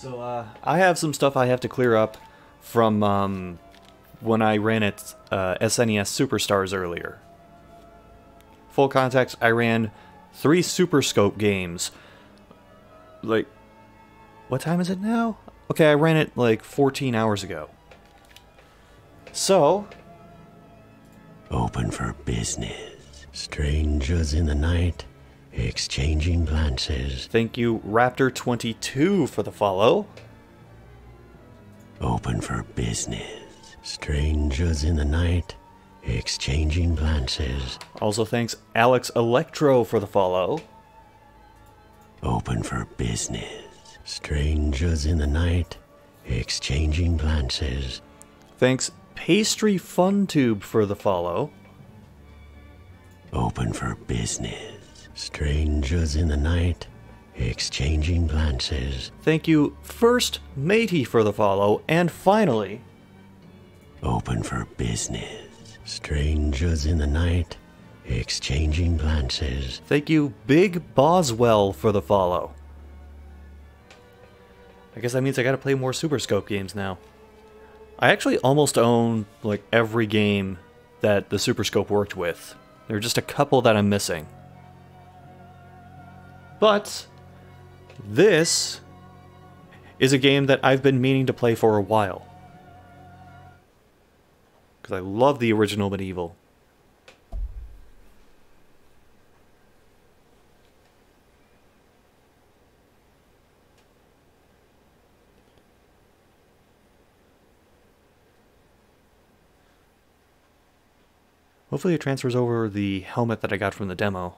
So, I have some stuff I have to clear up from, when I ran at SNES Superstars earlier. Full context, I ran 3 Super Scope games. Like, what time is it now? Okay, I ran it like 14 hours ago. So... Open for business. Strangers in the night, exchanging glances. Thank you, Raptor22, for the follow. Open for business. Strangers in the night, exchanging glances. Also thanks Alex Electro for the follow. Open for business. Strangers in the night, exchanging glances. Thanks Pastry FunTube for the follow. Open for business. Strangers in the night, exchanging glances. Thank you First Matey for the follow. And finally... Open for business. Strangers in the night, exchanging glances. Thank you Big Boswell for the follow. I guess that means I gotta play more Super Scope games now. I actually almost own, like, every game that the Super Scope worked with. There are just a couple that I'm missing. But this is a game that I've been meaning to play for a while. Because I love the original MediEvil. Hopefully it transfers over the helmet that I got from the demo.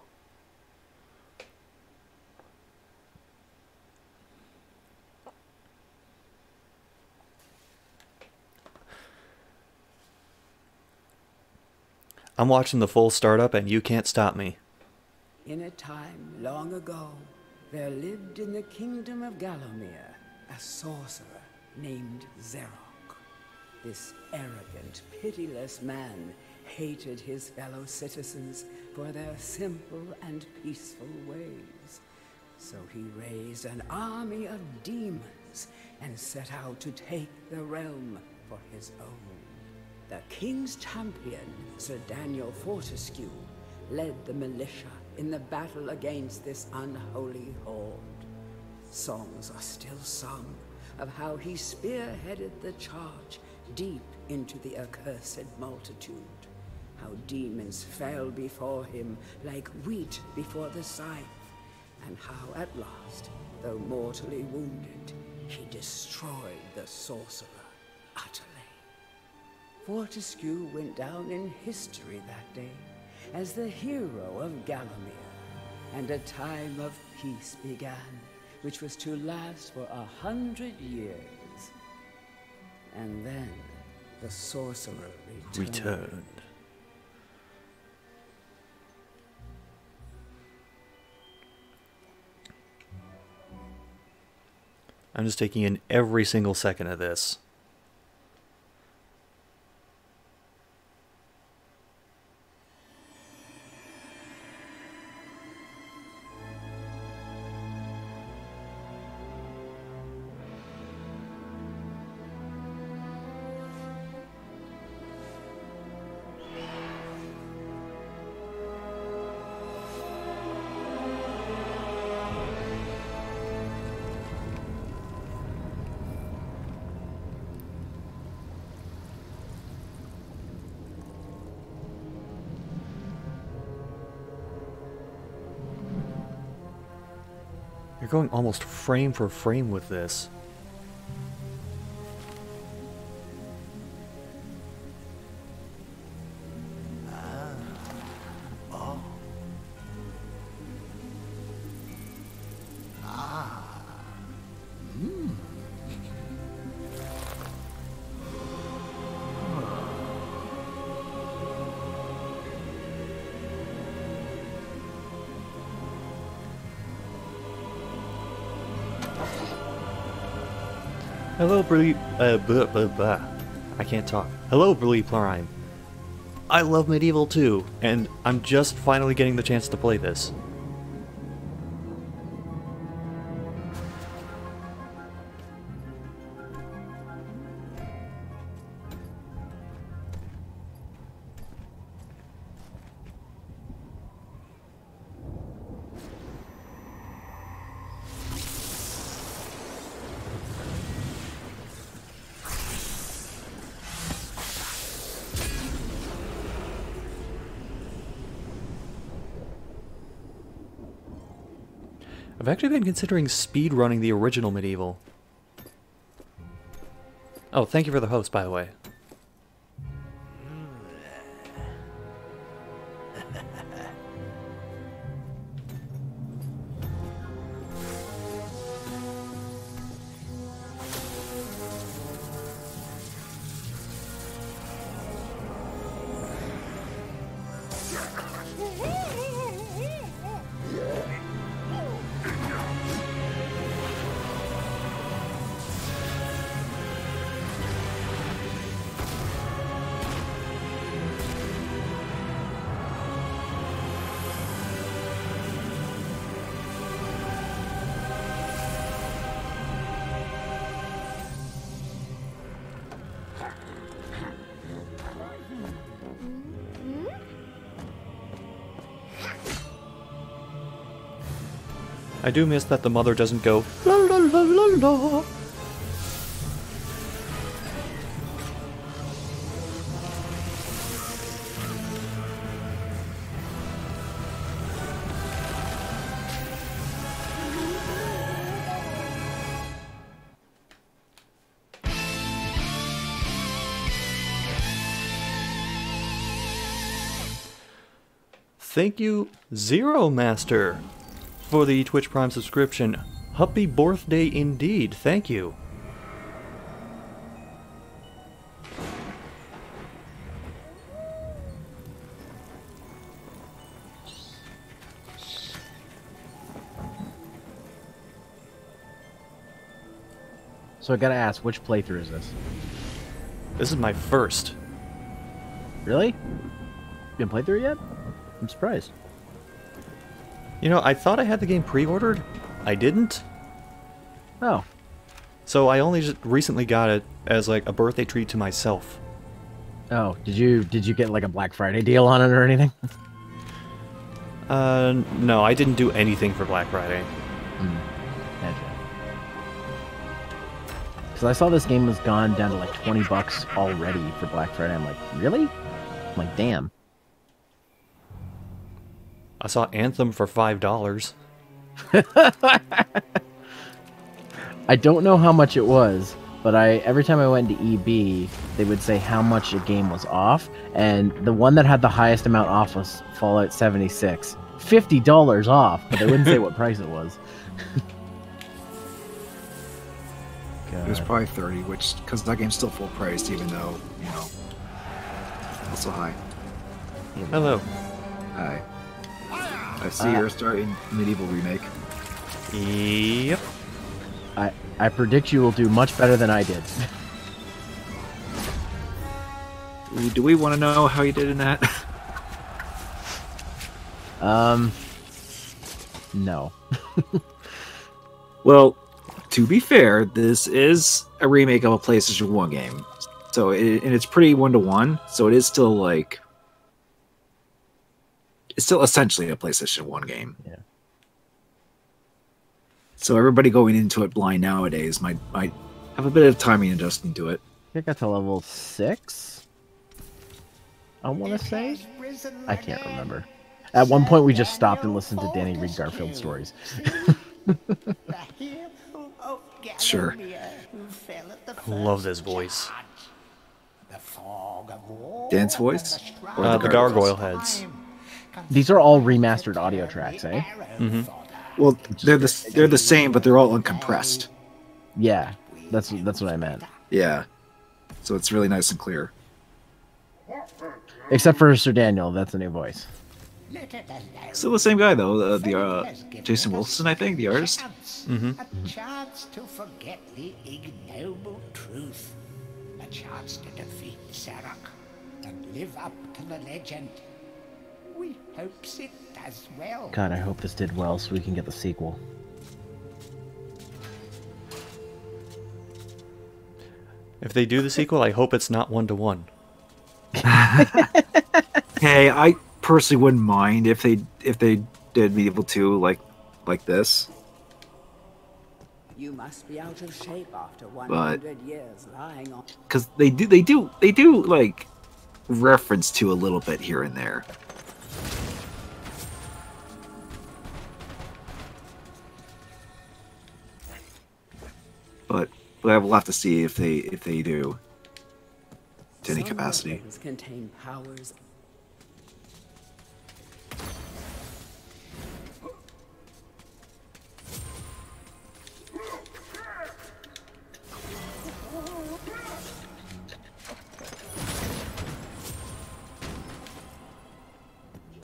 I'm watching the full startup and you can't stop me. In a time long ago, there lived in the kingdom of Gallowmere a sorcerer named Xerok. This arrogant, pitiless man hated his fellow citizens for their simple and peaceful ways. So he raised an army of demons and set out to take the realm for his own. The king's champion, Sir Daniel Fortescue, led the militia in the battle against this unholy horde. Songs are still sung of how he spearheaded the charge deep into the accursed multitude, how demons fell before him like wheat before the scythe, and how at last, though mortally wounded, he destroyed the sorcerer utterly. Fortescue went down in history that day as the hero of Gallowmere, and a time of peace began, which was to last for 100 years. And then the sorcerer returned. I'm just taking in every single second of this. You're going almost frame for frame with this. Hello, I can't talk. Hello, Blee Prime. I love MediEvil too, and I'm just finally getting the chance to play this. I've actually been considering speed running the original MediEvil. Oh, thank you for the host, by the way. I do miss that the mother doesn't go la la la la la. Thank you, Zero Master, for the Twitch Prime subscription. Happy birthday indeed. Thank you. So I gotta ask, which playthrough is this? This is my first. Really? You didn't play through it yet? I'm surprised. You know, I thought I had the game pre-ordered. I didn't. Oh. So I only just recently got it as like a birthday treat to myself. Oh, did you get like a Black Friday deal on it or anything? No, I didn't do anything for Black Friday. Because I saw this game was gone down to like 20 bucks already for Black Friday. I'm like, really? I'm like, damn. I saw Anthem for $5. I don't know how much it was, but every time I went to EB, they would say how much a game was off, and the one that had the highest amount off was Fallout 76. $50 off, but they wouldn't say what price it was. It was probably 30, which, because that game's still full priced, even though, you know, it's so high. Hello. Hi. I see you're starting MediEvil Remake. Yep. I predict you will do much better than I did. Do we want to know how you did in that? No. Well, to be fair, this is a remake of a PlayStation 1 game. So, and it's pretty one-to-one, so it is still like... It's still essentially a PlayStation 1 game. Yeah. So everybody going into it blind nowadays might have a bit of timing adjusting to it. I think I got to level 6. I want to say? I can't remember. At one point we just stopped and listened to Danny read Garfield stories. Sure. I love this voice. Dan's voice? The gargoyle heads. These are all remastered audio tracks, eh? Mm-hmm. Well, they're the same, but they're all uncompressed. Yeah, that's what I meant. Yeah. So it's really nice and clear. Except for Sir Daniel, that's a new voice. Still the same guy though, the Jason Wilson, I think, the artist. Mm-hmm. A chance to forget the ignoble truth. A chance to defeat Zarok and live up to the legend. We hopes it does well. God, I hope this did well so we can get the sequel. If they do the sequel, I hope it's not one-to-one. Hey, I personally wouldn't mind if they did MediEvil 2 like this. You must be out of shape after 100 years lying on. Because they do like reference to a little bit here and there. but we'll have to see if they do to any Some capacity. weapons contain powers.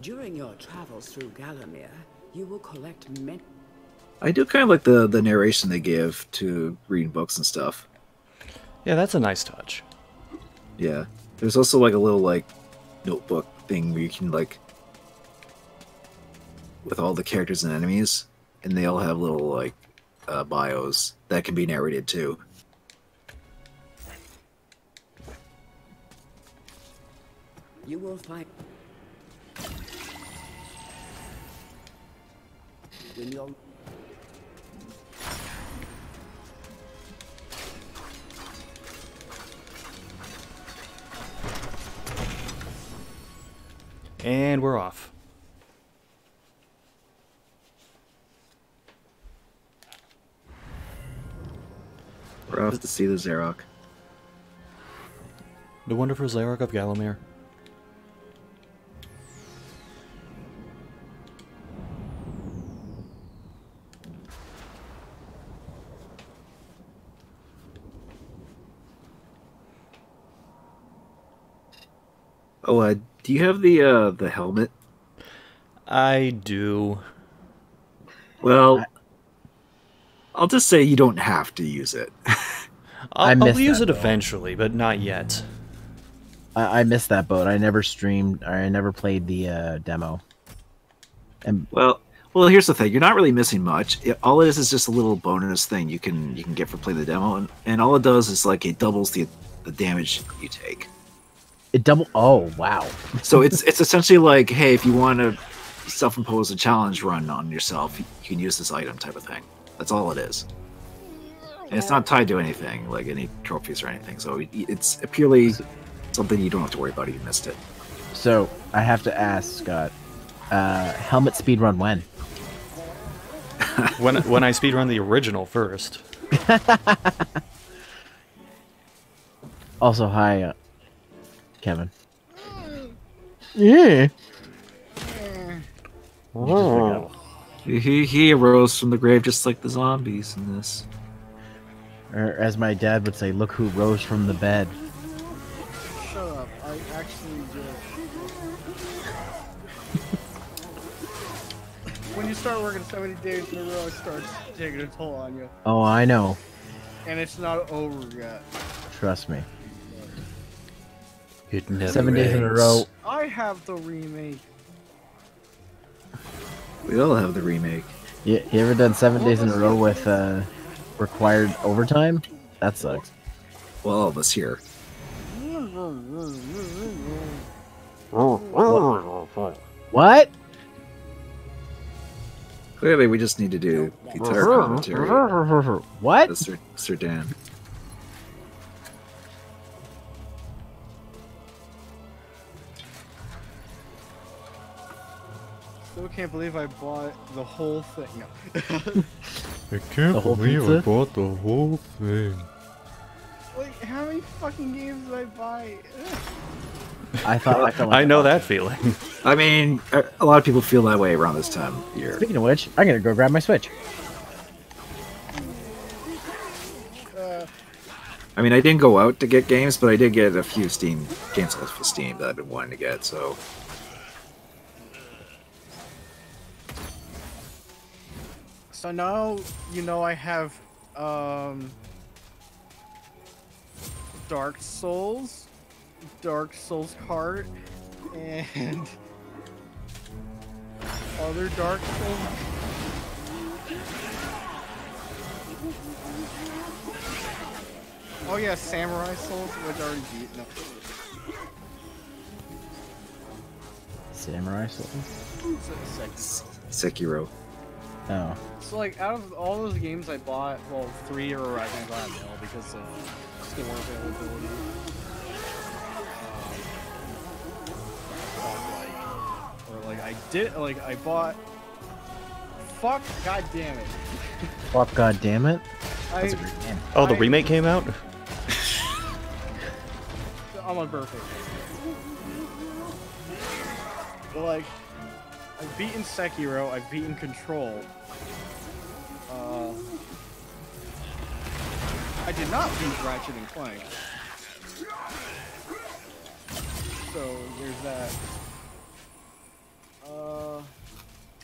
During your travels through Gallowmere, you will collect many. I do kind of like the narration they give to reading books and stuff. Yeah, that's a nice touch. Yeah. There's also like a little like notebook thing where you can like with all the characters and enemies, and they all have little like bios that can be narrated too. You will find. When you're. And we're off. We're off to see the Xerok. The wonderful Zarok of Gallowmere. Oh, do you have the helmet? I do. Well, I'll just say you don't have to use it. I'll missed use that, it though. eventually, but not yet. I missed that boat. I never streamed, or I never played the demo. And Well, here's the thing: you're not really missing much. All it is just a little bonus thing you can get for playing the demo, and all it does is like it doubles the damage you take. it double. Oh wow! So it's essentially like, hey, if you want to self-impose a challenge run on yourself, you can use this item type of thing. That's all it is, and it's not tied to anything like any trophies or anything. So it's purely something you don't have to worry about if you missed it. So I have to ask Scott, helmet speedrun when? When I speedrun the original first. Also, hi, Kevin. Yeah. He arose from the grave just like the zombies in this. Or as my dad would say, look who rose from the bed. Shut up. I actually did. When you start working 70 days in a row, it starts taking a toll on you. Oh, I know. And it's not over yet. Trust me. It never 7 days in a ends. row. I have the remake. We all have the remake. You ever done 7 days in a row with required overtime? That sucks. Well, all of us here. What? Clearly, we just need to do guitar commentary. What? That's Sir Dan. Still can't believe I bought the whole thing. No. I can't The whole believe I pizza? bought the whole thing. Like, how many fucking games did I buy? I felt I like know that feeling. I mean, a lot of people feel that way around this time of year. Speaking of which, I'm gonna go grab my Switch. I mean, I didn't go out to get games, but I did get a few Steam games off of Steam that I've been wanting to get, so... So now, you know, I have, Dark Souls card, and other Dark Souls. Oh yeah, Samurai Souls, which I already beat. No. Samurai Souls. Sekiro. Oh. So like, out of all those games I bought, well, 3 are right now got nil because of store availability. I bought. Fuck! God damn it! Fuck! God damn it! That's a great game. Oh, the remake came out? On my birthday. Well, like, I've beaten Sekiro, I've beaten Control. I did not beat Ratchet and Clank. So, there's that. Are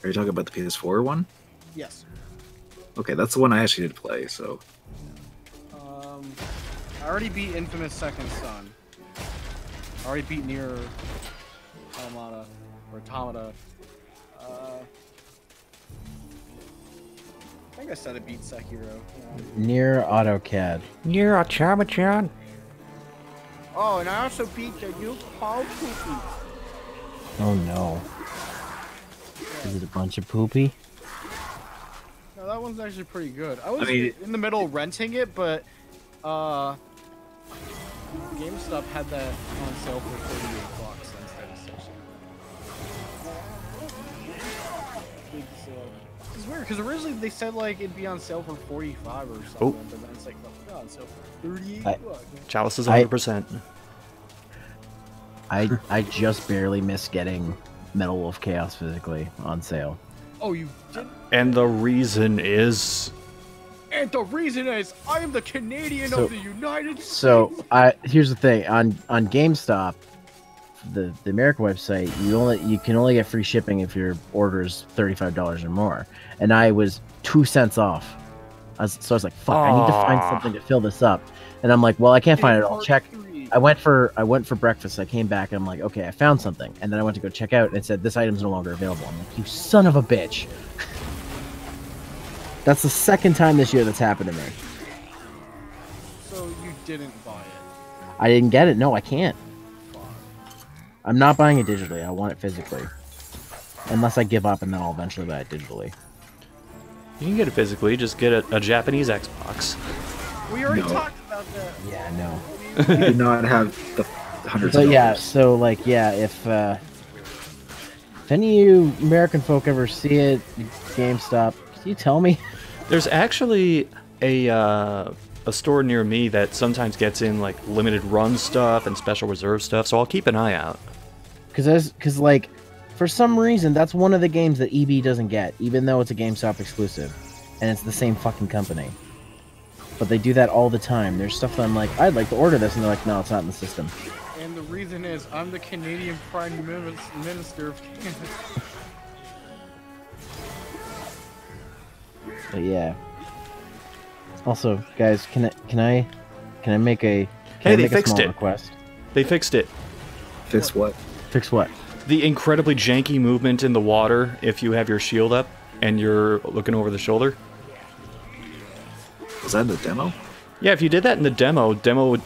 you talking about the PS4 one? Yes. Okay, that's the one I actually did play, so... I already beat Infamous Second Son. I already beat Nier Automata, or Automata. I think I said I beat Sekiro. Yeah. Near AutoCAD. You're a Chama-chan. Oh, and I also beat the new Paul Poopy. Oh no. Is it a bunch of poopy? No, that one's actually pretty good. I was mean- in the middle renting it, but GameStop had that on sale for $48 instead of $60. Big sale. It's weird because originally they said like it'd be on sale for $45 or something, Oh. but then it's like no, on sale for $38. Chalice is 100%. I just barely missed getting Metal Wolf Chaos physically on sale. Oh, you did? And the reason is... And the reason is I am the Canadian So- of the United States. So here's the thing on GameStop, the American website, you can only get free shipping if your order is $35 or more, and I was 2 cents off. So I was like, fuck, I need to find something to fill this up, and I'm like, well, I can't find it. I'll check. I went for breakfast. I came back and I'm like, okay, I found something, and then I went to go check out and it said this item's no longer available. I'm like, you son of a bitch. That's the second time this year that's happened to me. So you didn't buy it. I didn't get it. No, I can't. I'm not buying it digitally. I want it physically. Unless I give up and then I'll eventually buy it digitally. You can get it physically, just get a Japanese Xbox. We already No. talked about that. Yeah, no. You do not have the hundreds But of yeah, dollars. so like, yeah, if any of you American folk ever see it, GameStop, can you tell me? There's actually a store near me that sometimes gets in like limited run stuff and special reserve stuff, so I'll keep an eye out. Because like, for some reason, that's one of the games that EB doesn't get, even though it's a GameStop exclusive, and it's the same fucking company. But they do that all the time. There's stuff that I'm like, I'd like to order this, and they're like, no, it's not in the system. And the reason is I'm the Canadian Prime Minister of Canada. But yeah. Also, guys, can I make a Hey, they make a fixed small it. request? They fixed it. Fix what? Fix what? The incredibly janky movement in the water if you have your shield up and you're looking over the shoulder. Was that in the demo? Yeah, if you did that in the demo would,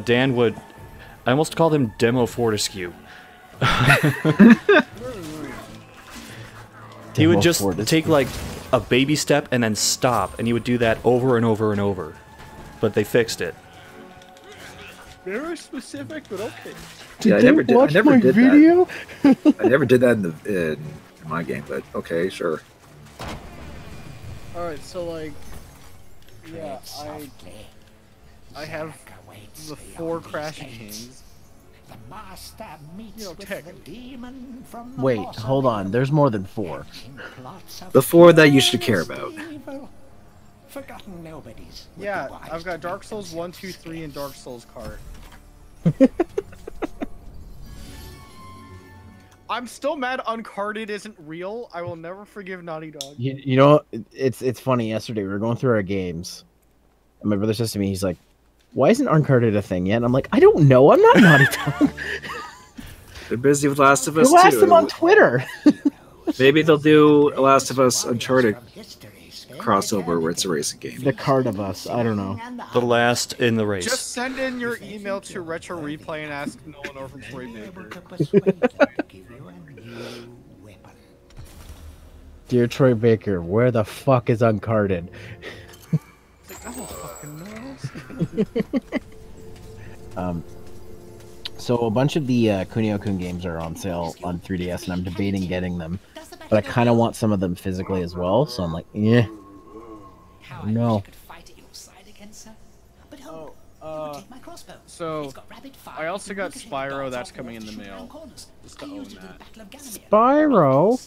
Dan would... I almost called him Demo Fortescue. He would just take like a baby step and then stop, and he would do that over and over and over. But they fixed it. Very specific, but okay. Yeah, I never did. I never did video? that. I never did that in my game, but okay, sure. Alright, so like, yeah, I have the 4 Crashy Kings. The master meets You know, with tech. the demon from the Wait, boss hold of on. There's more than 4. plots of The 4 that you should care about. evil. Forgotten nobodies. would Yeah, be wise I've got to Dark make Souls 1, 2, themselves 3, and Dark Souls Cart. I'm still mad Uncarded isn't real. I will never forgive Naughty Dog. You know, it's funny. Yesterday we were going through our games, and my brother says to me, he's like, "Why isn't Uncarded a thing yet?" And I'm like, "I don't know. I'm not Naughty Dog." They're busy with Last of Us Go ask 2. them on Twitter. Maybe they'll do a Last of Us wise Uncharted from history, spend crossover where it's a racing game. The card of us. I don't know. The last in the race. Just send in your email to Retro Replay and ask Nolan or from Troy able Baker. to persuade them to give you a new weapon. Dear Troy Baker, where the fuck is Uncarded? It's like, I don't fucking know. So a bunch of the Kunio-kun games are on sale on 3DS, and I'm debating getting them. But I kind of want some of them physically as well, so I'm like, yeah. No. So, I also got Spyro, that's coming in the mail. Just to own that. Spyro?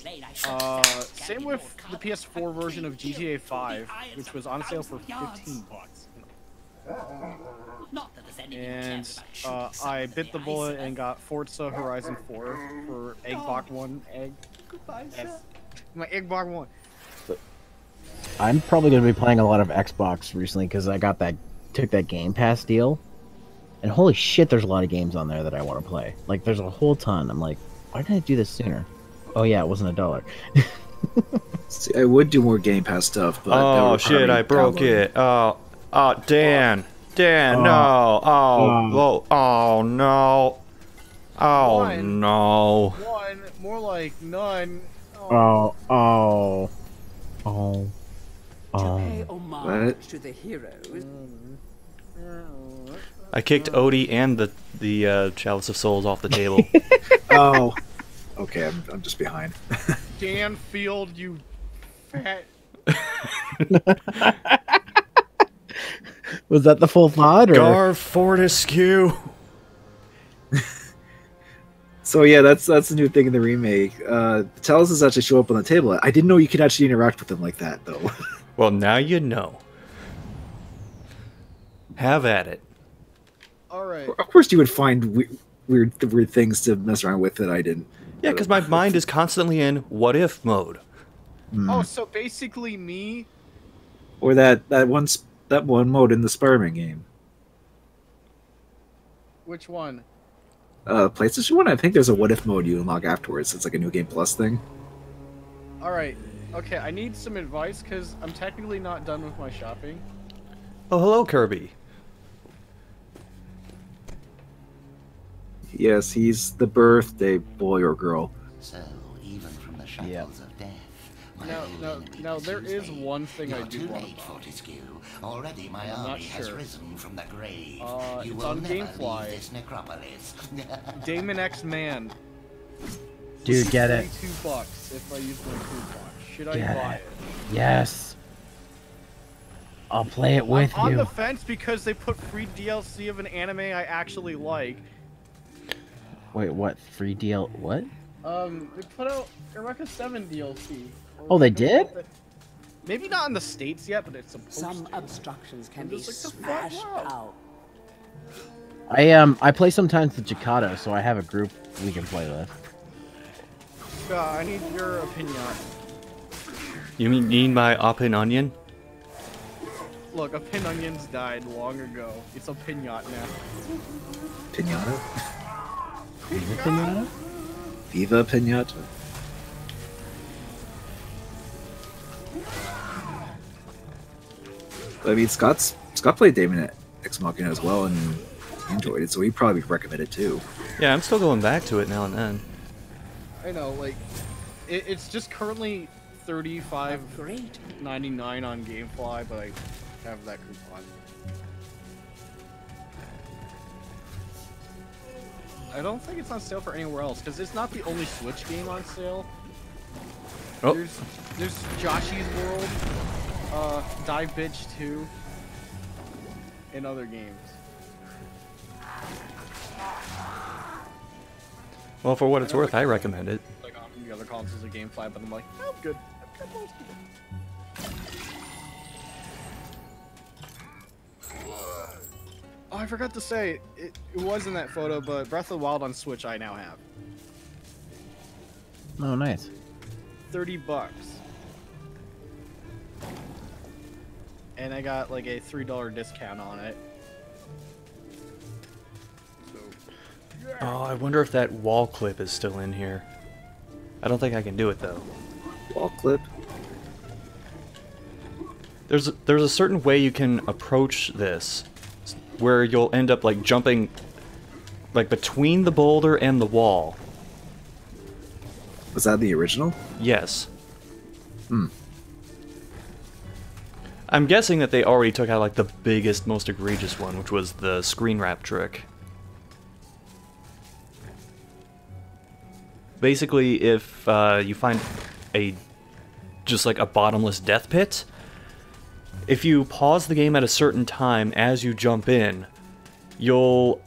Same with the PS4 version of GTA 5, which was on sale for $15. And I bit the bullet and got Forza Horizon 4 for Eggbot 1 egg. Yes. My Eggbot 1. I'm probably going to be playing a lot of Xbox recently because I took that Game Pass deal. And holy shit, there's a lot of games on there that I want to play. Like, there's a whole ton. I'm like, why didn't I do this sooner? Oh yeah, it wasn't $1. See, I would do more Game Pass stuff, but Oh shit, I broke it. Oh, Dan, no. Oh no. Oh no. One, more like none. Oh. To pay homage What? to the heroes. I kicked Odie and the Chalice of Souls off the table. Oh, okay. I'm just behind. Dan Field, you fat. Was that the full thought? Or? Garv Fortescue. So yeah, that's the new thing in the remake. Chalices actually show up on the table. I didn't know you could actually interact with them like that, though. Well, now you know. Have at it. Alright. Of course, you would find weird things to mess around with that I didn't. Yeah, because my mind is constantly in what if mode. Oh, so basically me. Or that one mode in the Spider-Man game. Which one? PlayStation 1, I think there's a what if mode you unlock afterwards. It's like a new game plus thing. Alright. Okay, I need some advice because I'm technically not done with my shopping. Oh, hello, Kirby. Yes, he's the birthday boy or girl. So, even from the shackles of death, Now, there is one thing I do too want late, to buy. Fortescue. Already my I'm not army has sure. risen from the grave. It's You will on never Gamefly. leave this necropolis. Damon X Man. Dude, get it. $22 if I use my coupon. Should I Get buy it. it? Yes. I'll play it with I'm on you. the fence because they put free DLC of an anime I actually like. Wait, what? Free deal? What? They put out Eureka 7 DLC. Oh, they did? Maybe not in the States yet, but it's supposed Some to. obstructions can I'm be just like, the fuck, smashed wow. out. I play sometimes with Jakarta, so I have a group we can play with. I need your opinion. You mean my opinion? Look, a pin onions died long ago. It's a pinata now. Pinata? Viva Pinata? Viva Pinata? I mean, Scott played Damon Ex Machina as well and enjoyed it, so he'd probably recommend it too. Yeah, I'm still going back to it now and then. I know, like, it's just currently $35.99 on GameFly, but I have that coupon. I don't think it's on sale for anywhere else, because it's not the only Switch game on sale. Oh. There's Joshy's World, Dive Bitch 2, and other games. Well, for what it's worth, I recommend it. Like on the other consoles of GameFly, but I'm like, I'm good. I've got most of them. Oh, I forgot to say, it was in that photo, but Breath of the Wild on Switch I now have. Oh, nice. $30. And I got like a $3 discount on it. So, Oh, I wonder if that wall clip is still in here. I don't think I can do it though. Wall clip? There's a certain way you can approach this, where you'll end up like jumping, like between the boulder and the wall. Was that the original? Yes. I'm guessing that they already took out like the biggest, most egregious one, which was the screen wrap trick. Basically, if you find just like a bottomless death pit, if you pause the game at a certain time as you jump in, you'll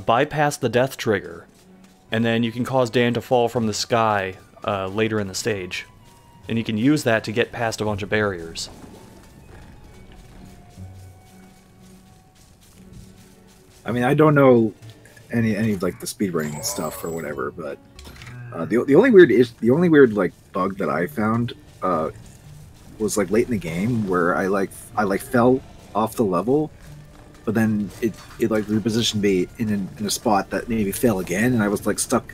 bypass the death trigger, and then you can cause Dan to fall from the sky later in the stage. And you can use that to get past a bunch of barriers. I mean, I don't know any of like the speedrunning stuff or whatever, but the only weird like bug that I found was like late in the game where I fell off the level, but then it like repositioned me in a spot that made me fail again, and I was like stuck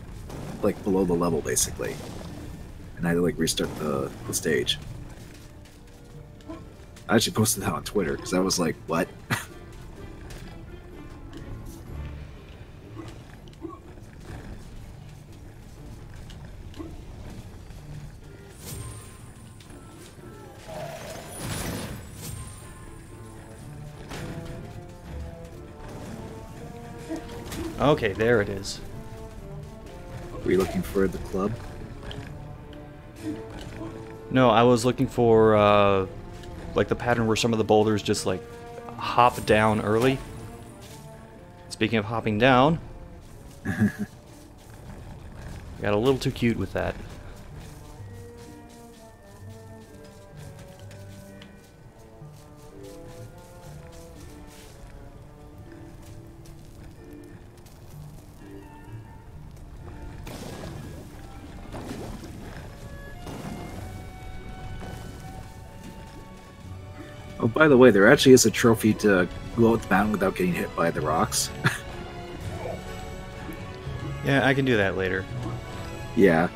like below the level basically, and I had to like restart the stage. I actually posted that on Twitter because I was like, what? Okay, there it is. Were you looking for the club? No, I was looking for, like, the pattern where some of the boulders just, like, hop down early. Speaking of hopping down, I got a little too cute with that. Oh, by the way, there actually is a trophy to go up the mountain without getting hit by the rocks. Yeah, I can do that later. Yeah.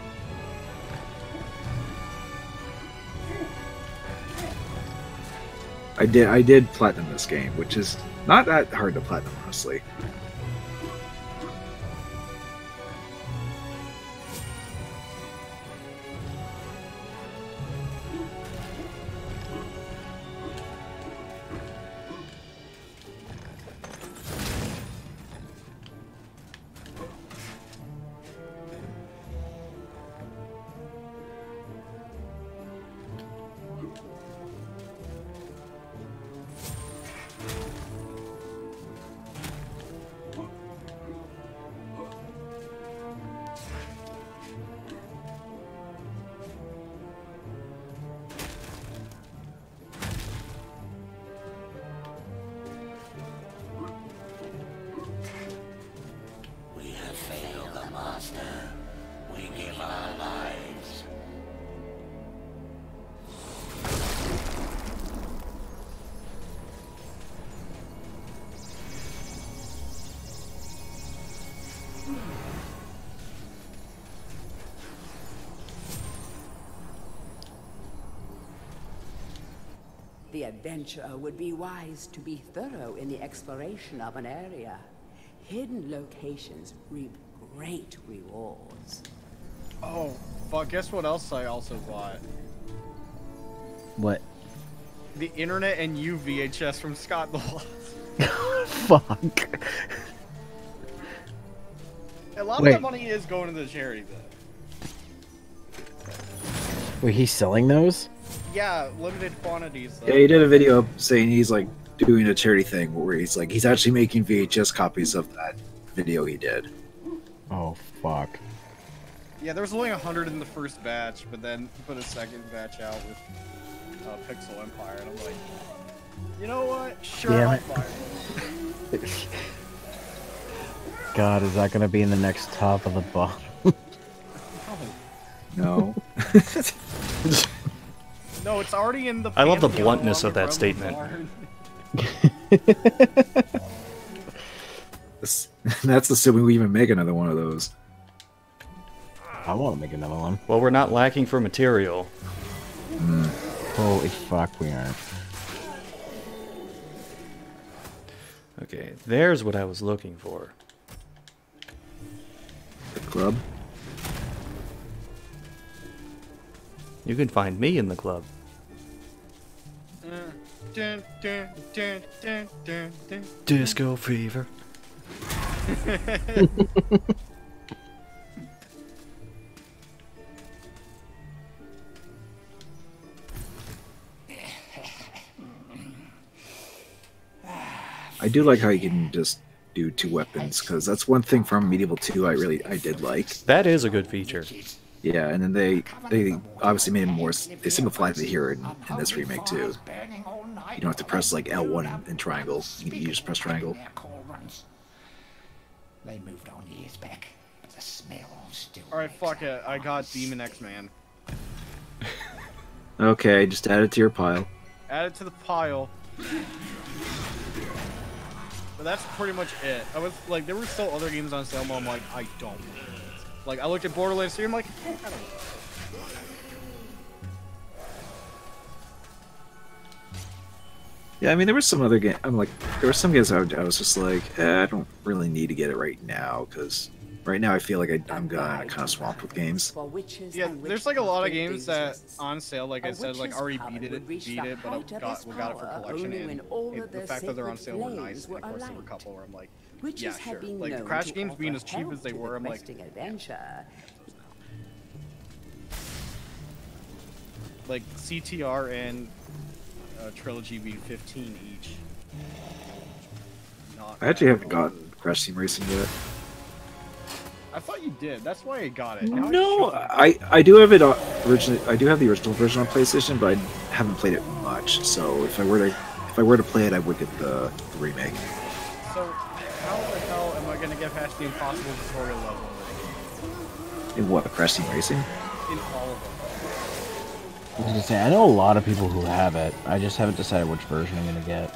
I did platinum this game, which is not that hard to platinum, honestly. The adventurer would be wise to be thorough in the exploration of an area. Hidden locations reap great rewards. Oh, fuck, guess what else I also bought? What? The Internet and You VHS from Scott the Lost. Fuck. A lot of Wait. that money is going to the charity, though. Wait, he's selling those? Yeah, limited quantities, though. Yeah, he did a video saying he's like doing a charity thing where he's actually making VHS copies of that video he did. Oh, fuck. Yeah, there was only 100 in the first batch, but then put a second batch out with Pixel Empire, and I'm like, you know what? Sure, Damn I'll it. buy it. God, is that gonna be in the next top of the bottom? No. No, it's already in the. I love the Pantheon bluntness along of that with statement. Rebel That's assuming we even make another one of those. I want to make another one. Well, we're not lacking for material. Holy fuck, we aren't. Okay, there's what I was looking for. The club. You can find me in the club. Dun, dun, dun, dun, dun, dun. Disco fever. I do like how you can just do two weapons, because that's one thing from Medieval 2 I did like. That is a good feature. Yeah, and then they obviously made it more. They simplified it here in this remake too. You don't have to press like L1 and triangle. You just press triangle. They moved on years back. The smell still. All right, fuck it. I got Demon X-Man. Okay, just add it to your pile. Add it to the pile. But that's pretty much it. I was like, there were still other games on sale, but I'm like, I don't. Like, I looked at Borderlands 3, I'm like, I don't. Yeah, I mean, there was some other game. I'm like, there were some games I was just like, I don't really need to get it right now, because right now I feel like I'm kind of swamped with games. Yeah, there's like a lot of games that on sale, like I said, like already beat it, but we got it for collection, and the fact that they're on sale were nice. And of course, there were a couple where I'm like, yeah, sure. Like Crash games being as cheap as they were, I'm like, like CTR and Trilogy being 15 each. Not I actually haven't gotten Crash Team Racing yet. I thought you did. That's why I got it. Now No, I do have it originally. I do have the original version on PlayStation, but I haven't played it much. So if I were to play it, I would get the remake. So how the hell am I gonna get past the impossible tutorial level? In what, Crash Team Racing? In all of them. I was gonna say, I know a lot of people who have it. I just haven't decided which version I'm gonna get.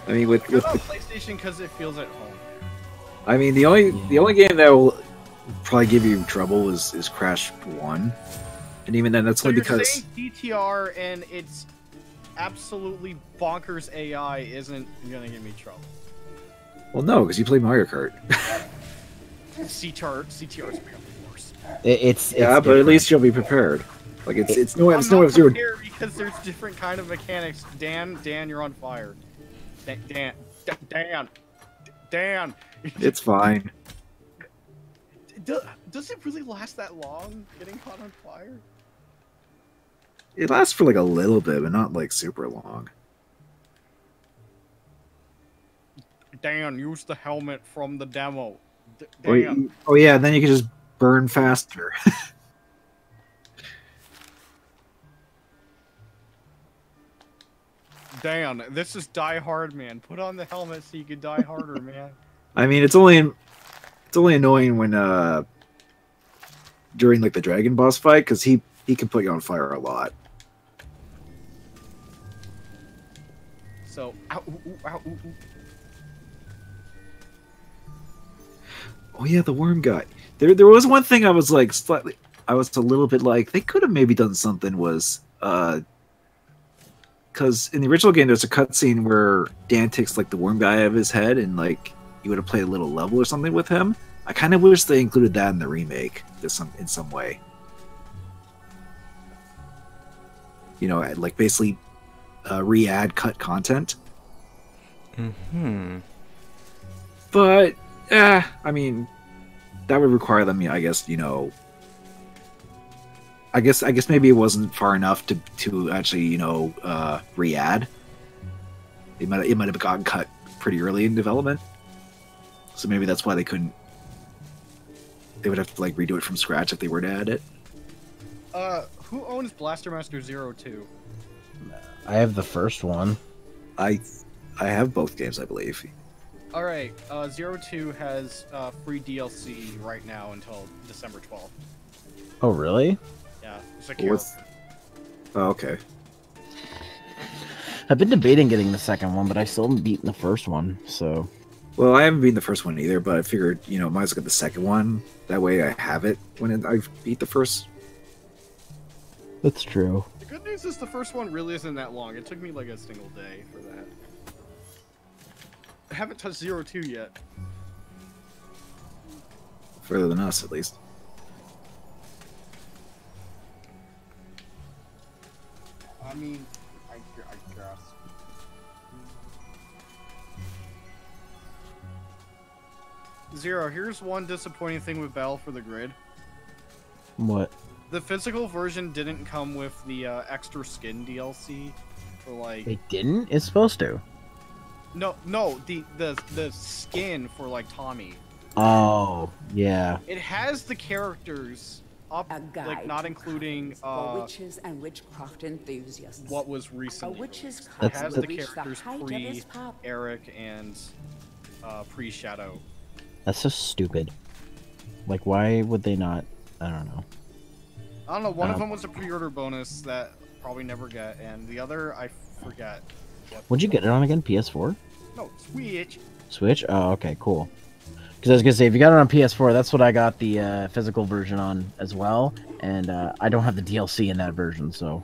I mean, with the PlayStation, because it feels at home. I mean, the only game that will probably give you trouble is Crash 1, and even then, that's only because saying DTR and its absolutely bonkers AI isn't gonna give me trouble. Well, no, because you play Mario Kart. CTR is worse. It's yeah, but different. at least you'll be prepared. Like it's no I'm not F-Zero. prepared because there's different kind of mechanics. Dan, you're on fire. Dan. It's fine. Does it really last that long? Getting caught on fire? It lasts for like a little bit, but not like super long. Dan, use the helmet from the demo. Dan. Oh yeah, then you can just burn faster. Dan, this is Die Hard, man. Put on the helmet so you can die harder, man. I mean, it's only annoying when during like the dragon boss fight, because he can put you on fire a lot. So, ow, ooh, ow, ooh, ooh. Oh yeah, the worm guy. There was one thing I was like I was a little bit like, they could have maybe done something, was because in the original game there's a cutscene where Dan takes like the worm guy out of his head, and like you would have played a little level or something with him. I kind of wish they included that in the remake in some way. You know, like basically re-add cut content. But I mean, that would require them, I guess, you know, I guess maybe it wasn't far enough to actually, you know, re-add. It might have gotten cut pretty early in development, so maybe that's why they couldn't. They would have to like redo it from scratch if they were to add it. Who owns Blaster Master 02? I have the first one. I have both games, I believe. All right, 02 has free DLC right now until December 12th. Oh, really? Yeah, it's a Oh, okay. I've been debating getting the second one, but I still haven't beaten the first one, so... Well, I haven't beaten the first one either, but I figured, you know, might as well get the second one. That way I have it when I beat the first. That's true. The good news is the first one really isn't that long. It took me like a single day for that. I haven't touched 02 yet. Further than us, at least. I mean, I guess. Zero, here's one disappointing thing with Battle for the Grid. What? The physical version didn't come with the extra skin DLC for like... It didn't? It's supposed to. No, the skin for like Tommy. Oh, yeah. It has the characters up, like not including for witches and witchcraft enthusiasts. what was recently. It has the characters pre Eric and pre Shadow. That's so stupid. Like, why would they not? I don't know. I don't know. One of them was a pre-order bonus that probably never get, and the other I forget. What'd you get it on again? PS4? No, Switch. Switch? Oh, okay, cool. Because I was gonna say, if you got it on PS4, that's what I got the physical version on as well, and I don't have the DLC in that version, so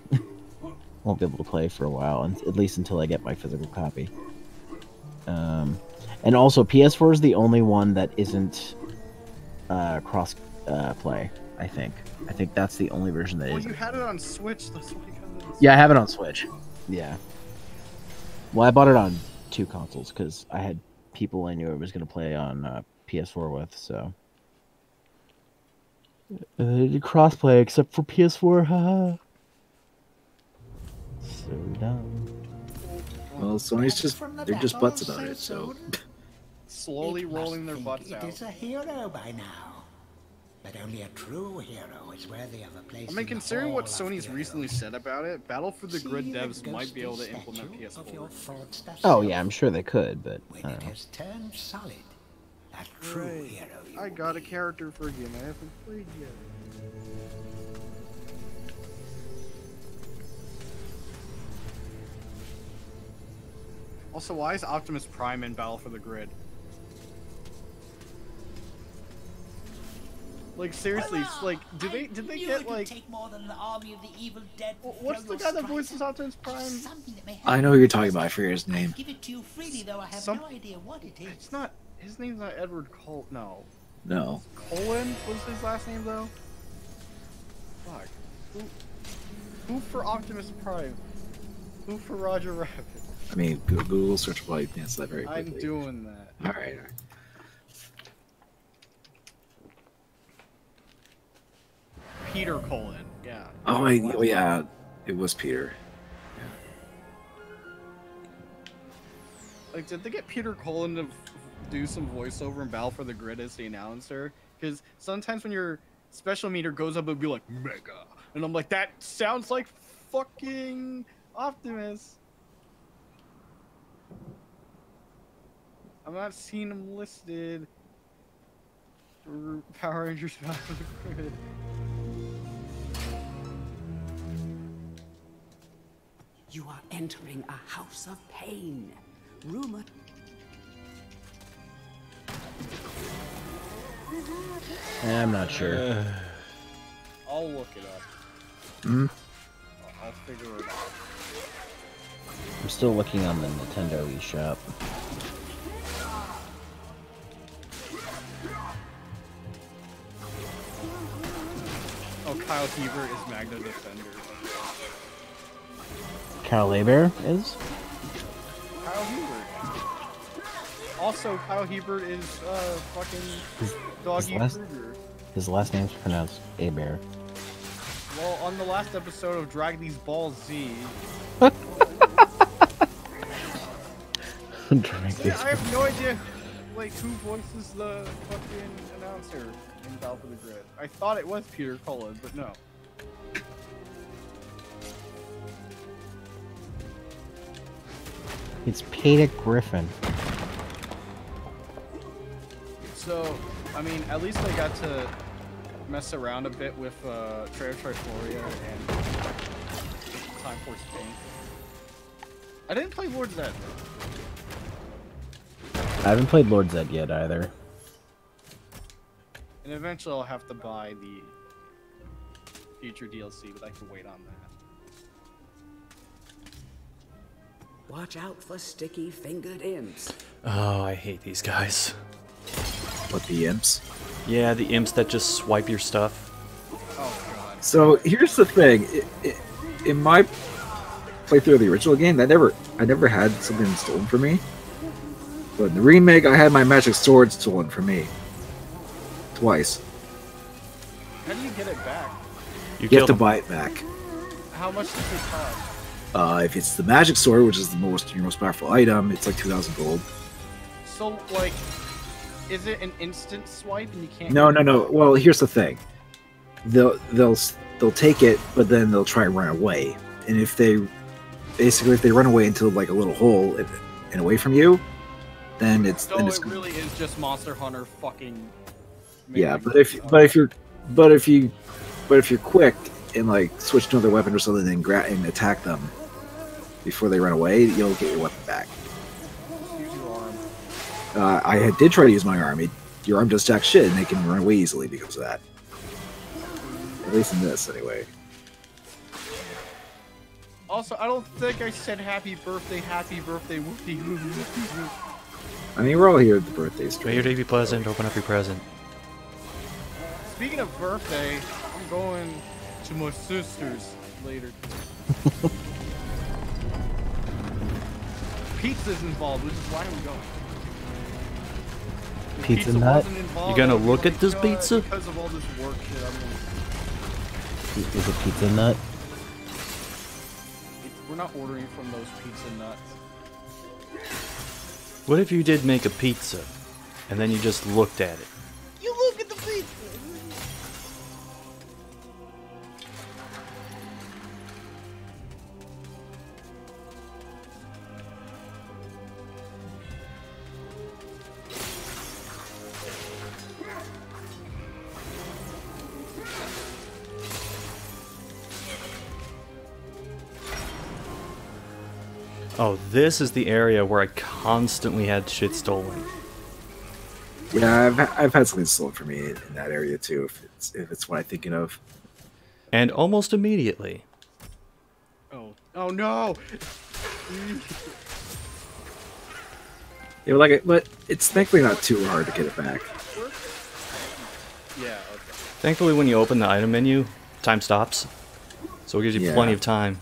won't be able to play for a while, and at least until I get my physical copy. And also, PS4 is the only one that isn't cross play. I think that's the only version that Well, isn't. you had it on Switch. That's why Yeah, I have it on Switch. Yeah. Well, I bought it on 2 consoles because I had people I knew I was going to play on PS4 with, so. Crossplay except for PS4, haha. So dumb. Well, Sony's they're just butts about it, so. Slowly rolling their butts out. It is a hero by now. But only a true hero is worthy of a place. I mean, considering what Sony's recently said about it, Battle for the Grid devs might be able to implement PS4. Oh yeah, I'm sure they could, but when it has turned solid, a true hero. I got a character for a game I haven't played yet. Also, why is Optimus Prime in Battle for the Grid? Like seriously, like did they get like? Take more than an army of the evil dead. What's the guy that voices Optimus Prime? I know who you're talking about. I forget his name. Give it to you freely, though I have no idea what it is. It's not. His name's not Edward Cole. No. No. Colin was his last name though. Fuck. Who for Optimus Prime? Who for Roger Rabbit? I mean, Google search will answer that very quickly. I'm doing that. All right. Peter Colin, yeah. Oh, yeah, it was Peter. Like, did they get Peter Colin to do some voiceover in Battle for the Grid as the announcer? Because sometimes when your special meter goes up, it'll be like, Mega. And I'm like, that sounds like fucking Optimus. I'm not seeing him listed for Power Rangers Battle for the Grid. You are entering a house of pain. Rumor. I'm not sure. I'll look it up. Hmm? I'll figure it out. I'm still looking on the Nintendo eShop. Oh, Kyle Hebert is Magna Defender. Kyle Hebert is? Kyle Hebert. Also, Kyle Hebert is fucking Doggy Kruger. His last name's pronounced Hebert. Well, on the last episode of Drag These Balls Z, Drag I have no idea like who voices the fucking announcer in Battle for the Grid. I thought it was Peter Cullen, but no. It's Peter Griffin. So, I mean, at least I got to mess around a bit with Trail Trifloria and Time Force Pain. I didn't play Lord Zed. I haven't played Lord Zed yet either. And eventually I'll have to buy the future DLC, but I can wait on that. Watch out for sticky-fingered imps. Oh, I hate these guys. What, the imps? Yeah, the imps that just swipe your stuff. Oh god. So here's the thing. In my playthrough of the original game, I never had something stolen from me. But in the remake, I had my magic sword stolen from me. Twice. How do you get it back? You have to buy it back. How much does it cost? If it's the magic sword, which is your most powerful item, it's like 2,000 gold. So like, is it an instant swipe and you can't? No. Well, here's the thing. They'll take it, but then they'll try and run away. And if they run away into like a little hole and away from you, then it's so it really is just Monster Hunter fucking. Yeah, but if you're quick and like switch to another weapon or something and attack them before they run away, you'll get your weapon back. Use your arm. I did try to use my arm. Your arm does jack shit, and they can run away easily because of that. At least in this, anyway. Also, I don't think I said happy birthday, whoopie whoopie. I mean, we're all here at the birthday stream. May your day be pleasant. Open up your present. Speaking of birthday, I'm going to my sister's later. Pizza's involved, which is why I'm going. If Pizza nut? wasn't involved, You gonna I'd be look like, at this pizza? Because of all this work shit, I'm gonna... Is it pizza nut? We're not ordering from those pizza nuts. What if you did make a pizza, and then you just looked at it? You look at the pizza! Oh, this is the area where I constantly had shit stolen. Yeah, I've had something stolen from me in that area too. If it's what I'm thinking of. And almost immediately. Oh no! Yeah, but it's thankfully not too hard to get it back. Yeah, okay. Thankfully, when you open the item menu, time stops. So it gives you plenty of time.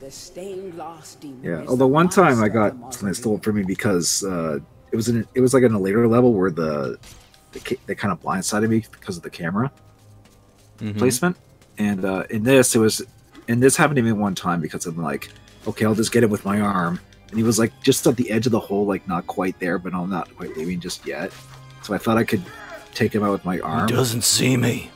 The stained glass demon. Yeah, although one time I got something stolen from me because it was like in a later level where they kind of blindsided me because of the camera placement, and in this happened to me one time because I'm like, okay, I'll just get him with my arm, and he was like just at the edge of the hole, like not quite there, but I'm not quite leaving just yet. So I thought I could take him out with my arm. He doesn't see me.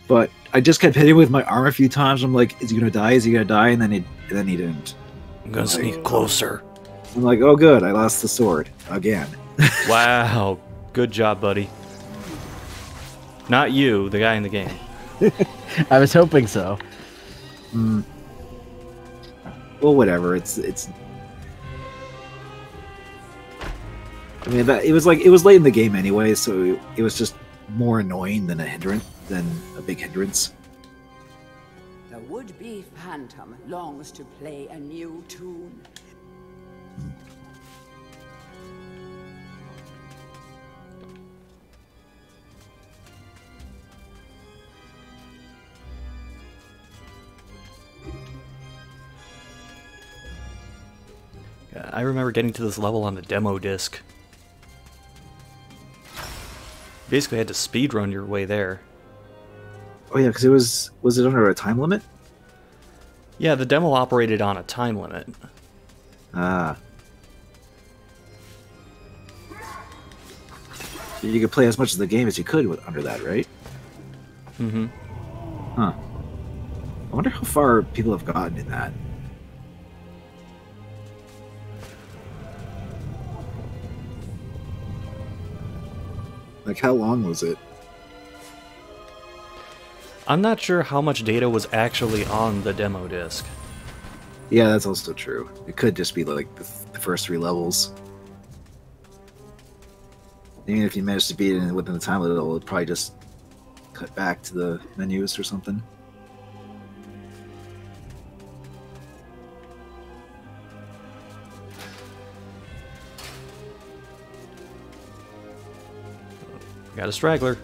But I just kept hitting with my arm a few times. I'm like, is he gonna die? Is he gonna die? And then he didn't. I'm gonna sneak closer. I'm like, oh good, I lost the sword again. Wow, good job, buddy. Not you, the guy in the game. I was hoping so. Well, whatever. It's. I mean, it was late in the game anyway, so it was just more annoying than a big hindrance. The would-be phantom longs to play a new tune. I remember getting to this level on the demo disc. Basically had to speedrun your way there. Oh yeah, because was it under a time limit? Yeah, the demo operated on a time limit. Ah. So you could play as much of the game as you could under that, right? Mm-hmm. Huh. I wonder how far people have gotten in that. Like, how long was it? I'm not sure how much data was actually on the demo disc. Yeah, that's also true. It could just be like the first 3 levels. Even if you manage to beat it within the time limit, it'll probably just cut back to the menus or something. Got a straggler.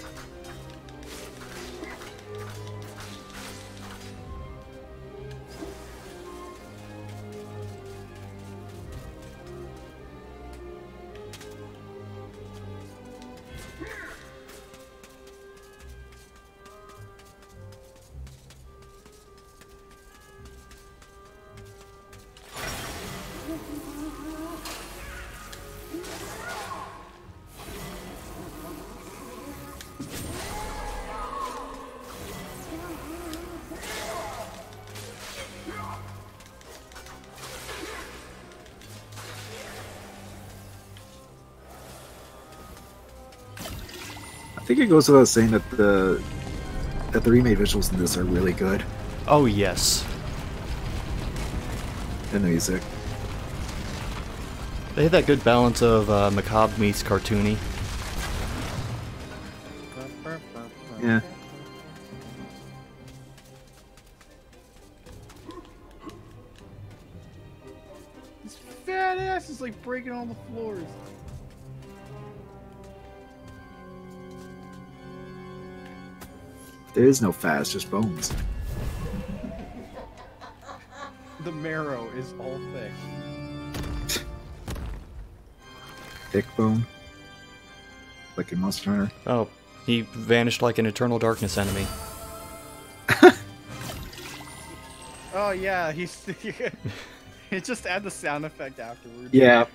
think it goes without saying that the remade visuals in this are really good. Oh yes. And the music. They have that good balance of macabre meets cartoony. Yeah. This fat ass is like breaking all the floors. There is no fat, it's just bones. The marrow is all thick. Thick bone. Like in Monster Hunter. Oh, he vanished like an Eternal Darkness enemy. Oh yeah, he's. It just add the sound effect afterwards. Yeah.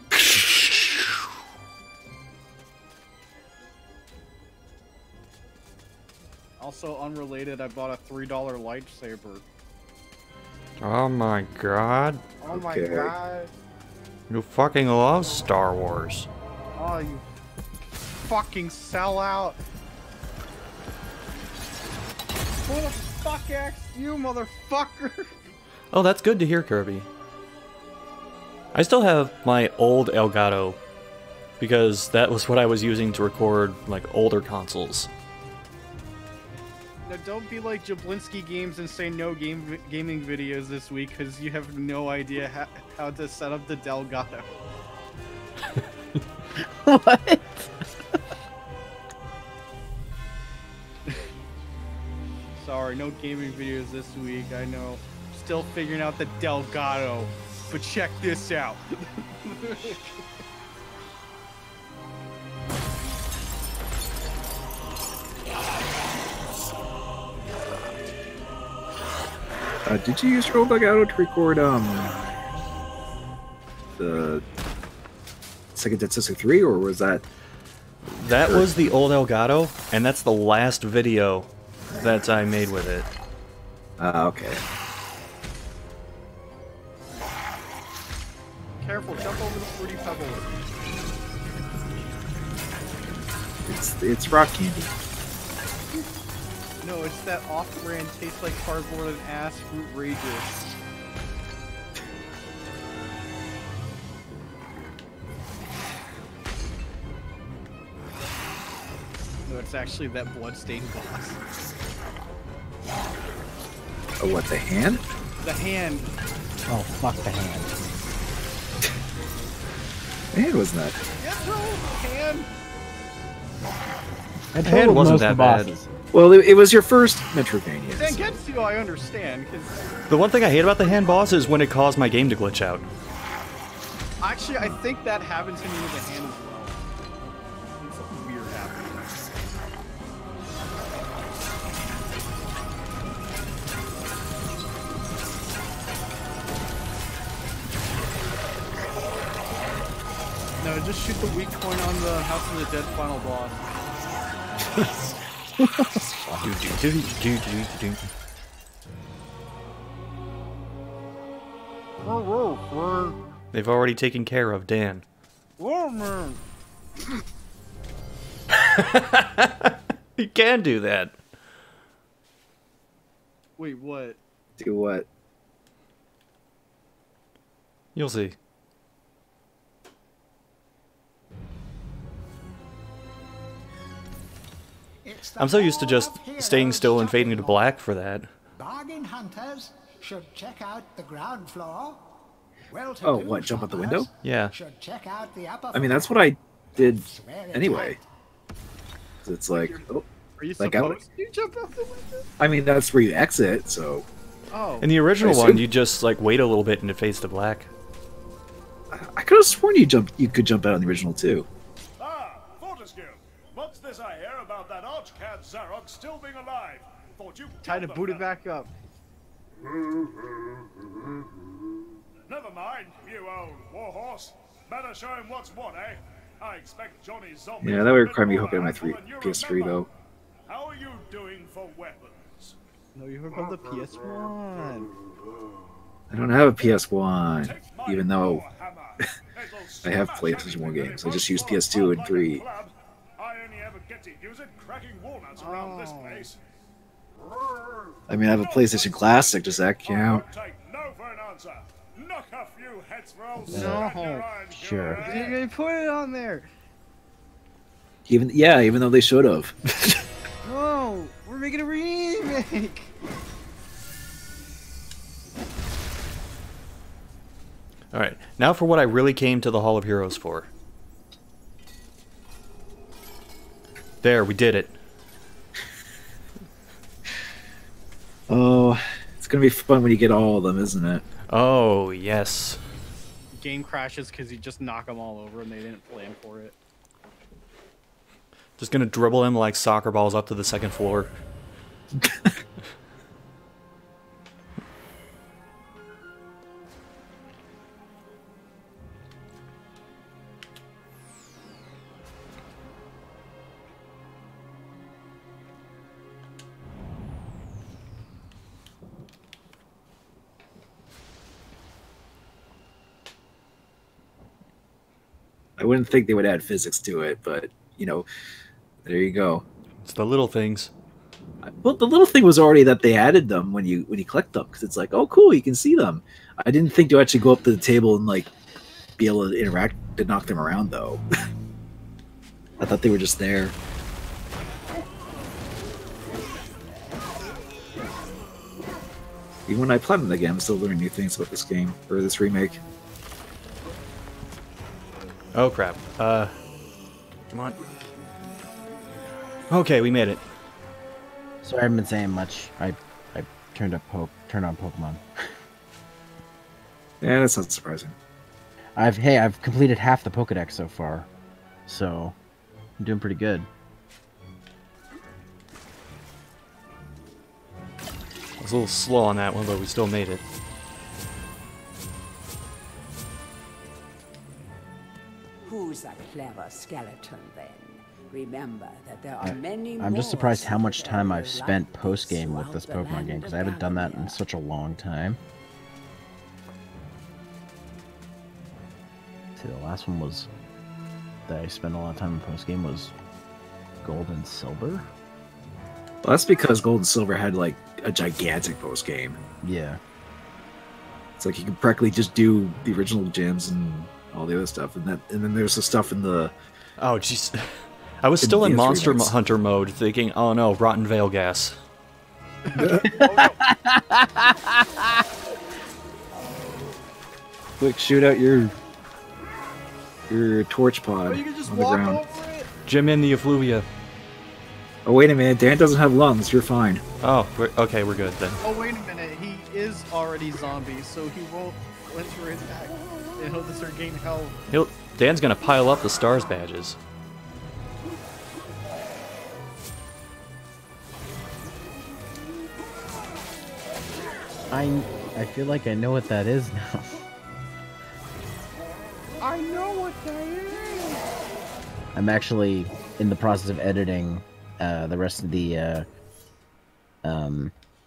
Also unrelated, I bought a $3 lightsaber. Oh my god. Oh my Okay. god. You fucking love Star Wars. Oh, you fucking sellout. Who the fuck asked you, motherfucker? Oh, that's good to hear, Kirby. I still have my old Elgato, because that was what I was using to record, like, older consoles. Now, don't be like Jablinski Games and say no gaming videos this week, because you have no idea how to set up the Delgado. What? Sorry, no gaming videos this week, I know. Still figuring out the Delgado. But check this out. Did you use your old Elgato to record the Sega Densetsu 3, or was that? That was the old Elgato, and that's the last video that I made with it. Okay. Careful, jump over the fruity pebble. It's rock candy. No, it's that off-brand, tastes like cardboard and ass fruit rages. No, it's actually that bloodstained boss. Oh, what, the hand? The hand. Oh, fuck the hand. The hand wasn't that. Yeah, bro, hand. I hand told wasn't most that of the bad. bosses. Well, it was your first Metroidvania. Then Getsu, I understand, because The one thing I hate about the hand boss is when it caused my game to glitch out. actually, I think that happened to me with the hand as well. It's something weird happening. No, just shoot the weak point on the House of the Dead final boss. They've already taken care of Dan. Man. You can do that. Wait, what? Do what? You'll see. I'm so used to just staying still and fading to black for that. Bargain hunters should check out the ground floor. Oh, what, jump out the window? Yeah. Should check out the upper I mean, that's floor. what I did Swear it's anyway. It's like, oh, Are you like supposed to jump out the window? I mean, that's where you exit, so Oh. In the original I one, assume- you just like wait a little bit and it fades to black. I could have sworn you could jump out on the original too. Ah, Fortescue! What's this I hear about that archcad Zarok still being alive? Thought you Time to killed boot them it back up. Never mind, you old warhorse. Better show him what's what, eh? I expect Johnny's zombie. Yeah, that would require me hooking up my PS3 though. How are you doing for weapons? No, you hook up the PS1. I don't have a PS1, Take my even though warhammer. It'll I have smash PlayStation 1 anything games. I just that use runs PS2 and like a 3. club. I only ever get to use it cracking roads around this place. I mean, I have a PlayStation Classic. Does that count? I'll take no for an answer. Knock a few heads for old No. Sir Iron Sure. Gilray. You're gonna put it on there. Even though they should have. No, we're making a remake. Alright, now for what I really came to the Hall of Heroes for. There, we did it. Oh, it's gonna be fun when you get all of them, isn't it? Oh, yes. Game crashes because you just knock them all over and they didn't plan for it. Just gonna dribble him like soccer balls up to the second floor. I wouldn't think they would add physics to it, but you know, there you go. It's the little things. Well, the little thing was already that they added them when you collect them, because it's like, oh, cool, you can see them. I didn't think to actually go up to the table and like be able to interact to knock them around though. I thought they were just there. Even when I platinumed the game, I'm still learning new things about this game or this remake. Oh crap. Come on. Okay, we made it. So I haven't been saying much. I turned on Pokemon. Yeah, that's not surprising. I've completed half the Pokedex so far, so I'm doing pretty good. I was a little slow on that one, but we still made it. Who's a clever skeleton, then? Remember that there are many I'm just more surprised how much super time I've warriors spent like post game with throughout this the Pokemon land game because of I haven't done that in Galamir. such a long time. See, the last one was that I spent a lot of time in post game was Gold and Silver. Well, that's because Gold and Silver had like a gigantic post game. Yeah. It's like you can practically just do the original gyms and all the other stuff, and then there's the stuff in the. Oh jeez. I was still in DS Monster remakes. Hunter mode, thinking, oh no, Rotten Veil gas. Quick, shoot out your torch pod Or you can just on the walk ground. over it. Jim in the effluvia. Oh wait a minute, Dan doesn't have lungs. You're fine. Oh, okay, we're good then. Oh wait a minute, he is already zombie, so he won't enter attack, and he'll just start gaining health. Dan's gonna pile up the stars badges. I feel like I know what that is now. I know what that is. I'm actually in the process of editing the rest of the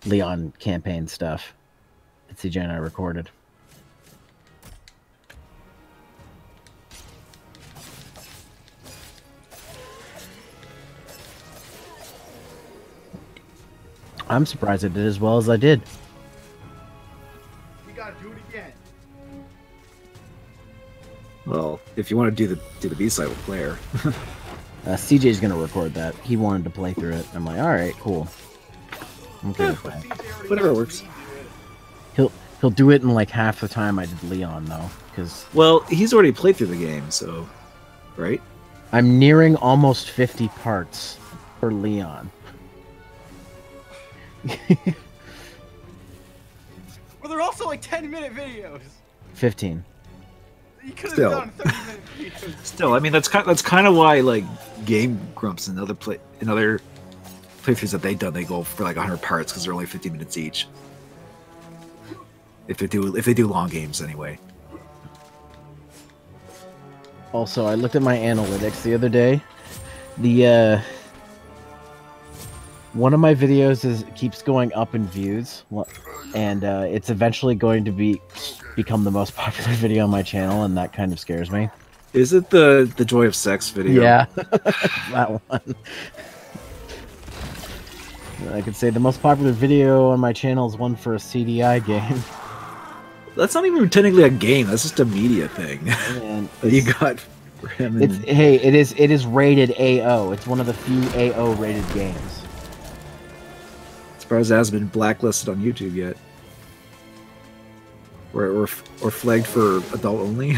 Leon campaign stuff that CJ and I recorded. I'm surprised I did as well as I did. You gotta do it again. Well, if you want to do the B-side with Claire. CJ's gonna record that. He wanted to play through it. I'm like, all right, cool. I'm okay with that. Whatever works. He'll do it in like half the time I did Leon though, because Well, he's already played through the game, so right? I'm nearing almost 50 parts for Leon. Well, they're also like 10-minute videos. 15. You could have Still. done 30-minute videos. Still, I mean that's kind of why like Game Grumps and other playthroughs that they've done, they go for like 100 parts because they're only 50 minutes each. If they do long games anyway. Also, I looked at my analytics the other day. The one of my videos keeps going up in views, and it's eventually going to become the most popular video on my channel, and that kind of scares me. Is it the Joy of Sex video? Yeah, that one. I could say the most popular video on my channel is one for a CDI game. That's not even technically a game. That's just a media thing. And that you got for him. It's hey, it is rated AO. It's one of the few AO rated games. As far as it hasn't been blacklisted on YouTube yet, or flagged for adult only.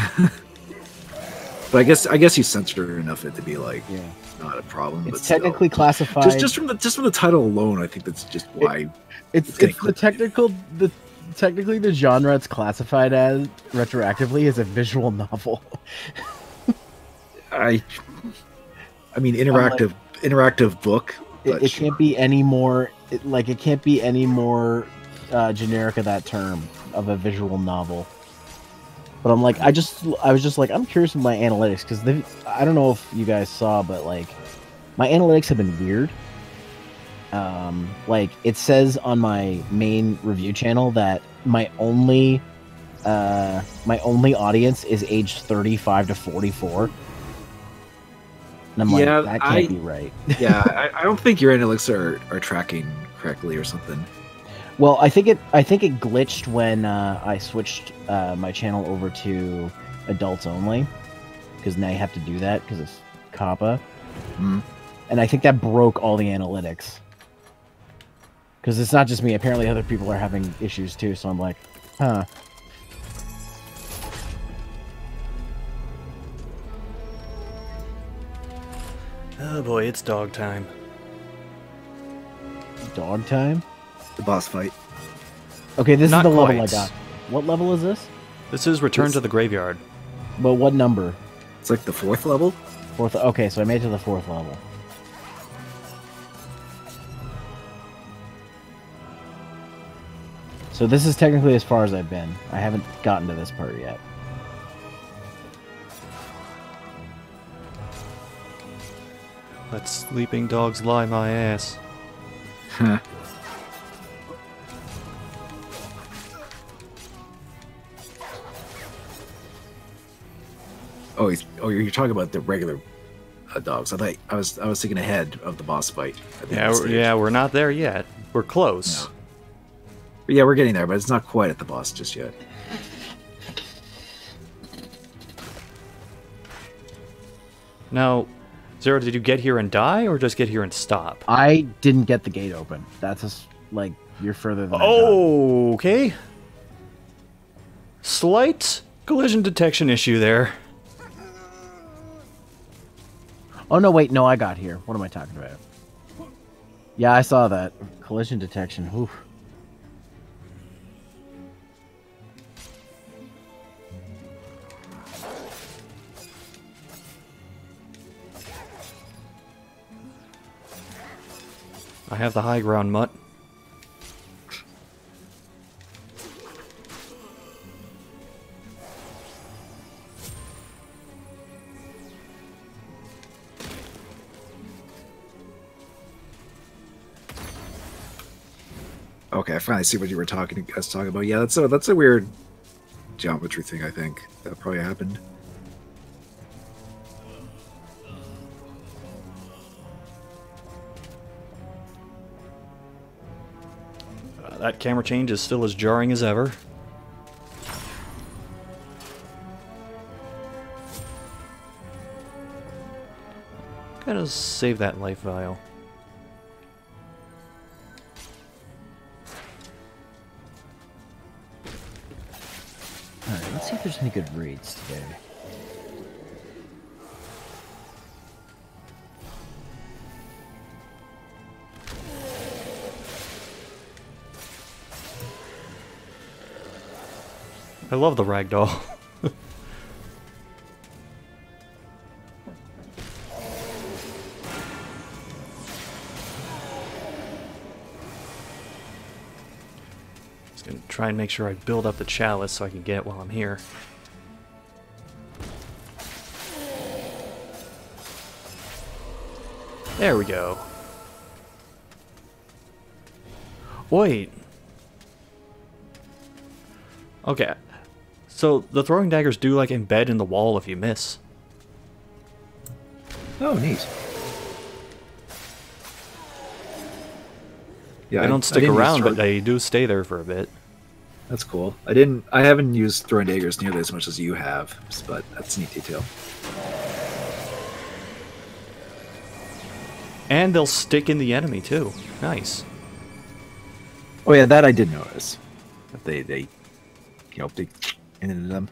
But I guess you censored enough it to be like, yeah, not a problem. It's but technically still. Classified. Just from the title alone, I think that's just why. It's technically the genre it's classified as retroactively is a visual novel. I mean interactive book. It can't be any more it can't be any more generic of that term of a visual novel. But I'm like, I was just like, I'm curious with my analytics because I don't know if you guys saw, but like my analytics have been weird. Like it says on my main review channel that my only audience is aged 35 to 44. And I'm like, that can't be right. Yeah, I don't think your analytics are tracking correctly or something. Well, I think it glitched when I switched my channel over to adults only, because now you have to do that because it's COPPA. Mm. And I think that broke all the analytics. Because it's not just me. Apparently other people are having issues too, so I'm like, huh. Oh boy, it's dog time. Dog time? The boss fight. Okay, this Not is the quite. level I got. What level is this? This is Return to the Graveyard. But what number? It's like the 4th level? 4th. Okay, so I made it to the 4th level. So this is technically as far as I've been. I haven't gotten to this part yet. Let sleeping dogs lie my ass. Huh. You're talking about the regular dogs. I was thinking ahead of the boss fight. Yeah, we're not there yet. We're close. No. Yeah, we're getting there, but it's not quite at the boss just yet. Now, Zero, did you get here and die, or just get here and stop? I didn't get the gate open. That's just, like, you're further than okay. Slight collision detection issue there. Oh, no, wait. No, I got here. What am I talking about? Yeah, I saw that. Collision detection. Oof. I have the high ground, Mutt. Okay, I finally see what you were talking about. Yeah, that's a weird geometry thing. I think that probably happened. That camera change is still as jarring as ever. Gotta save that life vial. Alright, let's see if there's any good reads today. I love the ragdoll. Just gonna try and make sure I build up the chalice so I can get it while I'm here. There we go. Wait. Okay. So the throwing daggers do like embed in the wall if you miss. Oh, neat. Yeah, They don't stick didn't use around, but Thrown- they do stay there for a bit. That's cool. I haven't used throwing daggers nearly as much as you have, but that's a neat detail. And they'll stick in the enemy too. Nice. Oh yeah, that I did notice. That they they into them.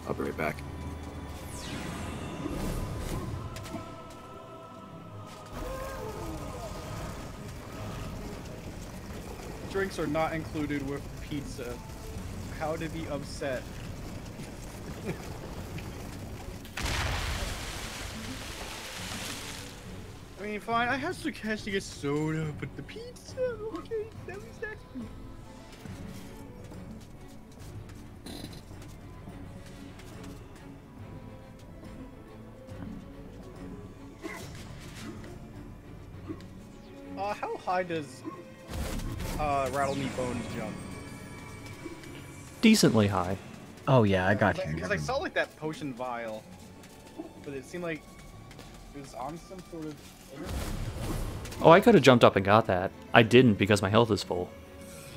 I'll be right back. Drinks are not included with pizza. How to be upset. I mean, fine, I have some cash to get soda, but the pizza, okay, that was that. How high does Rattle Me Bones jump? Decently high. Oh yeah, I got you. Because I saw like that potion vial, but it seemed like it was on some sort of. Oh, I could have jumped up and got that. I didn't because my health is full.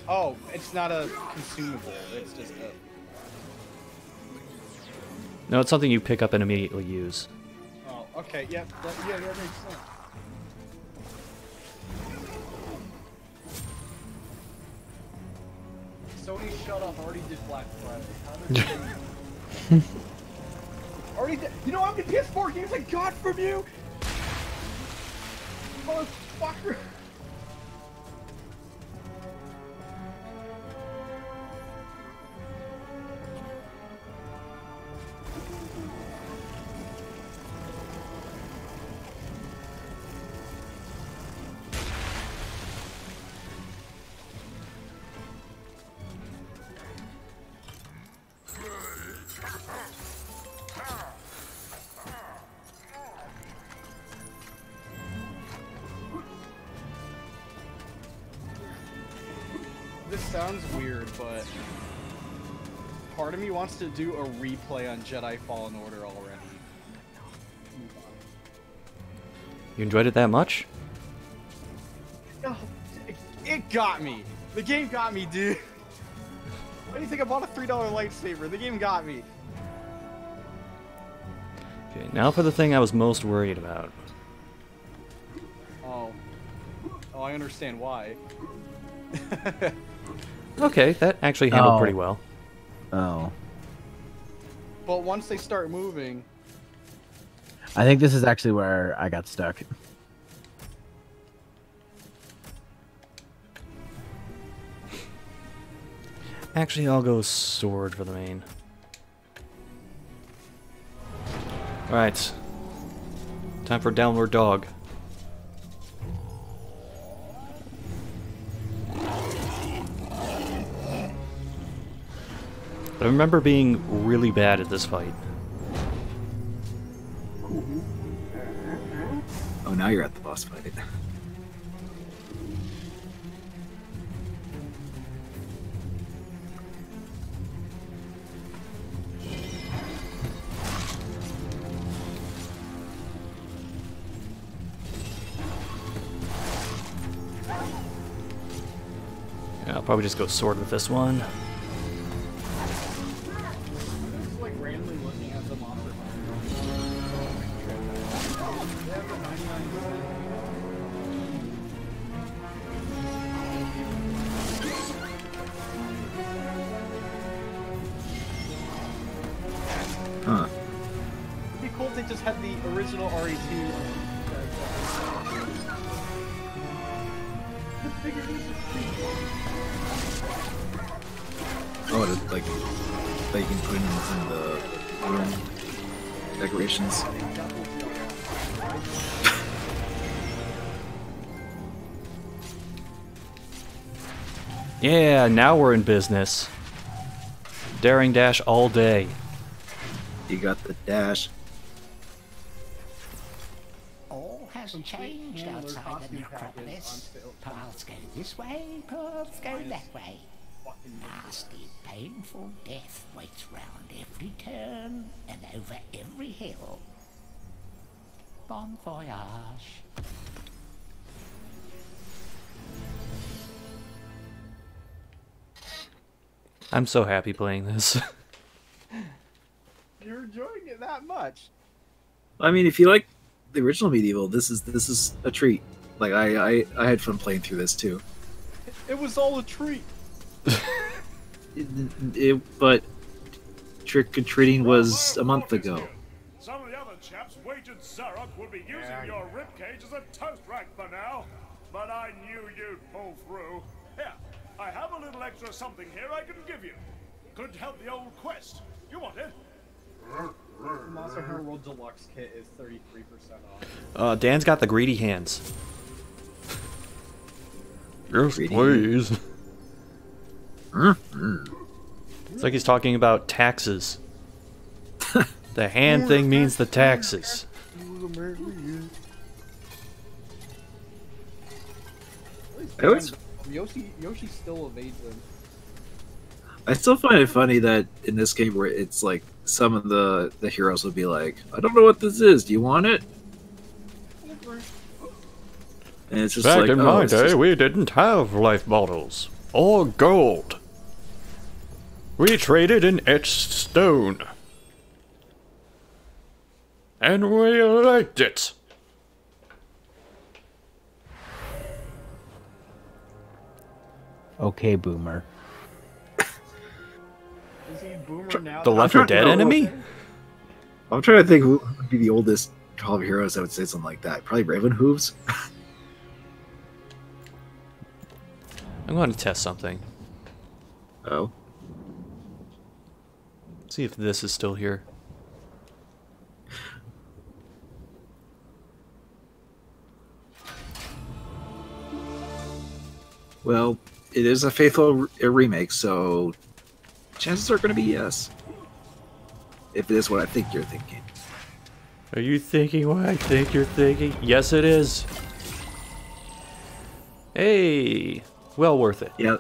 Oh, it's not a consumable. It's just a. No, it's something you pick up and immediately use. Oh, okay. Yeah, that makes sense. Sony, shut up! I already did Black Friday. How did already did. You know how many PS4 games I got from you? Motherfucker! This sounds weird, but part of me wants to do a replay on Jedi Fallen Order already. You enjoyed it that much? No, it got me. The game got me, dude. What do you think? I bought a $3 lightsaber. The game got me. Okay, now for the thing I was most worried about. Oh, I understand why. Okay, that actually handled Oh. pretty well. Oh. But once they start moving, I think this is actually where I got stuck. Actually, I'll go sword for the main. Alright. Time for Downward Dog. I remember being really bad at this fight. Oh, now you're at the boss fight. Yeah, I'll probably just go sword with this one. just like randomly looking at the monster. They have a 99%. Huh. It'd be cool if they just had the original RE2. Oh, like you can put in the room decorations. Yeah, now we're in business. Daring dash all day. You got the dash. All has changed outside the necropolis. Paths go this way, paths go that way. Nasty, painful death waits round every turn and over every hill. Bon voyage. I'm so happy playing this. You're enjoying it that much. I mean, if you like the original MediEvil, this is a treat. Like I had fun playing through this too. It was all a treat. But trick or treating was a month ago. Some of the other chaps wagered Zarok would be using your ribcage as a toast rack for now, but I knew you'd pull through. Here, I have a little extra something here I can give you. Could help the old quest. You want it? The Monster Hunter World Deluxe kit is 33% off. Dan's got the greedy hands. Yes, Greedy. please. It's like he's talking about taxes. The hand thing means the taxes. Yoshi still evades him. I still find it funny that in this game where it's like some of the heroes will be like, I don't know what this is, do you want it? And it's just Back like, in oh, my it's day, just- we didn't have life bottles or gold. We traded in etched stone. And we liked it. Okay, Boomer. Is he a boomer now? The Left 4 Dead know. enemy? I'm trying to think who would be the oldest 12 heroes that would say something like that. Probably Raven Hooves. I'm going to test something. Oh. See if this is still here. Well, it is a faithful remake, so chances are going to be yes. If it is what I think you're thinking. Are you thinking what I think you're thinking? Yes, it is. Hey, well worth it. Yeah,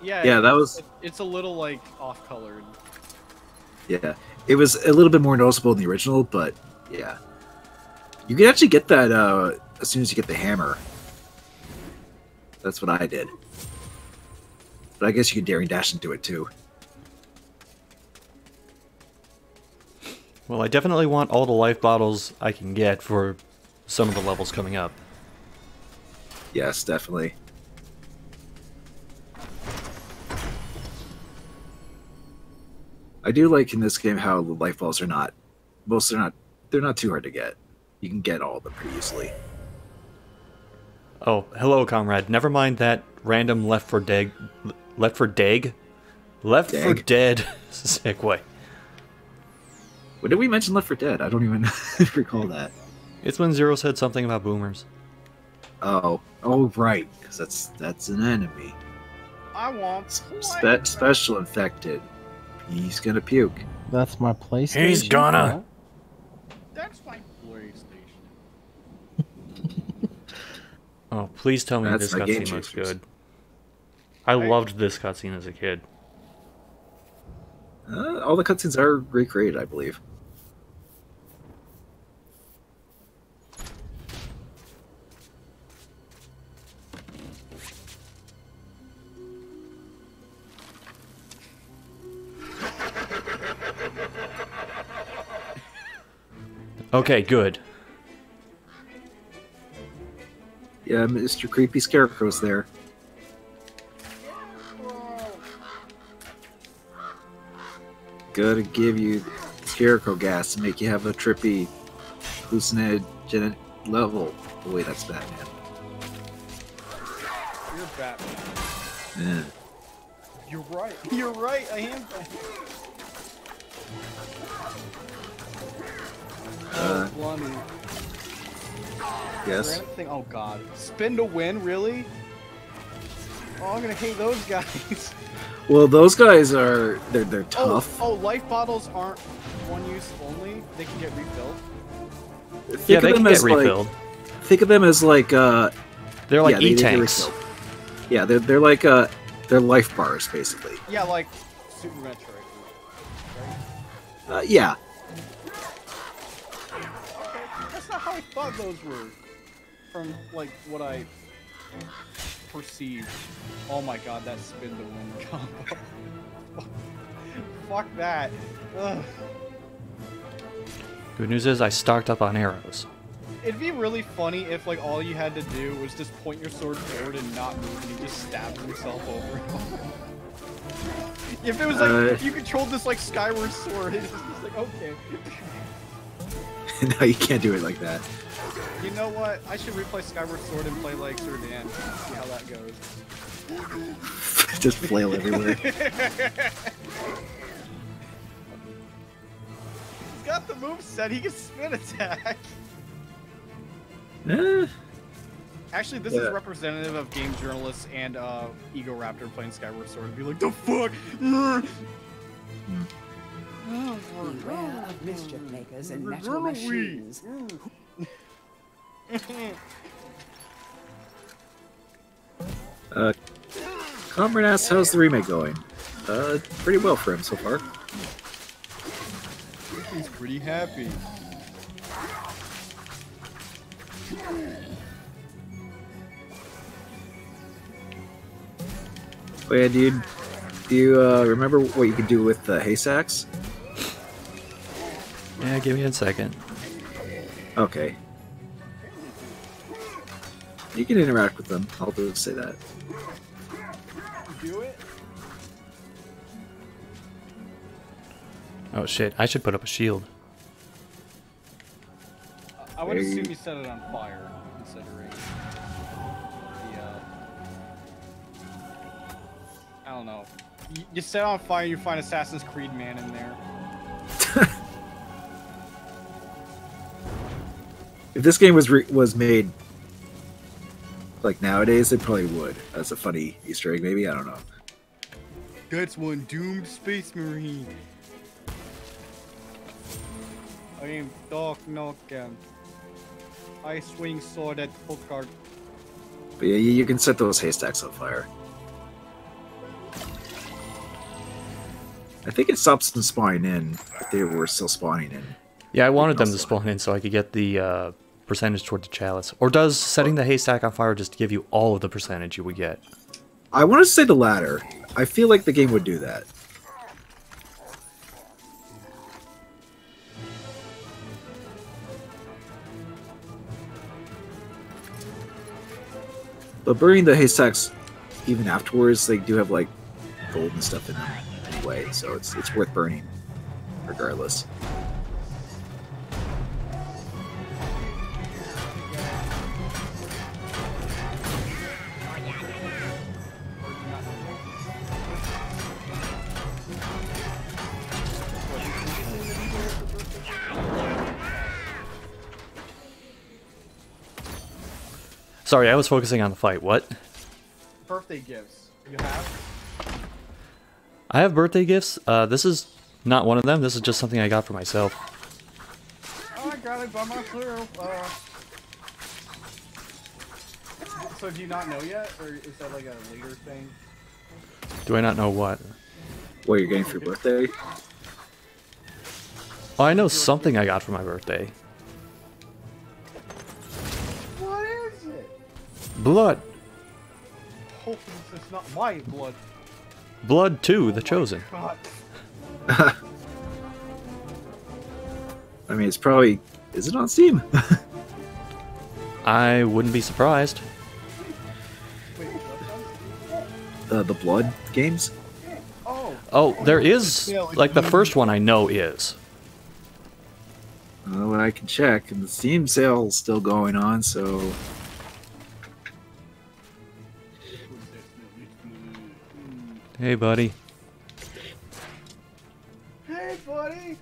Yeah, that was... It's a little like off-colored. Yeah, it was a little bit more noticeable in the original, but yeah. You can actually get that as soon as you get the hammer. That's what I did. But I guess you can daring dash into it too. Well, I definitely want all the life bottles I can get for some of the levels coming up. Yes, definitely. I do like in this game how the life balls are not, they're not too hard to get. You can get all of them pretty easily. Oh, hello, comrade. Never mind that random Left 4 Dead segue. When did we mention Left 4 Dead? I don't even recall that. It's when Zero said something about boomers. Oh, right, because that's an enemy. I want Special infected. He's gonna puke. That's my PlayStation. He's gonna. That's my PlayStation. Oh, please tell me That's this my Game cutscene looks Changers. good. I loved this cutscene as a kid. All the cutscenes are recreated, I believe. Okay, good. Yeah, Mr. Creepy Scarecrow's there. Gotta give you Scarecrow gas to make you have a trippy hallucinogenic level. Oh wait, that's Batman. You're Batman. Yeah. You're right. You're right. I am Batman. Oh, Blummy. Yes. Granite thing. Oh god. Spin to win, really? Oh, I'm gonna hate those guys. Well, those guys are they're tough. Oh, life bottles aren't one use only. They can get refilled. Yeah, they can get refilled. Think of them as like They're like yeah, they E-tanks. refill. Yeah, they're like They're life bars, basically. Yeah, like Super Metroid. Right? Yeah. Okay, that's not how I thought those were. From like what I perceived. Oh my god, that spin the wind combo. Fuck that. Ugh. Good news is I stocked up on arrows. It'd be really funny if like all you had to do was just point your sword forward and not move, and he just stabbed himself over. If it was like if you controlled this like Skyward Sword, it's just like okay. No, you can't do it like that. You know what? I should replay Skyward Sword and play like Sir Dan. See how that goes. Just flail everywhere. He's got the move set. He can spin attack. Actually, this is representative of game journalists and Ego Raptor playing Skyward Sword and be like, the fuck? Beware of mischief makers and metal machines. Comrade asks, how's the remake going? Pretty well for him so far. He's pretty happy. Oh yeah, dude. Do you remember what you could do with the haystacks? Yeah, give me a second. Okay. You can interact with them. I'll just say that. Do it? Oh shit, I should put up a shield. I would assume you set it on fire, considering the, I don't know. You set it on fire, you find Assassin's Creed man in there. If this game was made like nowadays, it probably would. That's a funny Easter egg, maybe. I don't know. That's one doomed space marine. I am Dark Knockan. I swing sword at Pokart. But yeah, you can set those haystacks on fire. I think it stops them spawning in if they were still spawning in. Yeah, I wanted them to spawn in so I could get the percentage toward the chalice. Or does setting the haystack on fire just give you all of the percentage you would get? I want to say the latter. I feel like the game would do that. But burning the haystacks, even afterwards, they do have like gold and stuff in them anyway, so it's worth burning, regardless. Sorry, I was focusing on the fight. What? Birthday gifts. You have? I have birthday gifts. This is not one of them. This is just something I got for myself. Oh, I got it by myself. So do you not know yet? Or is that like a later thing? Do I not know what? What you're getting for your birthday? Oh, I know something I got for my birthday. What is it? Blood. Hopefully it's not my blood. Blood 2, The Chosen. God. I mean, it's probably... Is it on Steam? I wouldn't be surprised. Wait, what's The Blood games? Oh, there is... Like, the first one I know is. Well, I can check, and the Steam sale's still going on, so... Hey, buddy. Hey, buddy!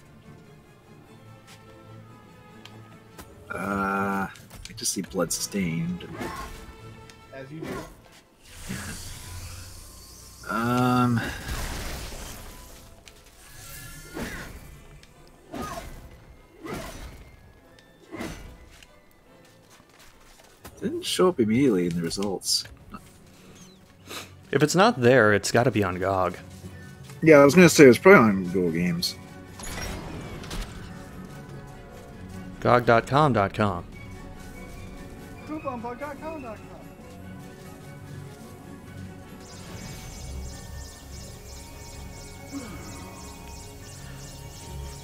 I just see Bloodstained. As you do. Didn't show up immediately in the results. If it's not there, it's got to be on GOG. Yeah, I was gonna say it's probably on Google Games. GOG.com.com. Couponbug.com.com.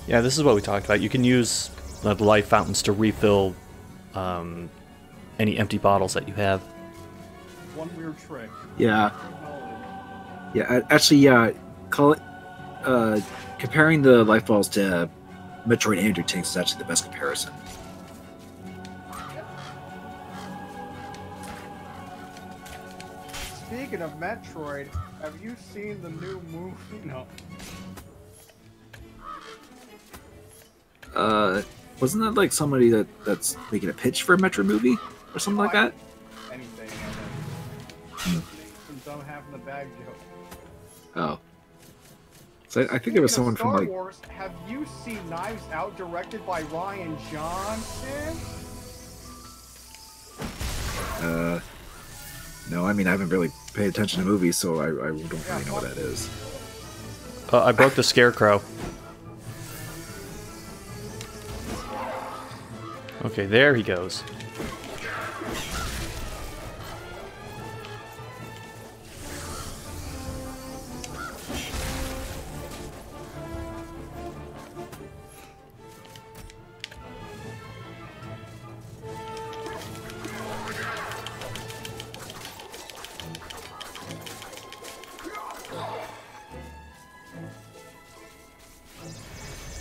Yeah, this is what we talked about. You can use the life fountains to refill any empty bottles that you have. One weird trick. Yeah. Yeah, actually, yeah. Call it. Comparing the life balls to Metroid energy tanks is actually the best comparison. Speaking of Metroid, have you seen the new movie? No. Wasn't that like somebody that's making a pitch for a Metroid movie or something like that? Anything. Some dumb half in the bag joke. Oh. So I think there was someone from Star like. Wars, have you seen Knives Out directed by Ryan Johnson? No, I mean I haven't really paid attention to movies, so I don't really know what that is. I broke the scarecrow. Okay, there he goes.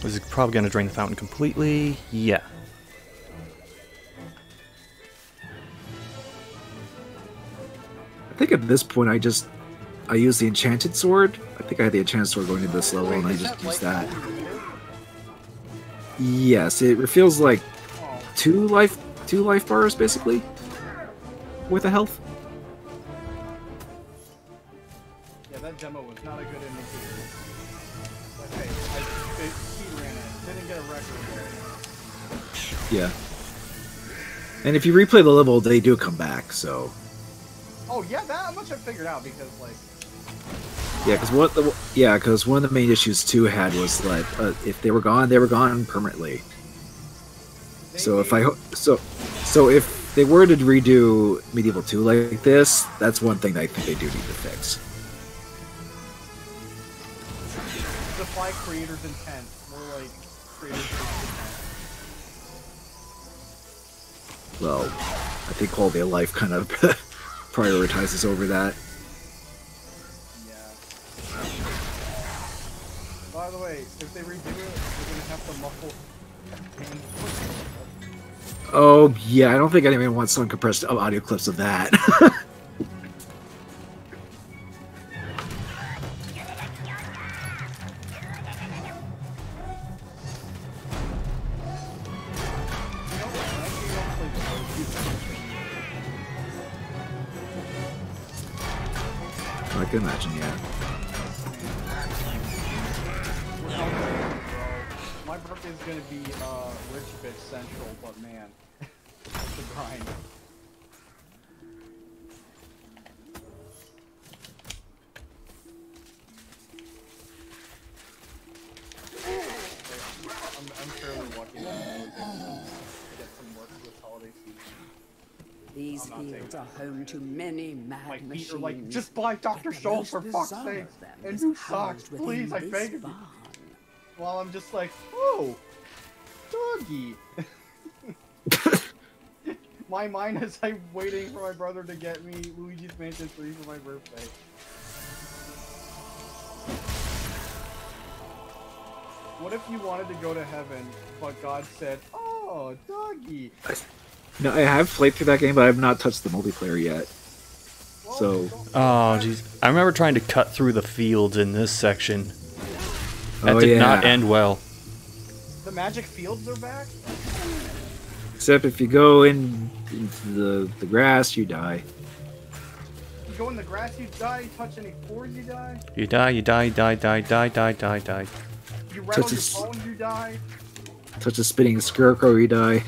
Is it probably going to drain the fountain completely? Yeah. I think at this point I used the enchanted sword. I think I had the enchanted sword going into this level, and I just used that. Yes, it feels like two life bars basically with a health. Yeah, that demo was not a good indicator. But hey, I speedran it. Didn't get a record there. Yeah. And if you replay the level, they do come back. So. Oh yeah, that much I figured out because like. Yeah, because one of the main issues 2 had was that if they were gone permanently. So if they were to redo MediEvil 2 like this, that's one thing that I think they do need to fix. Supply creators' intent, more like creators' intent. Well, I think quality of life kind of prioritizes over that. By the way, if they redo it, they're gonna have to muffle. Oh yeah, I don't think anyone wants some compressed audio clips of that. I can imagine, yeah. My birthday's gonna be Rich Bitch Central, but man, it's a grind. I'm fairly lucky to get some work this holiday season. These fields are home to many mad My feet machines. are like, just buy Dr. Schultz for fuck's sake, and new socks, please, I beg of you. While I'm just like, oh, doggy. My mind is I'm waiting for my brother to get me Luigi's Mansion 3 for my birthday. What if you wanted to go to heaven, but God said, oh, doggy. No, I have played through that game, but I have not touched the multiplayer yet. So. Oh, jeez. I remember trying to cut through the fields in this section. That did not end well. The magic fields are back? Except if you go into the grass, you die. You go in the grass, you die. You touch any floors, you die. You die, you die, die, die, die, die, die, die. You rattle your phone, you die. Touch a spinning scarecrow, you die.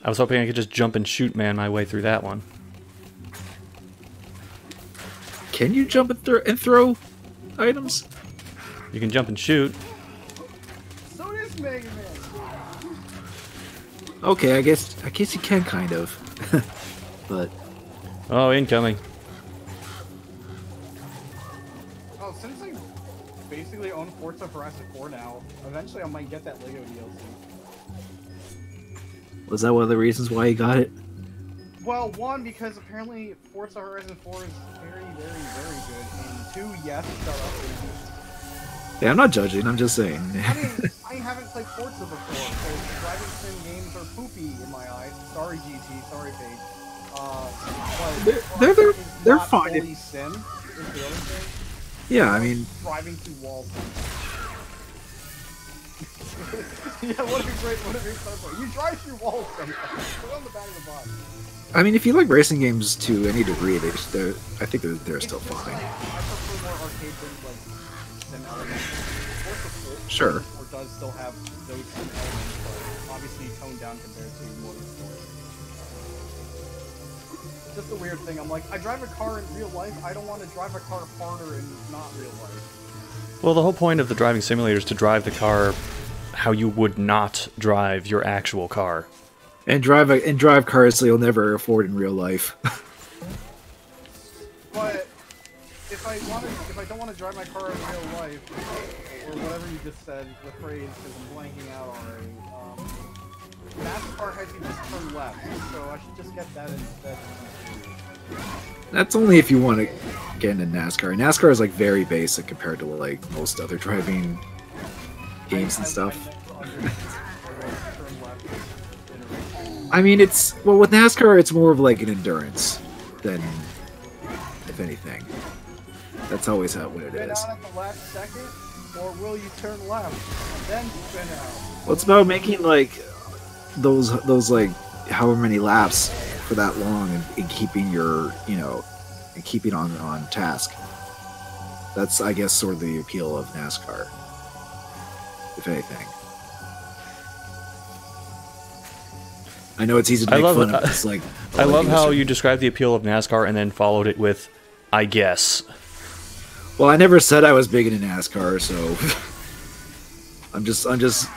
I was hoping I could just jump and shoot man my way through that one. Can you jump and throw items? You can jump and shoot. So does Mega Man. Okay, I guess you can kind of. But Oh, incoming. Oh, since I basically own Forza Horizon 4 now, eventually I might get that Lego DLC. was that one of the reasons why you got it? Well, one, because apparently Forza Horizon 4 is very, very, very good, and two, yes, shut up. Yeah, I'm not judging. I'm just saying. I mean, I haven't played Forza before, so driving sim games are poopy in my eyes. Sorry, GT. Sorry, Paige. But They're not fine. fully sim is the other thing. Yeah, I mean, Driving through walls. Yeah, what a great metaphor. You drive through walls sometimes. Put on the back of the box. I mean, if you like racing games to any degree, I think they're still fine. I prefer more arcade than elements. Sure. Or does still have those same elements, but obviously toned down compared to more than story. Just a weird thing. I'm like, I drive a car in real life. I don't want to drive a car harder in not real life. Well, the whole point of the driving simulator is to drive the car how you would not drive your actual car. And drive cars so you'll never afford in real life. But if I don't want to drive my car in real life, or whatever you just said, the phrase, because I'm blanking out already. NASCAR has you just turn left, so I should just get that instead. That's only if you want to get into NASCAR. NASCAR is like very basic compared to like most other driving games and stuff. I mean, with NASCAR, it's more of like an endurance than, if anything. That's always what it Spin is. out at the last second, or will you turn left and then spin out? Well, it's about making like those like however many laps for that long and keeping your and keeping on task. That's, I guess, sort of the appeal of NASCAR, if anything. I know it's easy to make fun of. It's like I love how you described the appeal of NASCAR and then followed it with, I guess. Well, I never said I was big into NASCAR, so I'm just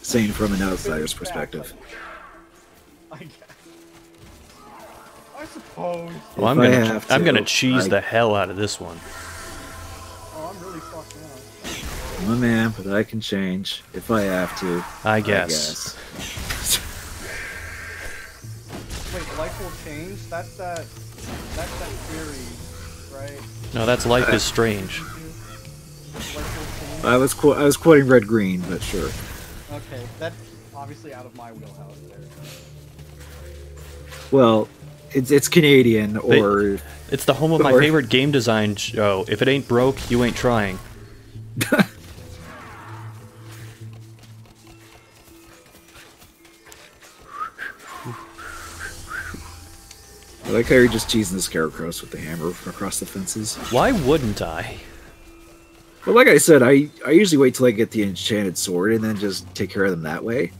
saying from an outsider's perspective. I guess. I suppose. Well, I'm gonna cheese the hell out of this one. Oh, I'm really fucked now. I'm a man, but I can change if I have to. I guess. Wait, life will change? That's that theory, right? No, that's Life is Strange. I was quoting Red Green, but sure. Okay, that's obviously out of my wheelhouse there. Well, it's Canadian, or it's the home of my favorite game design show. If it ain't broke, you ain't trying. I like how you're just cheesing the scarecrows with the hammer across the fences. Why wouldn't I? Well, like I said, I usually wait till I get the enchanted sword and then just take care of them that way.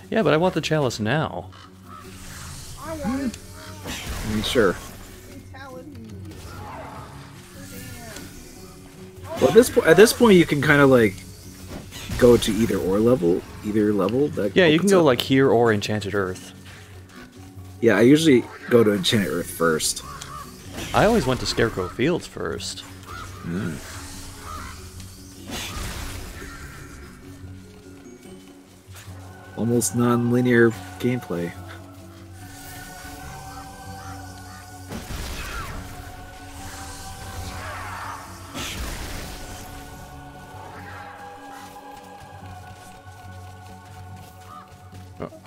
Yeah, but I want the chalice now. I want it. I mean, sure. Well, at this point, you can kind of like go to either level. That Yeah, you can opens go up. like here or Enchanted Earth. Yeah, I usually go to Enchanted Earth first. I always went to Scarecrow Fields first. Almost non-linear gameplay.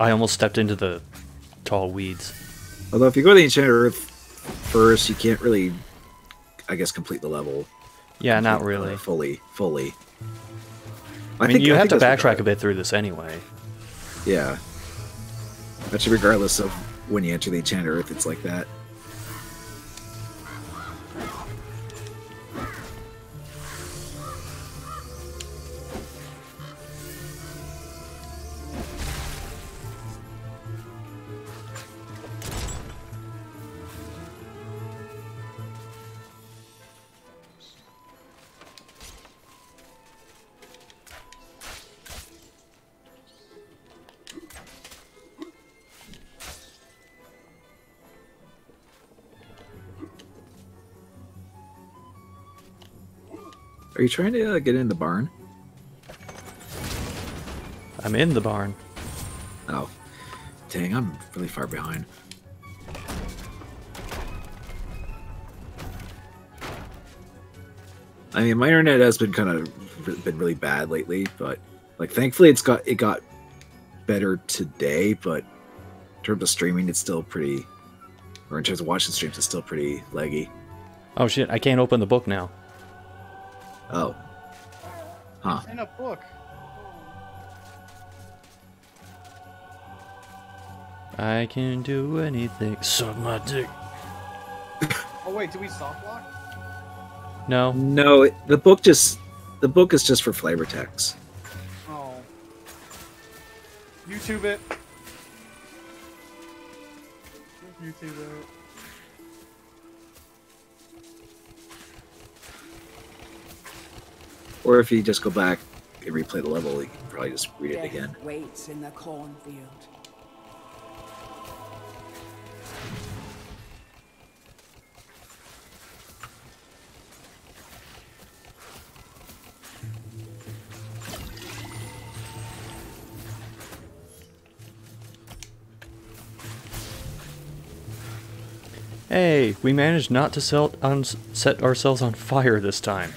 I almost stepped into the tall weeds. Although if you go to the Enchanted Earth first, you can't really, I guess, complete the level. Yeah, not really. Fully. I mean, you have to that's backtrack a bit through this anyway. Yeah. Actually, regardless of when you enter the Enchanted Earth, it's like that. Are you trying to get in the barn? I'm in the barn. Oh. Dang, I'm really far behind. I mean, my internet has been been really bad lately, but like thankfully it got better today, but in terms of streaming it's still pretty, or in terms of watching streams it's still pretty laggy. Oh shit, I can't open the book now. Oh. Huh. In a book. I can do anything. Suck my dick. Oh wait, do we soft lock? No. No, the book is just for flavor text. Oh. YouTube it. YouTube it. Or if you just go back and replay the level, you can probably just read it again. Waits in the cornfield. Hey, we managed not to set ourselves on fire this time.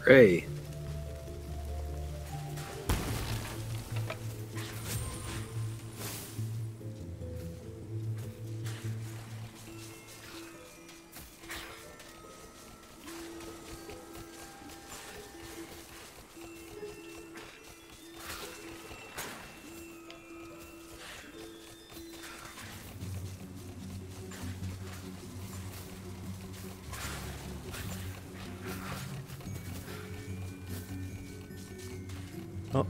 Hooray. Oh.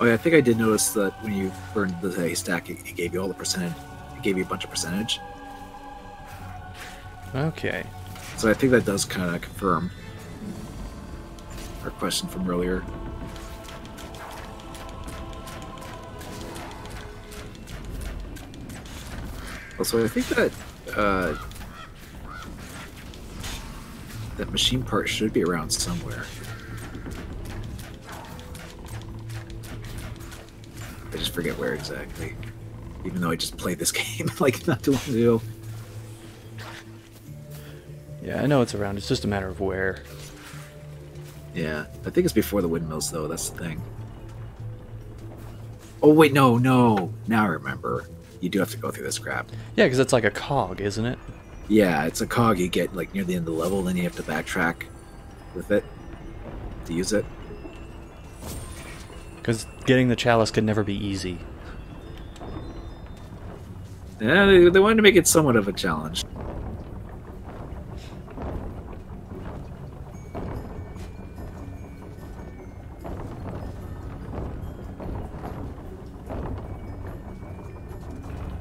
Oh yeah, I think I did notice that when you burned the haystack, it gave you all the percentage. It gave you a bunch of percentage. Okay. So I think that does kind of confirm our question from earlier. Also, I think that that machine part should be around somewhere. I just forget where exactly. Even though I just played this game like not too long ago. Yeah, I know it's around. It's just a matter of where. Yeah, I think it's before the windmills though. That's the thing. Oh wait, no. Now I remember. You do have to go through this crap. Yeah, because it's like a cog, isn't it? Yeah, it's a cog you get like near the end of the level, then you have to backtrack with it to use it. Because getting the chalice could never be easy. Yeah, they wanted to make it somewhat of a challenge.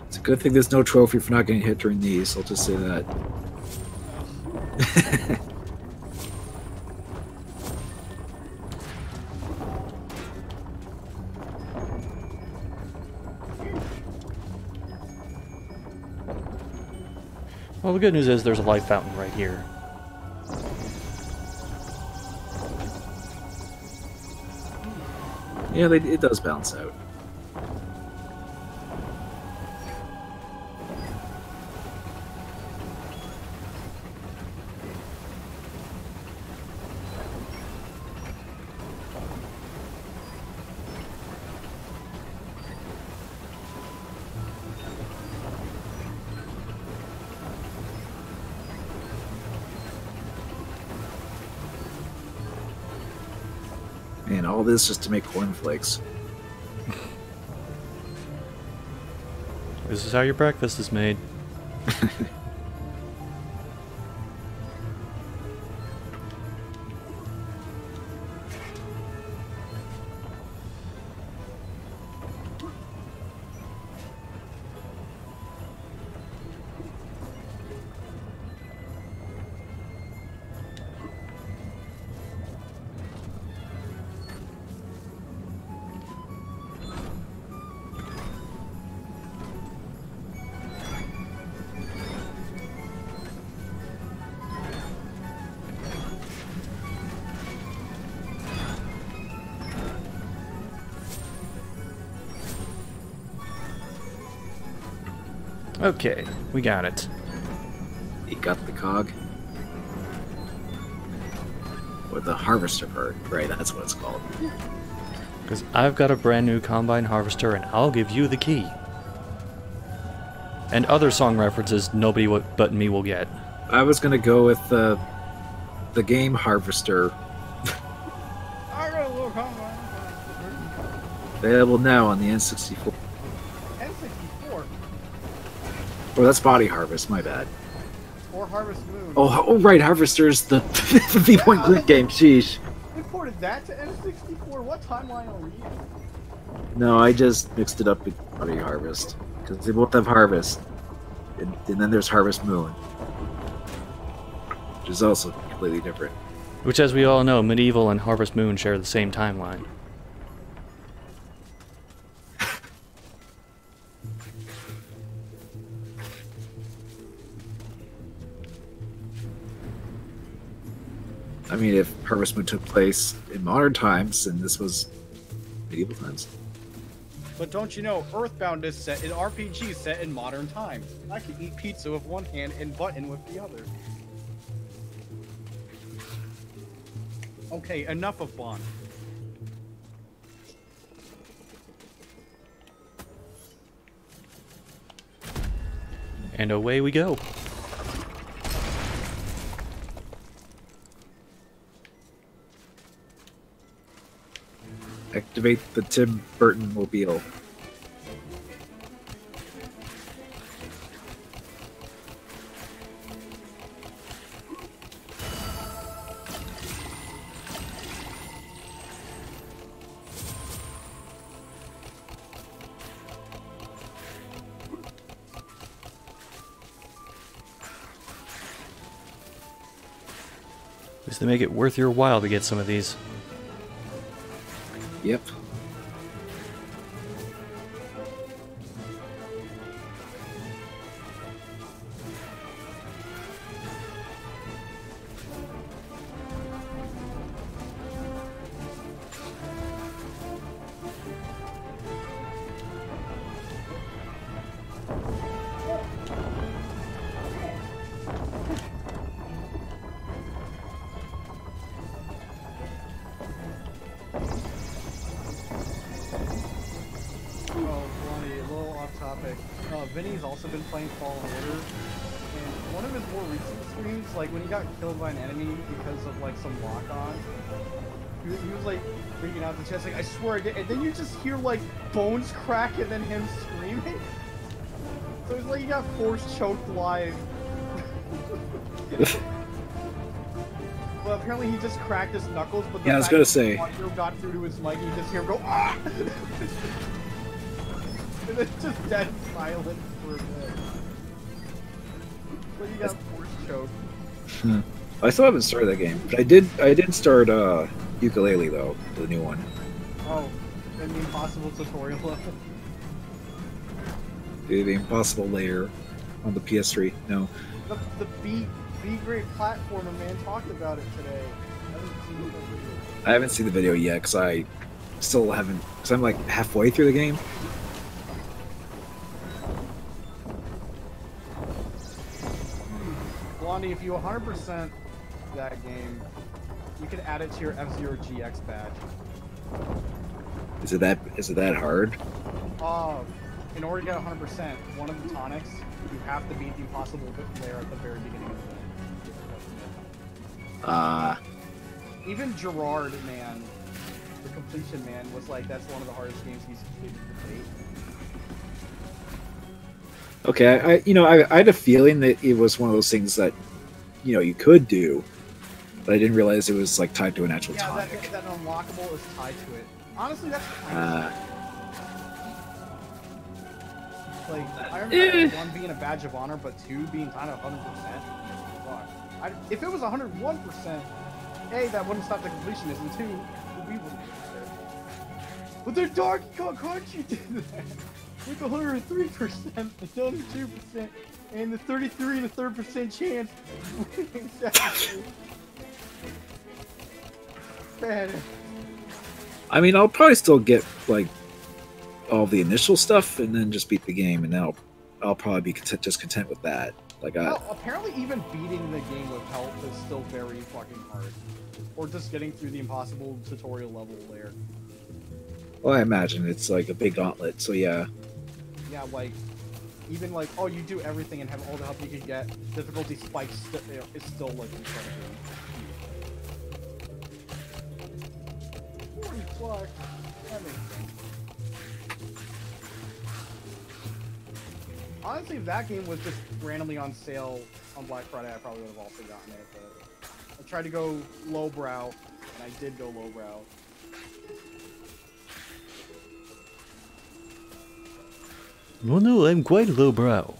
It's a good thing there's no trophy for not getting hit during these, I'll just say that. Well, the good news is there's a life fountain right here. Yeah, it does balance out. And all this just to make cornflakes. This is how your breakfast is made. Okay, we got it. You got the cog? Or the harvester part. Right, that's what it's called. Because I've got a brand new combine harvester and I'll give you the key. And other song references nobody but me will get. I was gonna go with the game harvester. I got a little combine. Available now on the N64. N64? Oh, that's Body Harvest, my bad. Or Harvest Moon. Oh right, Harvester's the 50-point glitch game, sheesh. We ported that to N64? What timeline are we in? No, I just mixed it up with Body Harvest. Because they both have Harvest. And then there's Harvest Moon. Which is also completely different. Which, as we all know, MediEvil and Harvest Moon share the same timeline. I mean, if Harvest Moon took place in modern times, and this was medieval times. But don't you know, Earthbound is set in RPG set in modern times. I can eat pizza with one hand and button with the other. Okay, enough of Bond. And away we go. Activate the Tim Burton mobile. At least they make it worth your while to get some of these. Yep. Vinny's also been playing Fallen Order, and one of his more recent streams, like when he got killed by an enemy because of like some lock-on, he was like freaking out the chest, like I swear I did, and then you just hear like bones crack and then him screaming. So it's like he got force choked live. Well, apparently he just cracked his knuckles, but the yeah, I was gonna say audio got through to his mic, and you just hear him go ah. And it's just dead silent for a bit. But you got force choked. I still haven't started that game, but I did start Ukulele though, the new one. Oh, and the impossible tutorial level. The impossible layer on the PS3. No. The B grade platformer man talked about it today. I haven't seen the video yet because I still haven't. Because I'm like halfway through the game. Blondie, if you 100% that game, you can add it to your F-Zero GX badge. Is it that hard? In order to get 100%, one of the tonics, you have to beat the impossible layer at the very beginning of the game. Even Gerard, man, the completion man, was like, that's one of the hardest games he's completed to date. Okay, I had a feeling that it was one of those things that, you could do, but I didn't realize it was like tied to an actual tonic. That unlockable is tied to it. Honestly, that's kind of like, I remember one being a badge of honor, but two being kind of 100%. Fuck. If it was 101%, A, that wouldn't stop the completionist, and two, we wouldn't be there. But they're Donkey Kong Country did that! With 103%, and 72%, and the 33.3% chance. Exactly. Bad. I mean, I'll probably still get like all the initial stuff and then just beat the game, and then I'll probably be just content with that. Like, well, apparently even beating the game with health is still very fucking hard. Or just getting through the impossible tutorial level there. Well, I imagine it's like a big gauntlet, so yeah. Yeah, like, even like, oh, you do everything and have all the help you can get, difficulty spikes, it's still like incredibly huge. 40 plus, that makes sense. Honestly, if that game was just randomly on sale on Black Friday, I probably would have also gotten it, but I tried to go lowbrow, and I did go lowbrow. Oh no, I'm quite lowbrow.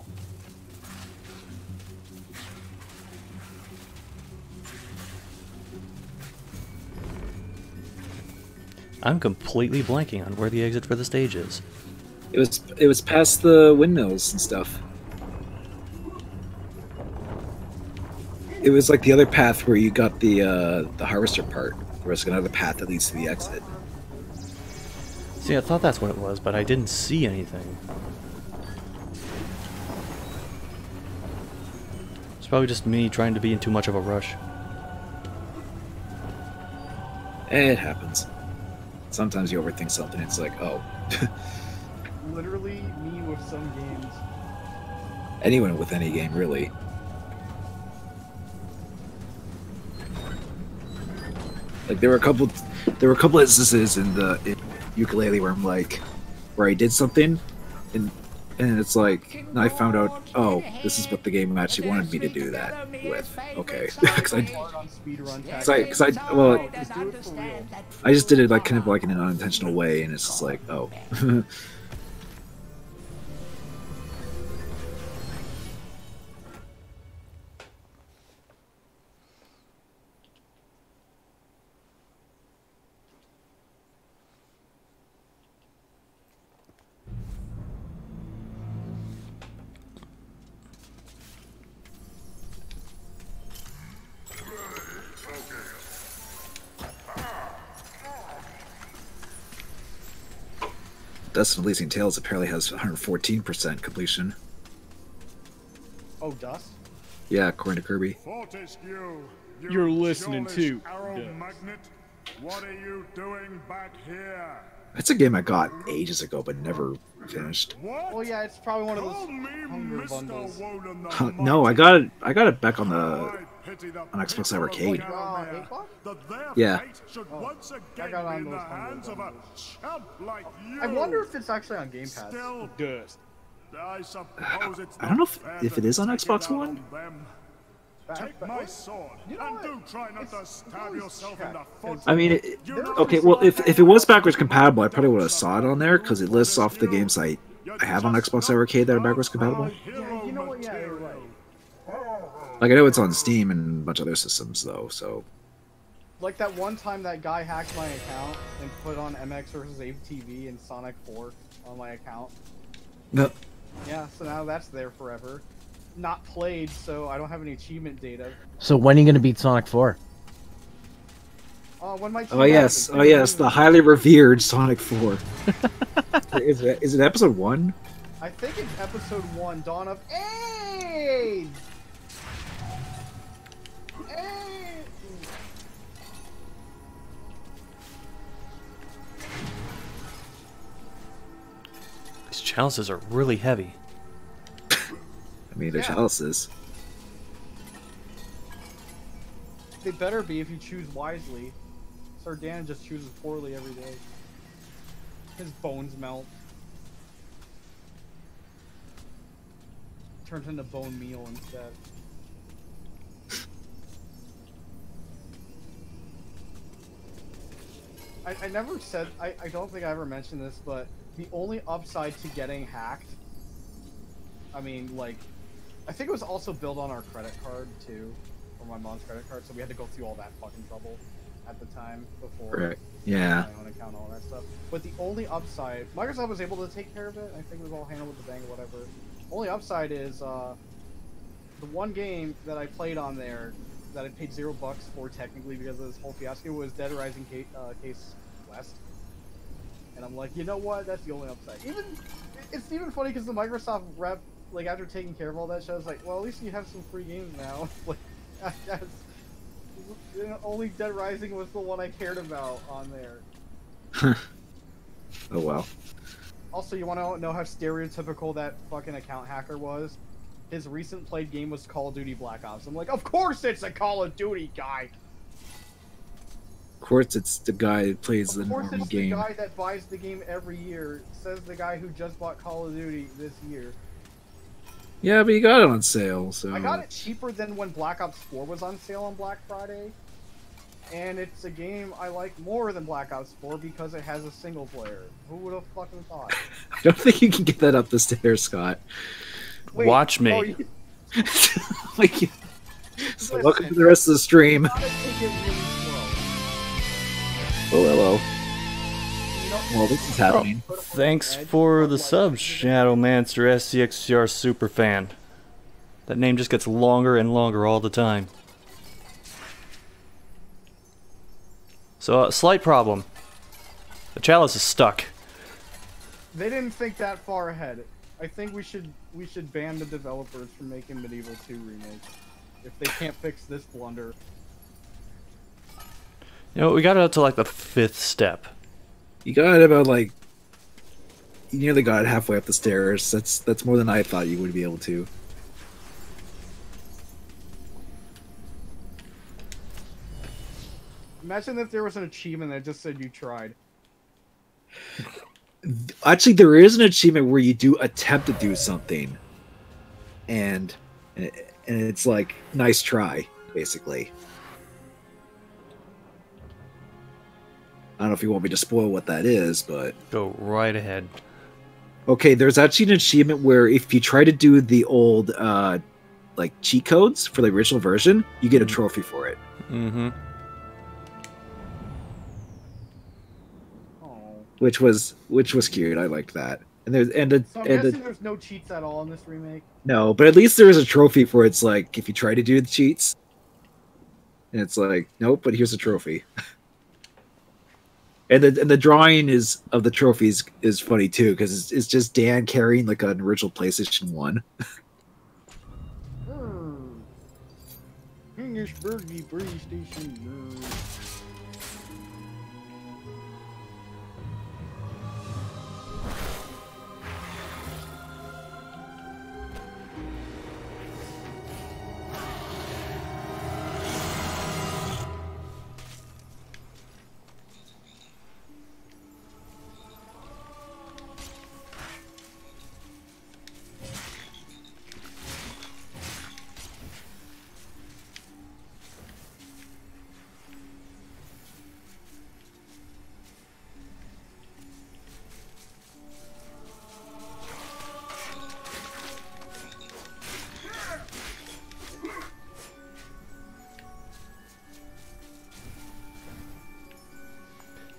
I'm completely blanking on where the exit for the stage is. It was past the windmills and stuff. It was like the other path where you got the harvester part. There was another path that leads to the exit. See, I thought that's what it was, but I didn't see anything. It's probably just me trying to be in too much of a rush. It happens. Sometimes you overthink something, it's like, oh. Literally me with some games. Anyone with any game, really. Like there were a couple instances in Ukulele where I'm like, where I did something, and it's like I found out, oh, this is what the game actually wanted me to do that with. Okay, because I just did it like kind of like in an unintentional way, and it's just like, oh. Dust and Elysian Tales apparently has 114% completion. Oh, Dust? Yeah, according to Kirby. Fortescue, You're listening to Magnet. What are you doing back here? That's a game I got ages ago, but never finished. What? Well, yeah, it's probably one of those hunger bundles. No, I got it back on Xbox Live Arcade. Yeah. I got on those hunger bundles. I wonder if it's actually on Game Pass. Dust. I don't know if it is on Xbox One. Take my sword and do try not to stab yourself in the foot. I mean, okay, well, if it was backwards compatible, I probably would have saw it on there, because it lists off the games I have on Xbox Live Arcade that are backwards compatible. Yeah, you know what? Yeah, you're right. Like, I know it's on Steam and a bunch of other systems, though, so... Like that one time that guy hacked my account and put on MX vs. ATV and Sonic 4 on my account. No. Yeah, so now that's there forever. Not played, so I don't have any achievement data. So when are you gonna beat Sonic 4? When my oh yes, the highly revered Sonic 4. Is it episode 1? I think it's episode 1, Dawn of AIDS! These chalices are really heavy. I mean, they're chalices. They better be if you choose wisely. Sir Dan just chooses poorly every day. His bones melt. Turns into bone meal instead. I never said, I don't think I ever mentioned this, but the only upside to getting hacked, I mean, like, I think it was also billed on our credit card, too, or my mom's credit card, so we had to go through all that fucking trouble at the time before. Right. Yeah. My own account, all that stuff. But the only upside, Microsoft was able to take care of it. I think it was all handled with the bank or whatever. Only upside is the one game that I played on there that I paid $0 for technically because of this whole fiasco was Dead Rising Case West. And I'm like, you know what? That's the only upside. It's even funny because the Microsoft rep like after taking care of all that shit, I was like, well, at least you have some free games now. Like, that's, only Dead Rising was the one I cared about on there. Oh wow. Also, you want to know how stereotypical that fucking account hacker was? His recent played game was Call of Duty Black Ops. I'm like, of course it's a Call of Duty guy. Of course, it's the guy that plays the Of course normal it's game. the guy that buys the game every year. Says the guy who just bought Call of Duty this year. Yeah, but you got it on sale, so... I got it cheaper than when Black Ops 4 was on sale on Black Friday. And it's a game I like more than Black Ops 4 because it has a single player. Who would have fucking thought? I don't think you can get that up the stairs, Scott. Wait, Watch me. oh, you... Like, so welcome to the rest of the stream. gotta take it really slow. Oh, hello. Well, this is happening. Thanks for the sub, Shadowmancer SCXCR Superfan. That name just gets longer and longer all the time. So, slight problem. The chalice is stuck. They didn't think that far ahead. I think we should ban the developers from making MediEvil 2 remake if they can't fix this blunder. You know, we got it up to like the 5th step. You got it about, like... You nearly got it halfway up the stairs. That's more than I thought you would be able to. Imagine if there was an achievement that just said you tried. Actually, there is an achievement where you do attempt to do something. And it's like, nice try, basically. I don't know if you want me to spoil what that is, but... Go right ahead. Okay, there's actually an achievement where if you try to do the old, like, cheat codes for the original version, you get a trophy for it. Mm-hmm. Which was cute. I liked that. And there's So I'm guessing there's no cheats at all in this remake. no, but at least there is a trophy for it's like if you try to do the cheats, and it's like nope, but here's a trophy. And the drawing of the trophies is funny too because it's just Dan carrying like an original PlayStation 1. English Burgie PlayStation.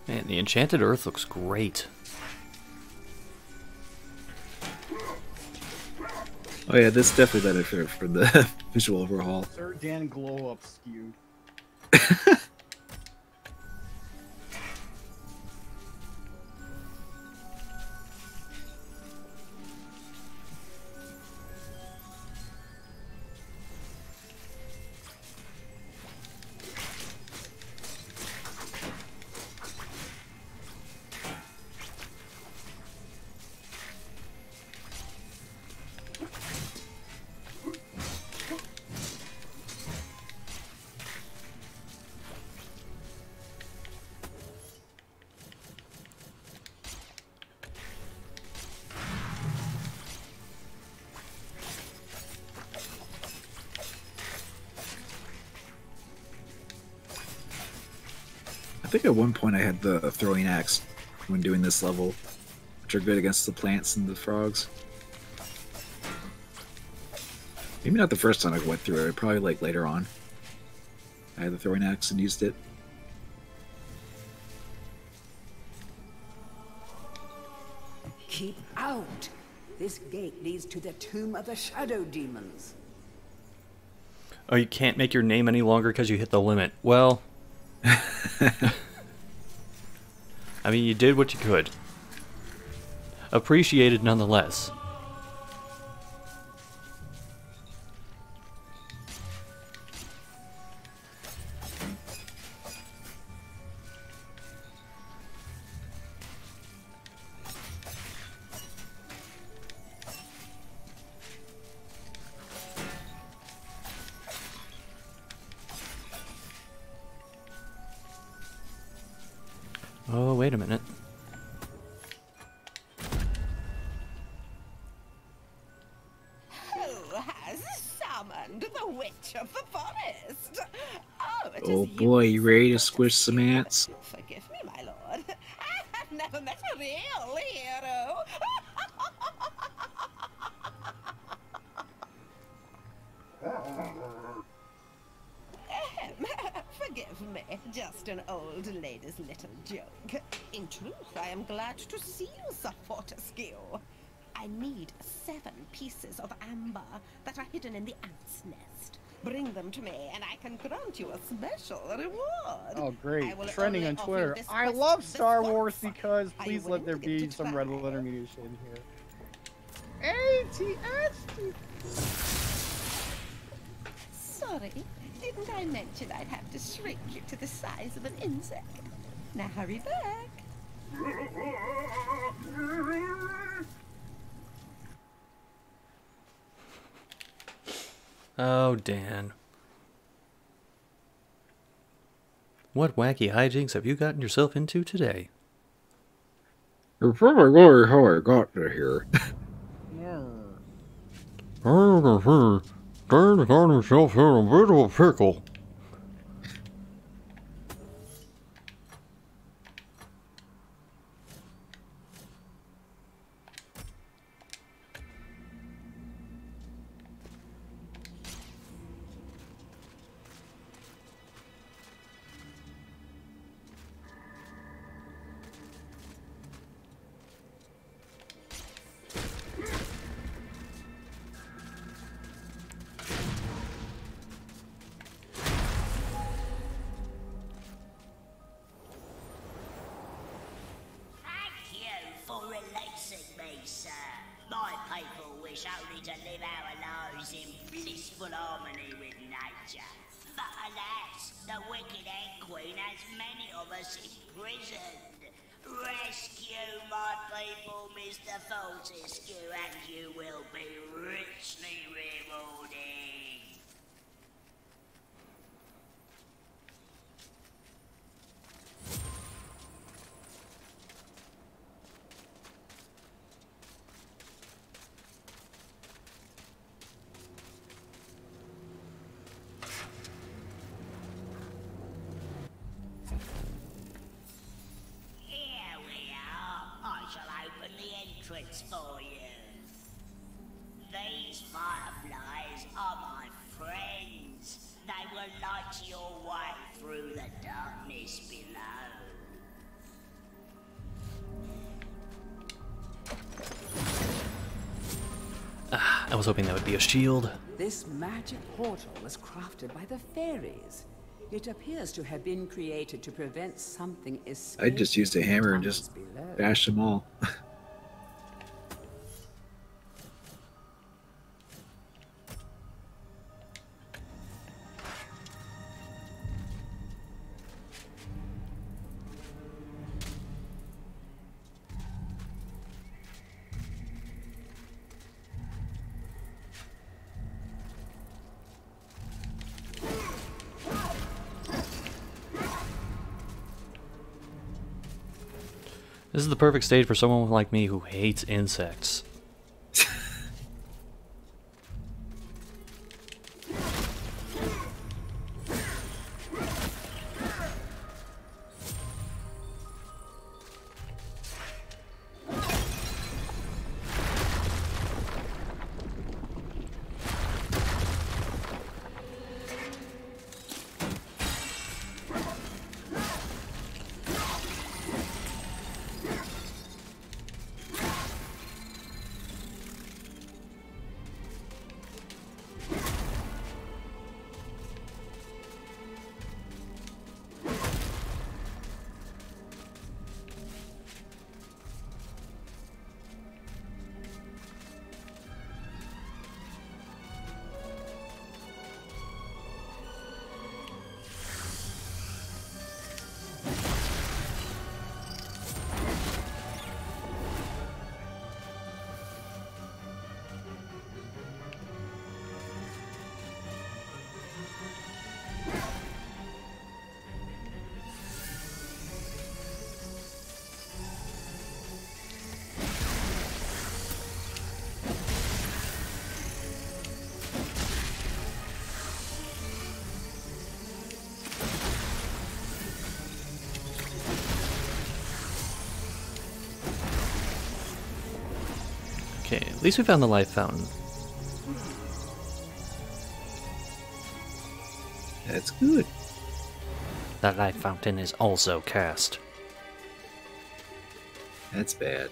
Man, the Enchanted Earth looks great. Oh yeah, this definitely benefited from the visual overhaul. Sir Dan glow up skew. I think at one point I had the throwing axe when doing this level, which are good against the plants and the frogs. Maybe not the first time I went through it, probably like later on. I had the throwing axe and used it. Keep out! This gate leads to the tomb of the shadow demons. Oh, you can't make your name any longer because you hit the limit. Well... I mean, you did what you could. Appreciated nonetheless. Oh, wait a minute. Who has summoned the witch of the forest? Oh, it Oh is boy, you ready to so squish some see. ants? Forgive me, my lord. I have never met a real hero. Forgive me, just an old lady's little joke. In truth, I am glad to see you, Sir Fortescue. I need 7 pieces of amber that are hidden in the ant's nest. Bring them to me, and I can grant you a special reward. Oh, great. I will Trending only on offer Twitter. this I quest love this Star once. Wars because Are you please let willing there to give it be a some red try? letter ammunition here. ATS! Sorry, didn't I mention I'd have to shrink you to the size of an insect? Now hurry back. Oh, Dan. What wacky hijinks have you gotten yourself into today? You're probably wondering how I got to here. Dan got himself in a bit of a pickle. Thank you for releasing me, sir. My people wish only to live our lives in blissful harmony with nature. But alas, the wicked Egg Queen has many of us imprisoned. Rescue my people, Mr. Fortescue, and you will be richly rewarded. Here we are. I shall open the entrance for you. These fireflies are my friends. They will light your way through the darkness below. I was hoping that would be a shield. This magic portal was crafted by the fairies. It appears to have been created to prevent something escaping. I just used a hammer and just bashed them all. This is the perfect stage for someone like me who hates insects. At least we found the life fountain. That's good. That life fountain is also cast. That's bad.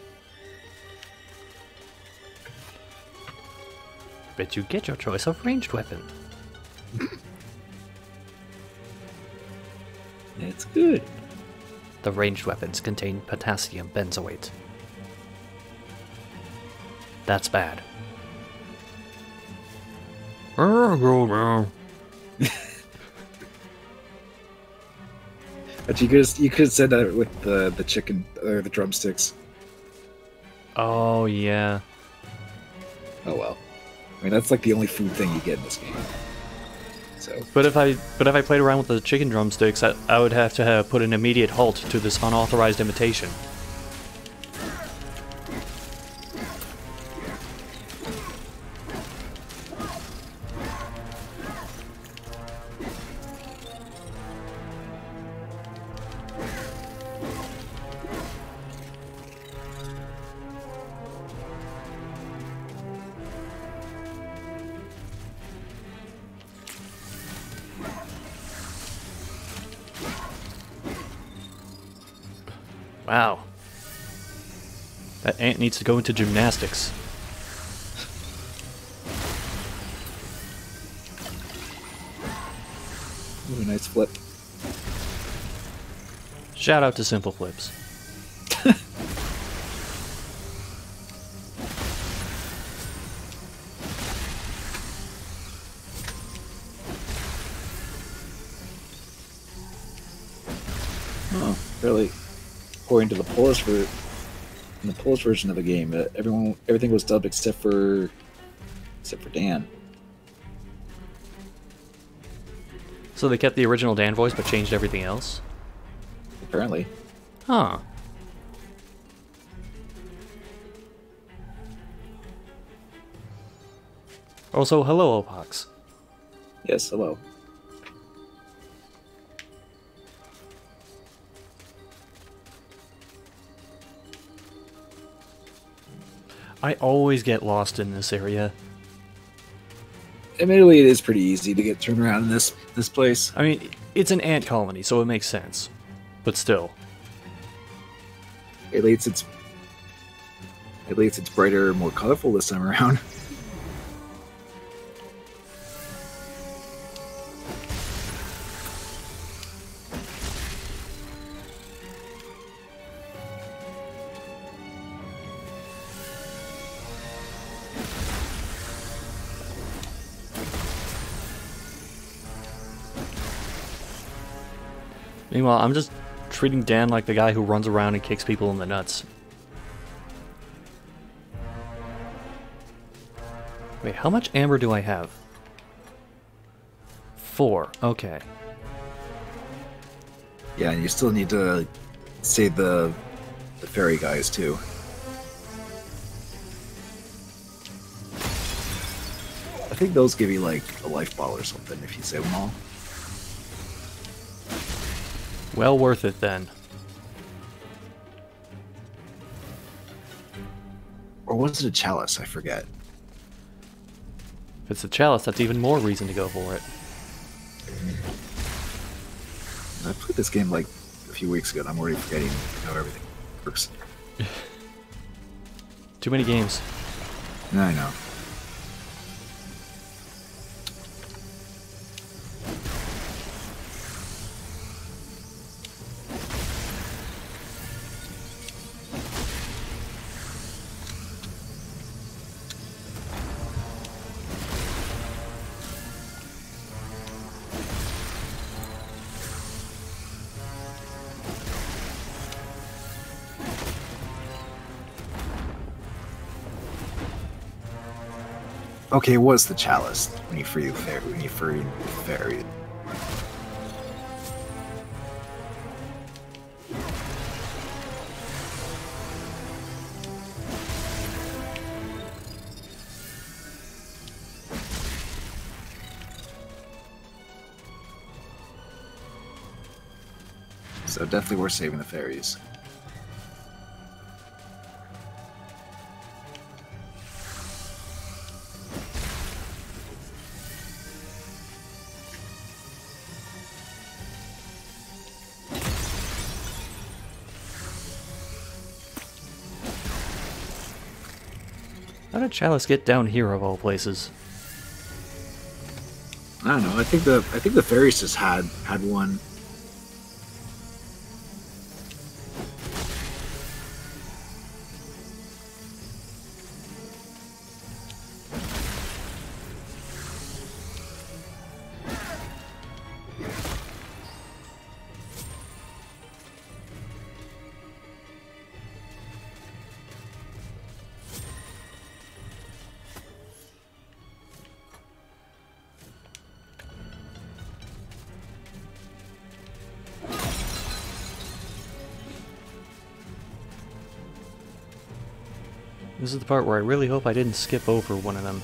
Bet you get your choice of ranged weapon. That's good. The ranged weapons contain potassium benzoate. That's bad. But you could have said that with the chicken or the drumsticks. Oh yeah. Oh well. I mean, that's like the only food thing you get in this game. So. But if I played around with the chicken drumsticks, I would have to put an immediate halt to this unauthorized imitation. Wow. That ant needs to go into gymnastics. Ooh, nice flip. Shout out to Simple Flips. Oh, really? According to the Polish version of the game, everything was dubbed except for Dan. So they kept the original Dan voice but changed everything else? Apparently. Huh. Also, hello, Opox. Yes, hello. I always get lost in this area. Admittedly, it is pretty easy to get turned around in this place. I mean, it's an ant colony, so it makes sense. But still. At least it's brighter, more colorful this time around. Meanwhile, I'm just treating Dan like the guy who runs around and kicks people in the nuts. Wait, how much amber do I have? 4. Okay. Yeah, and you still need to save the fairy guys too. I think those give you like a life ball or something if you save them all. Well worth it then. Or was it a chalice? I forget. If it's a chalice, that's even more reason to go for it. I played this game like a few weeks ago and I'm already forgetting how everything works. Too many games. I know. Okay, it was the chalice when you free the fairy. So definitely worth saving the fairies. How did Chalice get down here of all places? I don't know. I think the fairies just had one. This is the part where I really hope I didn't skip over one of them.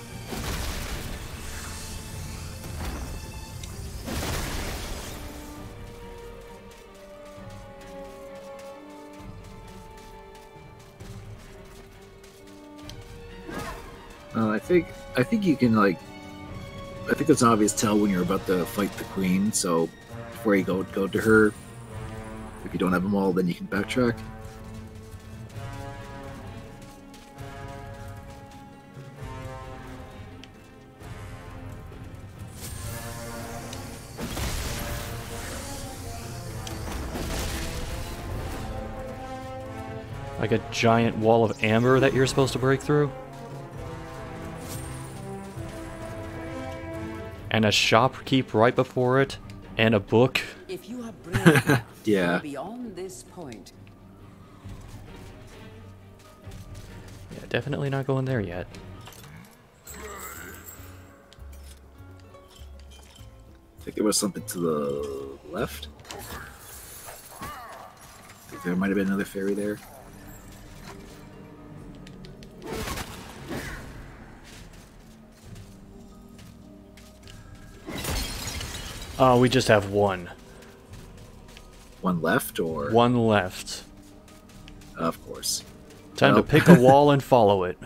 I think you can, like, I think it's an obvious tell when you're about to fight the queen. So before you go to her, if you don't have them all, then you can backtrack. Like a giant wall of amber that you're supposed to break through? And a shopkeep right before it, and a book. If you are brave enough to Yeah. go beyond this point, Yeah, definitely not going there yet. I think there was something to the left. I think there might have been another fairy there. Oh, we just have one. One left, or One left. of course. Time Well. to pick a wall and follow it.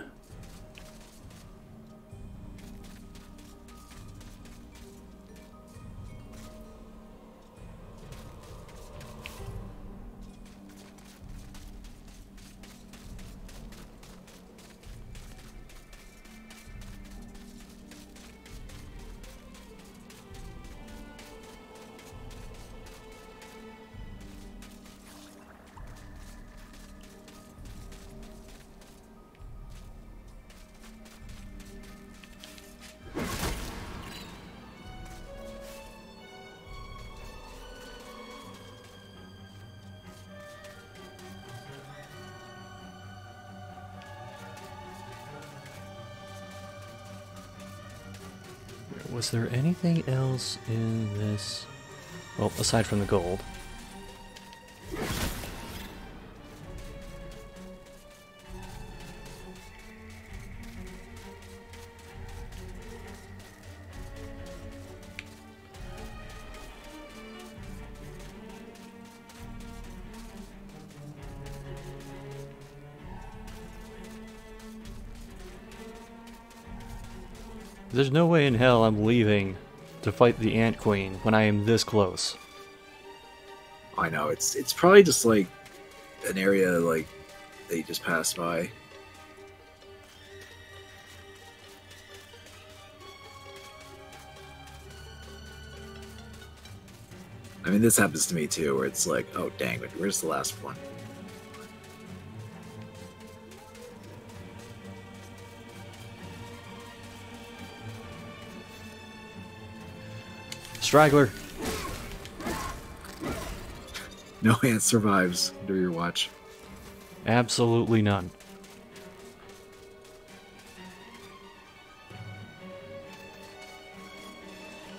Was there anything else in this? Well, aside from the gold. There's no way in hell I'm leaving to fight the Ant Queen when I am this close. I know it's probably just like an area like that you just passed by. I mean, this happens to me too, where it's like, oh dang, where's the last one? Straggler! No ant survives under your watch. Absolutely none.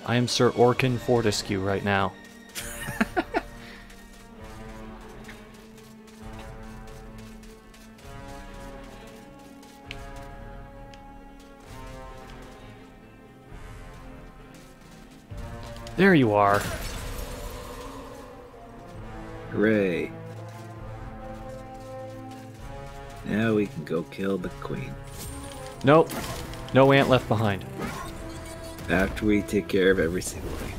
I am Sir Orkin Fortescue right now. There you are. Hooray. Now we can go kill the queen. Nope. No ant left behind. After we take care of every single thing.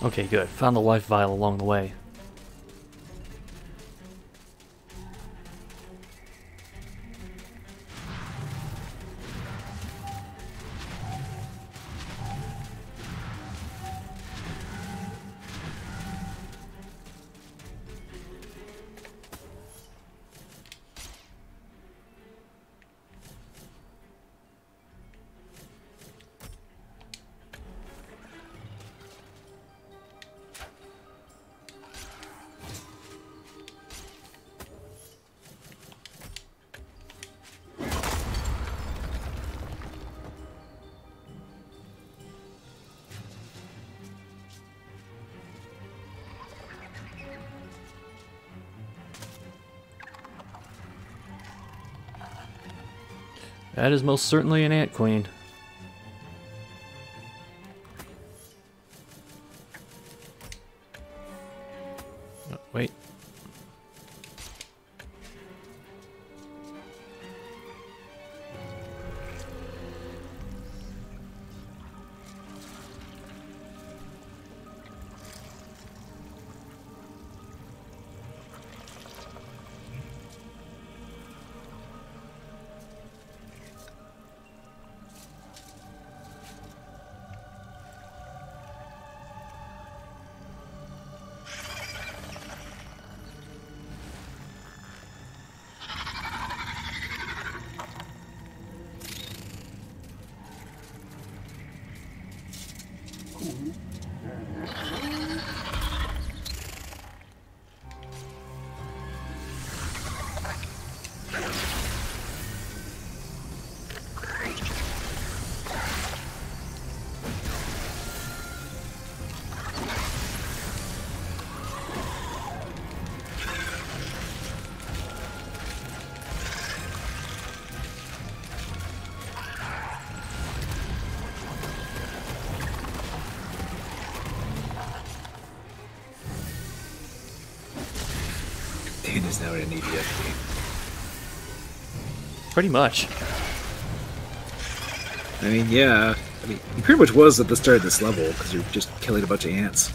Okay, good. Found the life vial along the way. That is most certainly an ant queen. Oh, wait. Dan is now in an EDF game. Pretty much. I mean, yeah. I mean, he pretty much was at the start of this level, because you're just killing a bunch of ants.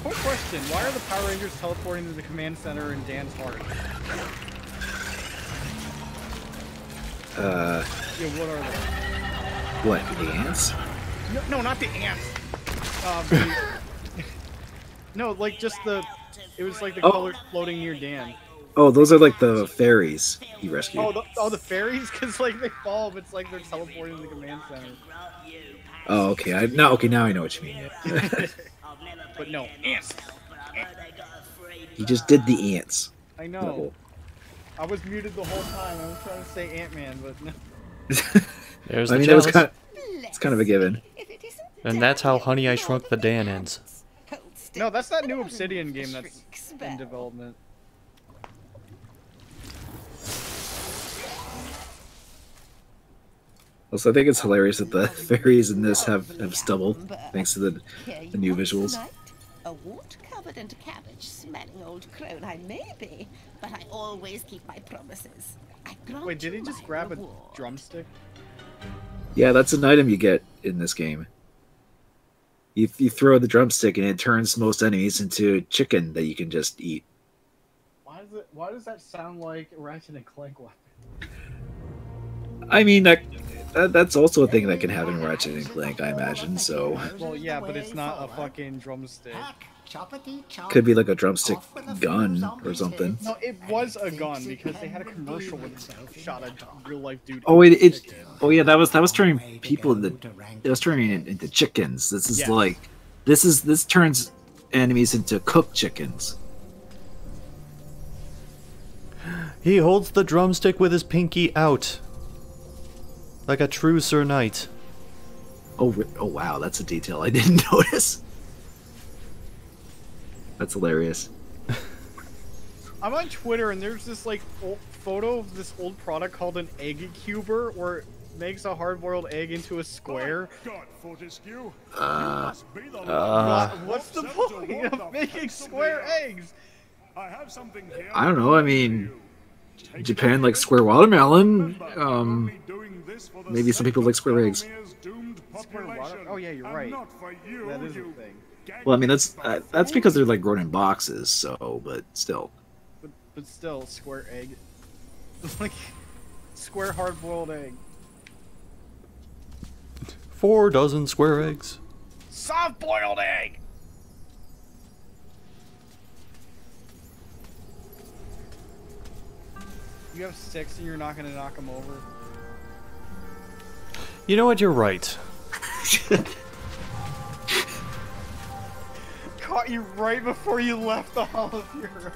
Quick question. Why are the Power Rangers teleporting to the command center in Dan's heart? Yeah, what are they? What, the ants? No, not the ants. No, like just the... It was like the colors floating near Dan. Oh, those are like the fairies he rescued. Oh, the fairies? Because like they fall, but it's like they're teleporting to the command center. Oh, okay. Now I know what you mean. But no, ants. He just did the ants. I know. I was muted the whole time. I was trying to say Ant-Man, but no. There's I the mean, chalice. it's kind of a given. And that's how Honey, I Shrunk the Dan ends. No, that's that new Obsidian game that's in development. Also, I think it's hilarious that the fairies in this have stubble, thanks to the new visuals. provident cabbage-smelling old crone I may be, but I always keep my promises. I grant Wait, did he you just my grab reward. a drumstick? Yeah, that's an item you get in this game. You throw the drumstick and it turns most enemies into chicken that you can just eat. Why does that sound like a Ratchet and Clank weapon? I mean, that's also a thing that can happen in Ratchet and Clank, I imagine. So Well, yeah, but it's not a fucking drumstick. could be like a drumstick gun or something. No, it was a gun because they had a commercial where they shot a real life dude. Oh, oh yeah, that was turning people into chickens. This is like this turns enemies into cooked chickens. He holds the drumstick with his pinky out. Like a true Sir Knight. Oh wow, that's a detail I didn't notice. That's hilarious. I'm on Twitter and there's this like old photo of this old product called an egg cuber where it makes a hard-boiled egg into a square. What's the point of making square eggs? I have something here. I don't know. I mean, Japan likes square watermelon. Maybe some people like square eggs. Square water? Oh yeah, you're right. That is a thing. Well, I mean that's because they're like grown in boxes. So, but still. But still, square egg. Like square hard-boiled egg. 4 dozen square eggs. Soft-boiled egg. You have 6 and you're not gonna knock them over. You know what? You're right. Caught you right before you left the Hall of Heroes.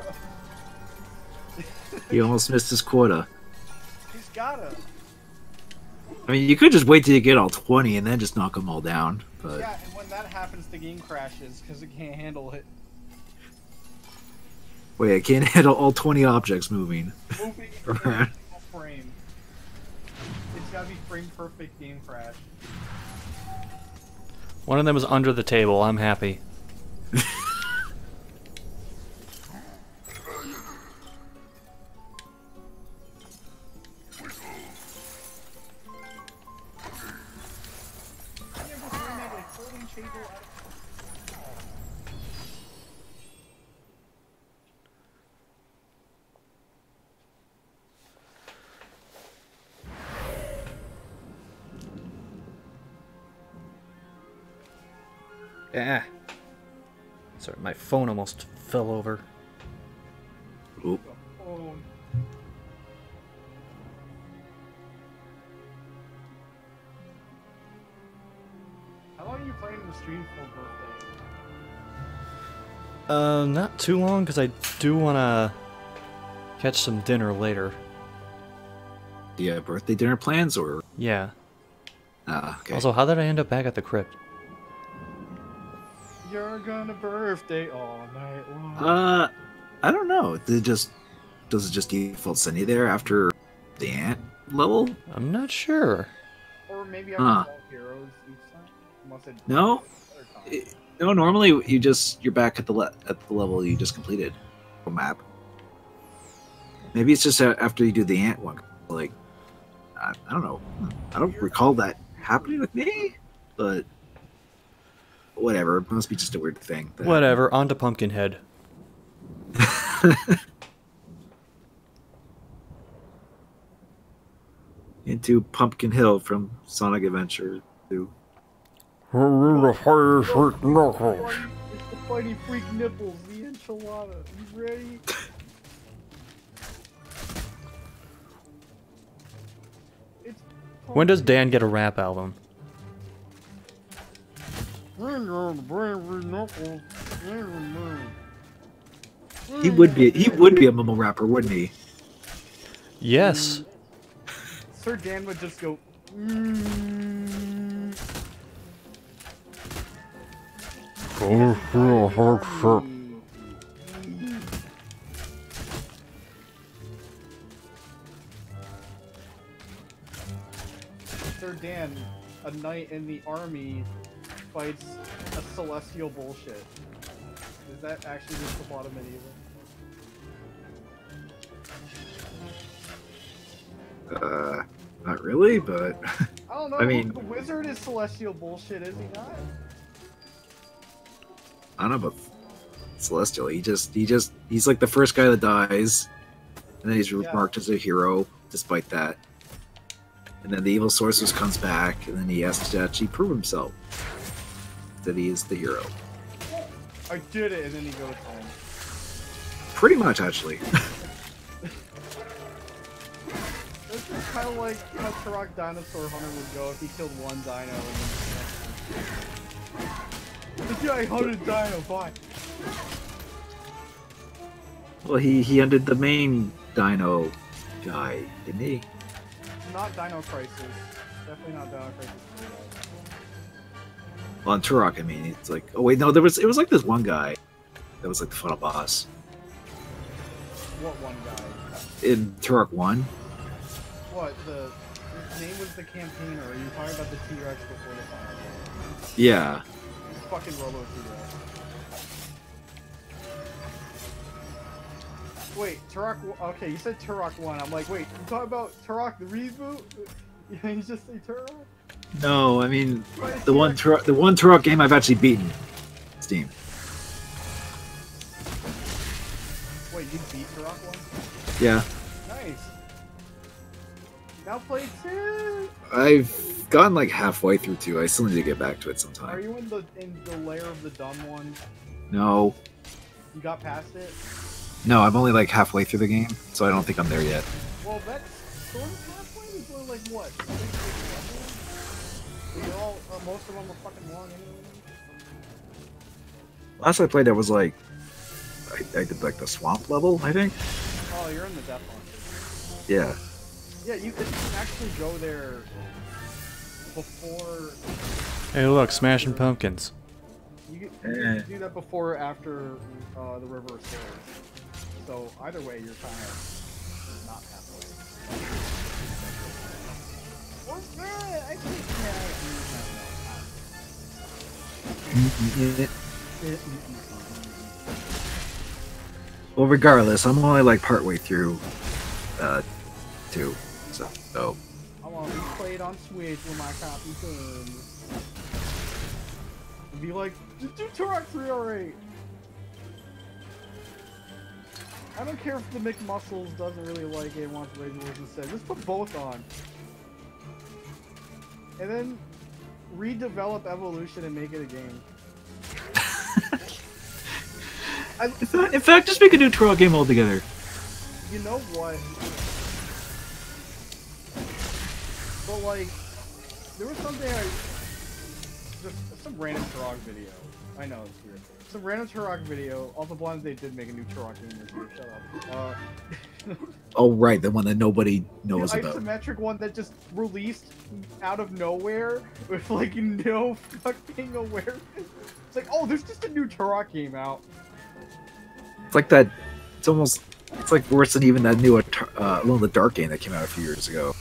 He almost missed his quota. He's gotta. I mean, you could just wait till you get all 20 and then just knock them all down. But Yeah, and when that happens, the game crashes because it can't handle it. wait, I can't handle all 20 objects moving. Moving in every single frame. It's gotta be frame perfect game crash. One of them is under the table. I'm happy. Yeah. Sorry, my phone almost fell over. Oop. Oh. How long are you playing the stream for birthday? Not too long, because I do want to catch some dinner later. Yeah, birthday dinner plans or? Yeah. Okay. Also, how did I end up back at the crypt? You're gonna birthday all night long. I don't know. Does it just default send you there after the ant level? I'm not sure. Or maybe after all heroes each time. Unless it No. No, normally you're back at the level you just completed. Map. Maybe it's just after you do the ant one. Like, I don't know. I don't recall that happening with me, but whatever. It must be just a weird thing. Whatever. On to Pumpkinhead. Into Pumpkin Hill from Sonic Adventure 2. It's the Fighty Freak nipples, the enchilada. You ready? When does Dan get a rap album? He would be a mumble rapper, wouldn't he? Yes. Sir Dan would just go. Sir Dan, a knight in the army, fights a celestial bullshit. Is that actually just the plot of MediEvil? Not really, but I don't know. I mean, the wizard is celestial bullshit, is he not? I don't know about Celestial. He's like the first guy that dies, and then he's marked as a hero despite that. And then the evil sorceress comes back, and then he has to actually prove himself that he is the hero. I did it, and then he goes home. Pretty much, actually. This is kind of like how Turok Dinosaur Hunter would go if he killed one dino and then... Yeah, I hunted dino, fine. Well, he ended the main dino guy, didn't he? Not Dino Crisis. Definitely not Dino Crisis. Well, on Turok, I mean, it's like, oh wait, no, it was like this one guy that was like the final boss. What one guy? In Turok 1? What, his name was the campaigner, are you talking about the T-Rex before the final boss? Yeah. Fucking Robo T-Rex. Wait, Turok, okay, you said Turok 1, I'm like, wait, you talking about Turok the reboot? Yeah, you just say Turok? No, I mean, the one Turok game I've actually beaten. Steam. Wait, you beat Turok 1? Yeah. Nice. Now play 2! I've gotten like halfway through 2. I still need to get back to it sometime. Are you in the lair of the dumb one? No. You got past it? No, I'm only like halfway through the game, so I don't think I'm there yet. Well, that's sort of halfway. It's only like what? Most of them are fucking long anyway. Last I played, I was like, I did like the swamp level, I think. Oh, you're in the Death Launcher. Yeah. Yeah, you can actually go there before. Hey, look, smashing pumpkins. You can do that before or after the River of Swords. So either way, you're kind of not halfway. What's that? I think Well, regardless, I'm only like partway through 2. So. I want to be played on Switch with my copy soon. And be like, just do Turok 3 alright. I don't care if the McMuscles doesn't really like it and wants Rage Wars instead. Just put both on. And then redevelop Evolution and make it a game. In fact, just make a new Turok game altogether. You know what? But like, there was something just some random Turok video. I know it's weird. Some random Turok video. All the ones they did make a new Turok game this year. Shut up. Oh right, the one that nobody knows the about. Isometric one that just released out of nowhere with like no fucking awareness. It's like, oh, there's just a new Turok game out. It's like that. It's like worse than even that new Alone in the Dark game that came out a few years ago.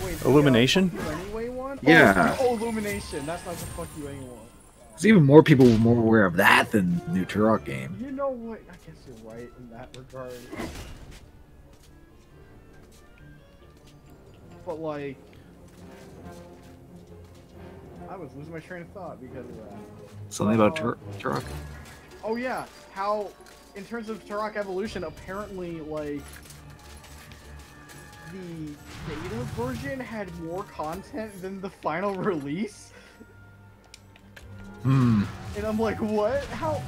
Wait, Illumination? Fuck You Anyway one? Yeah. Oh, Illumination. That's not the Fuck You Anyway one. There's even more people more aware of that than the new Turok game. You know what? I guess you're right in that regard. But like, I was losing my train of thought because of that. Something about Turok. Oh yeah, how in terms of Turok Evolution, apparently like the beta version had more content than the final release. And I'm like, what? How?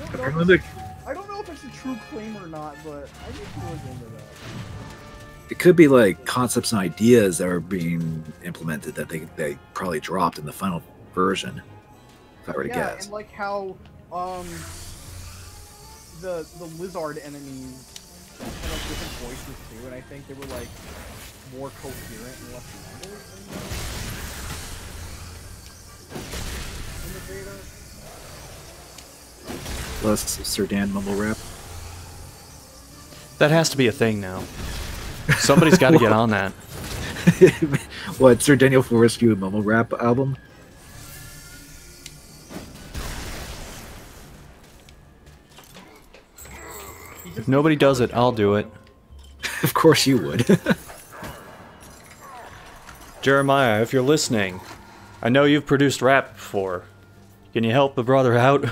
I don't know if it's a true claim or not, but I just look into that. It could be like concepts and ideas that are being implemented that they probably dropped in the final version. If I were to guess. And like how the lizard enemies had like different voices too, and I think they were like more coherent and less mumbled in the beta. Plus Sir Dan mumble rap. That has to be a thing now. Somebody's got to get on that. What, Sir Daniel Forrest mumble rap album? If nobody does it, I'll do it. Of course you would. Jeremiah, if you're listening, I know you've produced rap before. Can you help a brother out?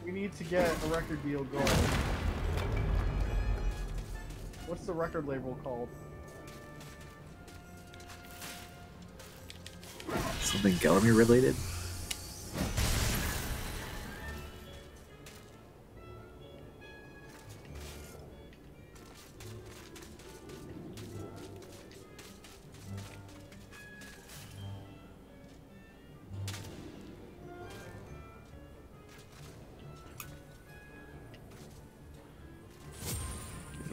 We need to get a record deal going. What's the record label called? Something Gallamir related?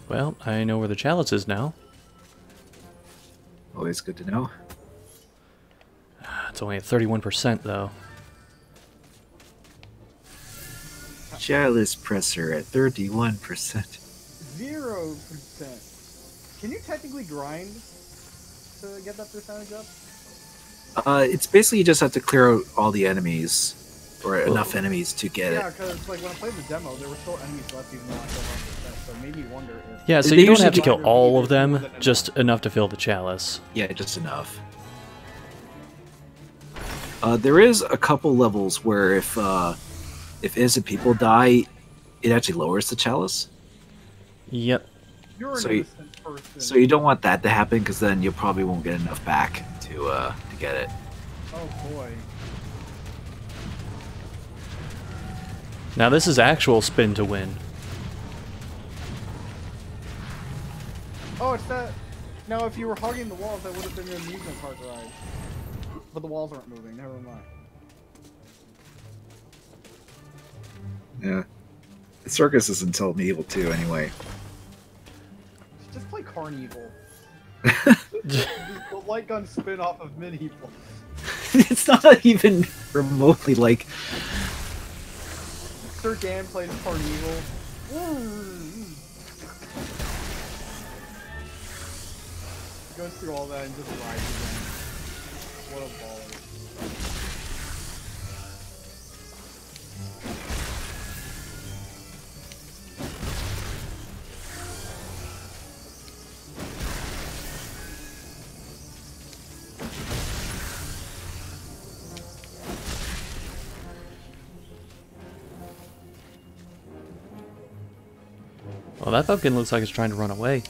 Well, I know where the chalice is now. Always good to know. It's only at 31% though. Chalice presser at 31%. 0%. Can you technically grind to get that percentage up? It's basically you just have to clear out all the enemies, or enough enemies to get it. Yeah, because like when I played the demo, there were still enemies left even though I got 100%, so it made me wonder if... Yeah, so you don't have to kill all of them, just enough to fill the chalice. Yeah, just enough. There is a couple levels where if innocent people die, it actually lowers the chalice. Yep. You're an So innocent person. So you don't want that to happen, because then you probably won't get enough back to get it. Oh boy. Now this is actual spin to win. Oh, it's that... Now, if you were hugging the walls, that would have been your amusement park ride. But the walls aren't moving, never mind. Yeah. The circus is until MediEvil 2, anyway. Just play Carnival. The light gun spin off of MediEvil. It's not even remotely like... Sir Dan plays Carnival. Goes through all that and just rides again. What a baller. Well, that pumpkin looks like it's trying to run away.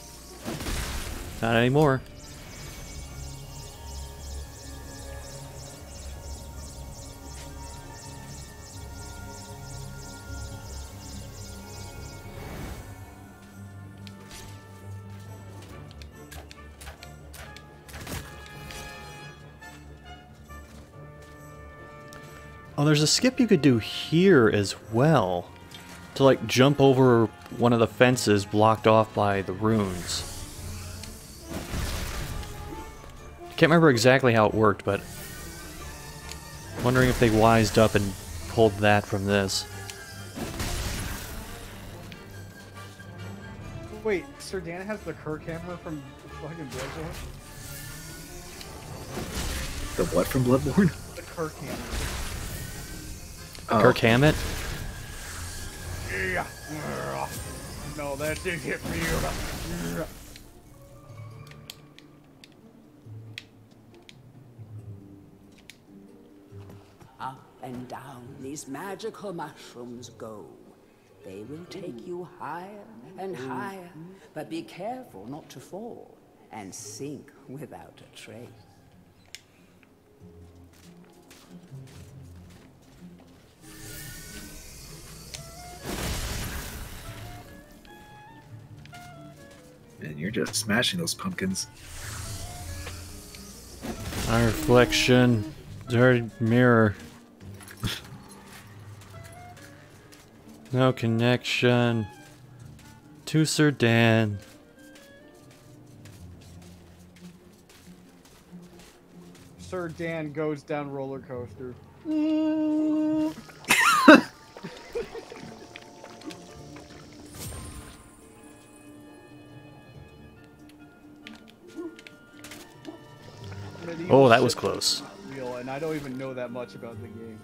Not anymore. Oh, there's a skip you could do here as well. To like jump over one of the fences blocked off by the runes. Can't remember exactly how it worked, but wondering if they wised up and pulled that from this. Wait, Sir Dan has the Kirk hammer from fucking Bloodborne? The what from Bloodborne? The Kirk hammer. Kirk Hammett? Yeah. No, that did hit me. Up and down these magical mushrooms go. They will take you higher and higher, but be careful not to fall and sink without a trace. And you're just smashing those pumpkins. My reflection, dirty mirror. No connection to Sir Dan. Sir Dan goes down roller coaster. Oh, that was close. Real, and I don't even know that much about the game.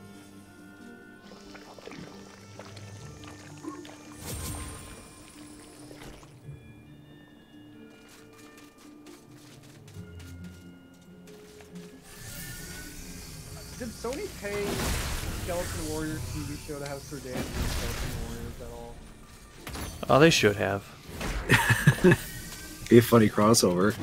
Did Sony pay Skeleton Warriors TV show to have Serdan and Skeleton Warriors at all? Oh, they should have. Be a funny crossover.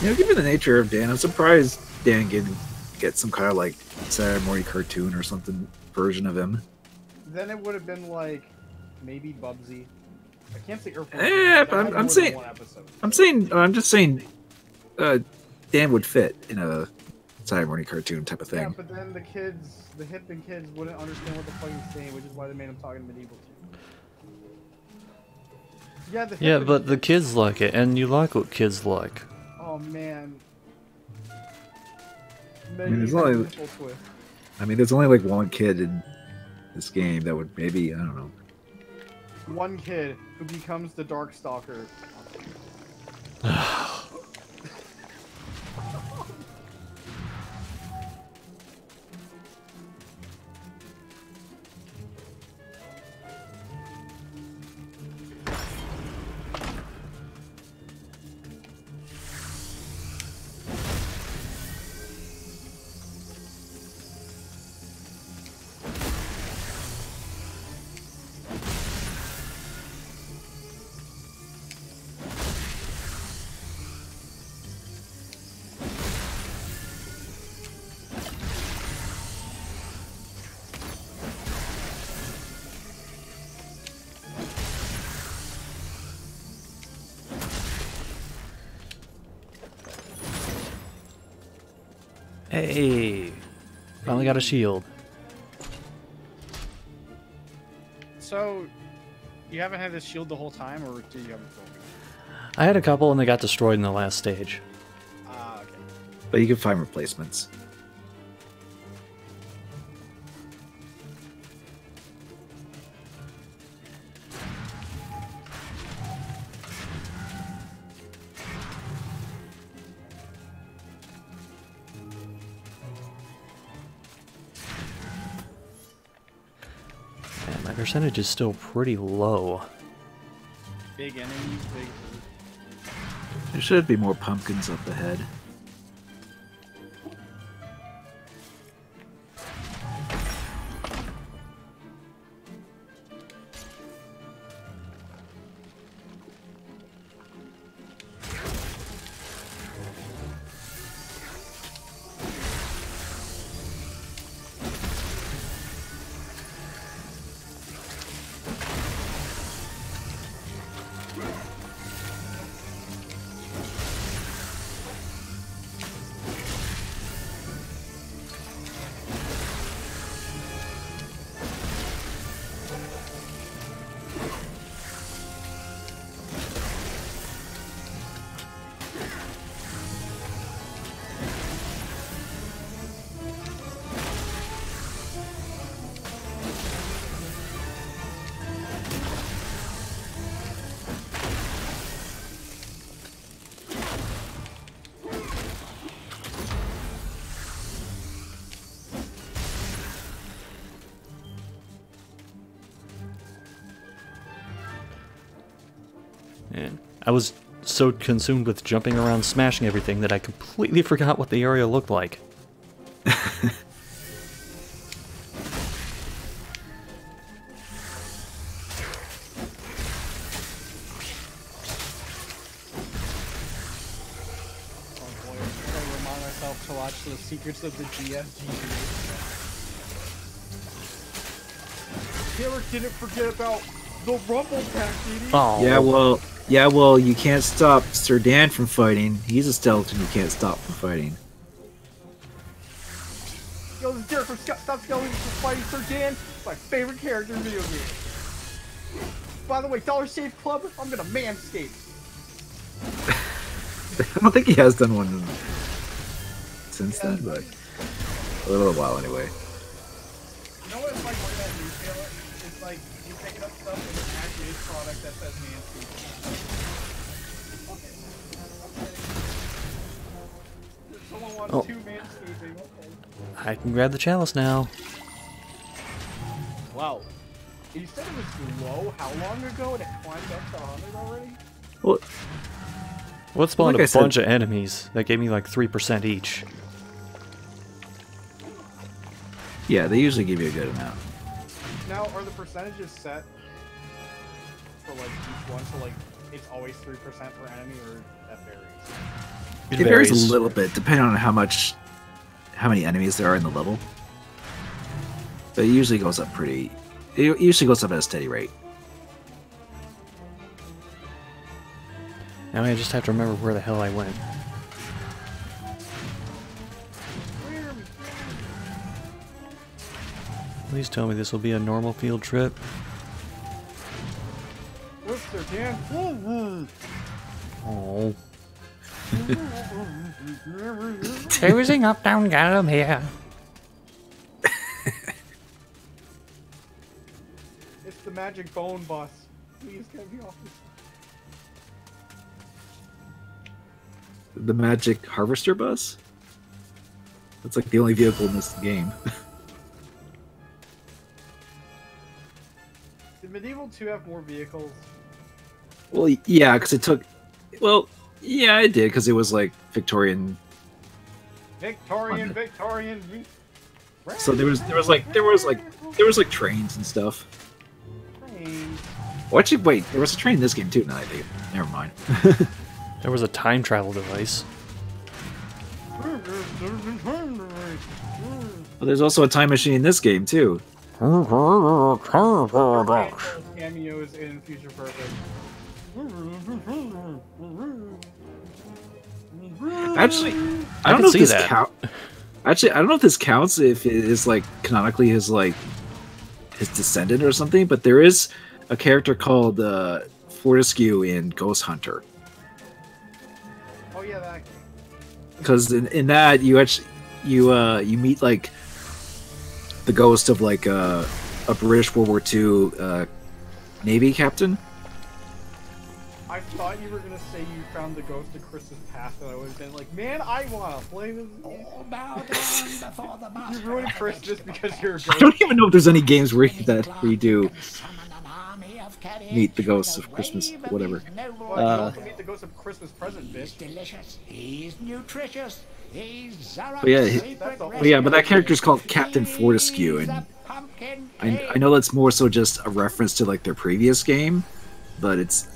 You know, given the nature of Dan, I'm surprised Dan didn't get some kind of like Saturday morning cartoon or something version of him. Then it would have been like maybe Bubsy. I can't say Earthworm. Yeah, but I'm just saying, Dan would fit in a Saturday morning cartoon type of thing. Yeah, but then the kids, the hip and kids, wouldn't understand what the fuck he's saying, which is why they made him talk in MediEvil 2. Yeah, yeah, but the kids like it, and you like what kids like. Oh man. I mean, there's only like one kid in this game that would maybe, I don't know. One kid who becomes the Darkstalker. Hey, finally got a shield. So, you haven't had this shield the whole time, or do you have it? I had a couple and they got destroyed in the last stage. Ah, okay. But you can find replacements. Man, my percentage is still pretty low. Big enemies, big. There should be more pumpkins up ahead. And I was so consumed with jumping around smashing everything that I completely forgot what the area looked like. To watch the secrets of the GFG. Taylor didn't forget about the Rumble Pack, did he? Oh. Yeah, well, you can't stop Sir Dan from fighting. He's a skeleton you can't stop from fighting. Yo, this is Derek from Stop Skeletons from Fighting Sir Dan. My favorite character in video games. By the way, Dollar Shave Club, I'm gonna manscape. I don't think he has done one since then, but a little while anyway. You know what it's like working at retailer? It's like you pick up stuff and it's actually a product that says manscape. Okay. Someone wants two manscaping, okay. I can grab the chalice now. Wow. You said it was low how long ago and it climbed up to 100 already? Well, What spawned like a bunch of enemies that gave me like 3% each. yeah, they usually give you a good amount. Now, are the percentages set for like each one? So like it's always 3% per enemy, or that varies? It varies a little bit depending on how many enemies there are in the level. But it usually goes up pretty. It usually goes up at a steady rate. Now I just have to remember where the hell I went. Please tell me this will be a normal field trip. Mr. Dan. Oh. Cruising up down Gallum here. It's the magic bone bus. Please get me off this. The magic harvester bus? That's like the only vehicle in this game. Did Medieval 2 have more vehicles? Well, yeah, because it took. Well, yeah, it did because it was like Victorian. Victorian. So there was like trains and stuff. Trains. Oh, actually, wait, there was a train in this game too. Now I think. Never mind. There was a time travel device. Well, there's also a time machine in this game too. Cameos in Future Perfect. Actually, I don't know if this counts. Actually, I don't know if this counts if it is like canonically his descendant or something. But there is a character called Fortescue in Ghost Hunter. Oh yeah, that. Because in that you actually you meet like the ghost of like a British World War II Navy captain. I thought you were gonna say you found the ghost of Christmas Past, and I would have been like, man, I wanna play this game. You ruined Christmas because you're a ghost. I don't even know if there's any games where you do meet the ghosts of Christmas, whatever. Well, you also meet the ghost of Christmas Present, bitch. Delicious. He's nutritious. He's But that character's called Captain Fortescue, and I know that's more so just a reference to like their previous game, but it's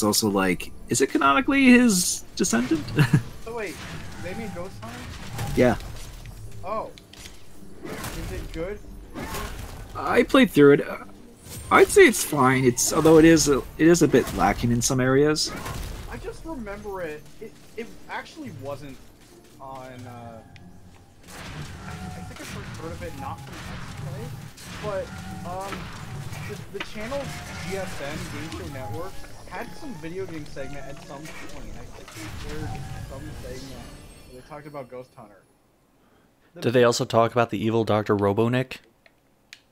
also like, is it canonically his descendant? So wait, they made Ghost Hunter? Yeah. Oh. Is it good? I played through it. I'd say it's fine. Although it is a bit lacking in some areas. I just remember it actually wasn't on I think I first heard of it not from X-Play, but the channel's GSN Game Show Network had some video game segment at some point. I think they aired some segment where they talked about Ghost Hunter. Did they also talk about the evil Dr. Robotnik?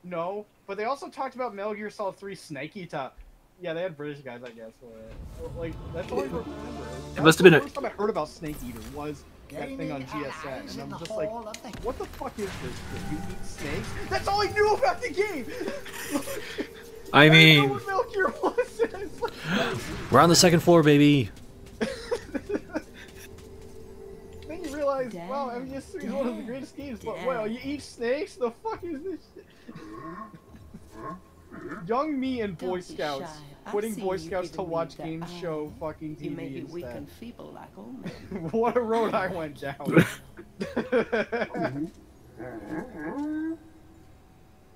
No, but they also talked about Metal Gear Solid 3 Snake Eater. Yeah, they had British guys, I guess, for it. Like, that's all I remember. It must have been the first time I heard about Snake Eater was that thing on GSN, and I'm just like, what the fuck is this shit? You eat snakes? That's all I knew about the game! I mean... what Metal Gear was. We're on the second floor, baby! Then you realize, wow, MGS3 is one of the greatest games, but well, you eat snakes? The fuck is this shit? Young me and Boy Scouts, quitting Boy Scouts to watch games show fucking TV instead. What a road I went down.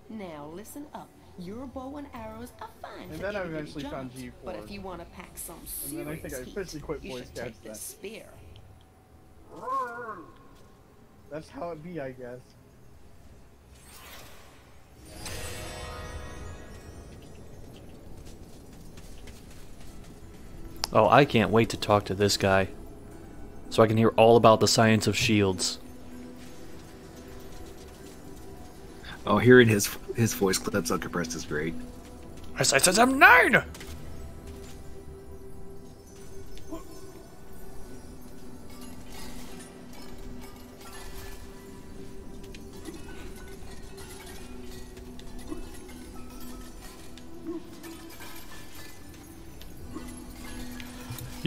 Now listen up. Your bow and arrows are fine. And then I eventually found G4. But if you want to pack some serious and then I think I officially quit heat, Boy you should Scouts take this spear. That's how it be, I guess. Oh, I can't wait to talk to this guy, so I can hear all about the science of shields. Oh, hearing his voice clips uncompressed is great. I said I'm 9!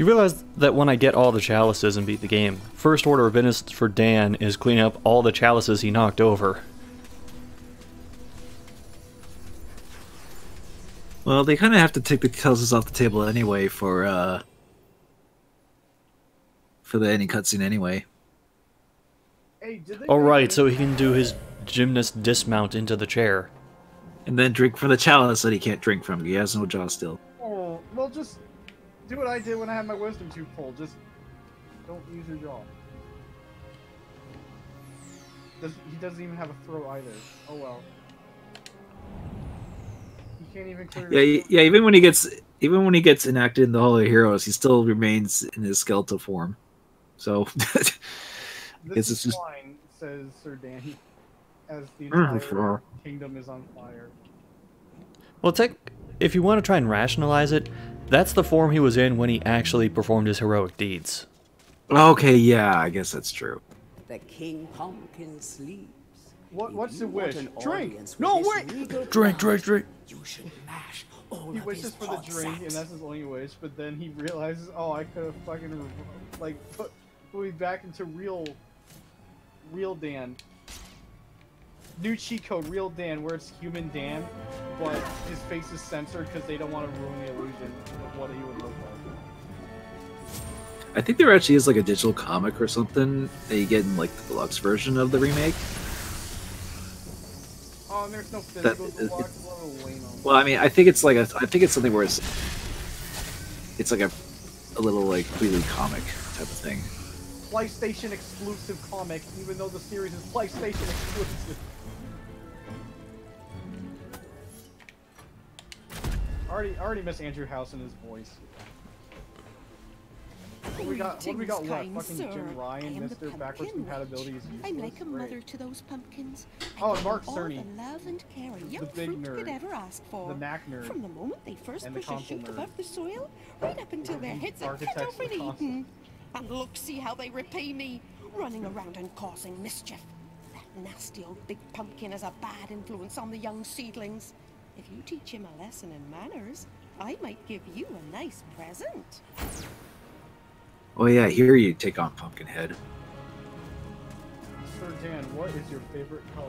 You realize that when I get all the chalices and beat the game, first order of business for Dan is cleaning up all the chalices he knocked over. Well, they kind of have to take the chalices off the table anyway for the ending cutscene anyway. Hey, oh right, so he can do his gymnast dismount into the chair. And then drink from the chalice that he can't drink from. He has no jaw still. Oh, well, just do what I did when I had my wisdom tooth pulled. Just don't use your jaw. He doesn't even have a throat either. Oh well. He can't even clear. Yeah. Even when he gets enacted in the Hall of Heroes, he still remains in his skeletal form. So this is fine, says Sir Danny, as the entire kingdom is on fire. Well, if you want to try and rationalize it, that's the form he was in when he actually performed his heroic deeds. Okay, yeah, I guess that's true. The King Pumpkin sleeps. What's the wish? Drink! No, wait! Drink! You should mash all He wishes for the drink, and that's his only wish, but then he realizes, oh, I could have fucking, like, put me back into real Dan. New cheat code, real Dan, where it's human Dan, but his face is censored because they don't want to ruin the illusion of what he would look like. I think there actually is like a digital comic or something that you get in like the deluxe version of the remake. Oh, and there's no physical deluxe. Well, I mean, I think it's something where it's like a little like weekly comic type of thing. PlayStation exclusive comic, even though the series is PlayStation exclusive. I already miss Andrew House and his voice. What we got left? Fucking Jim Ryan, Mr. Backwards Compatibility is useless. I'm like a Great. mother to those pumpkins. Oh, and Mark all Cerny. the love and care a young big fruit nerd. could ever ask for. The knack nerd. From the moment they first And the push a console shoot nerd. above the soil, right up until their heads are cut Architects off and of the console. eaten. And look, see how they repay me, running around and causing mischief. That nasty old big pumpkin has a bad influence on the young seedlings. If you teach him a lesson in manners, I might give you a nice present. Oh yeah, here you take on Pumpkinhead. Sir Dan, what is your favorite color?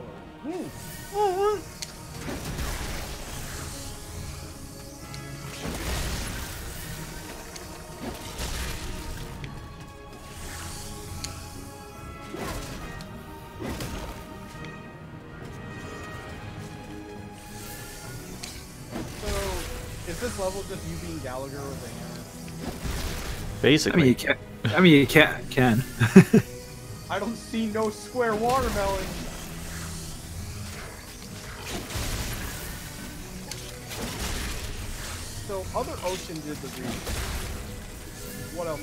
So, is this level just you being Gallagher with a hammer? Basically. I mean, you can. I don't see no square watermelon. So, Other Ocean did the remake. What else?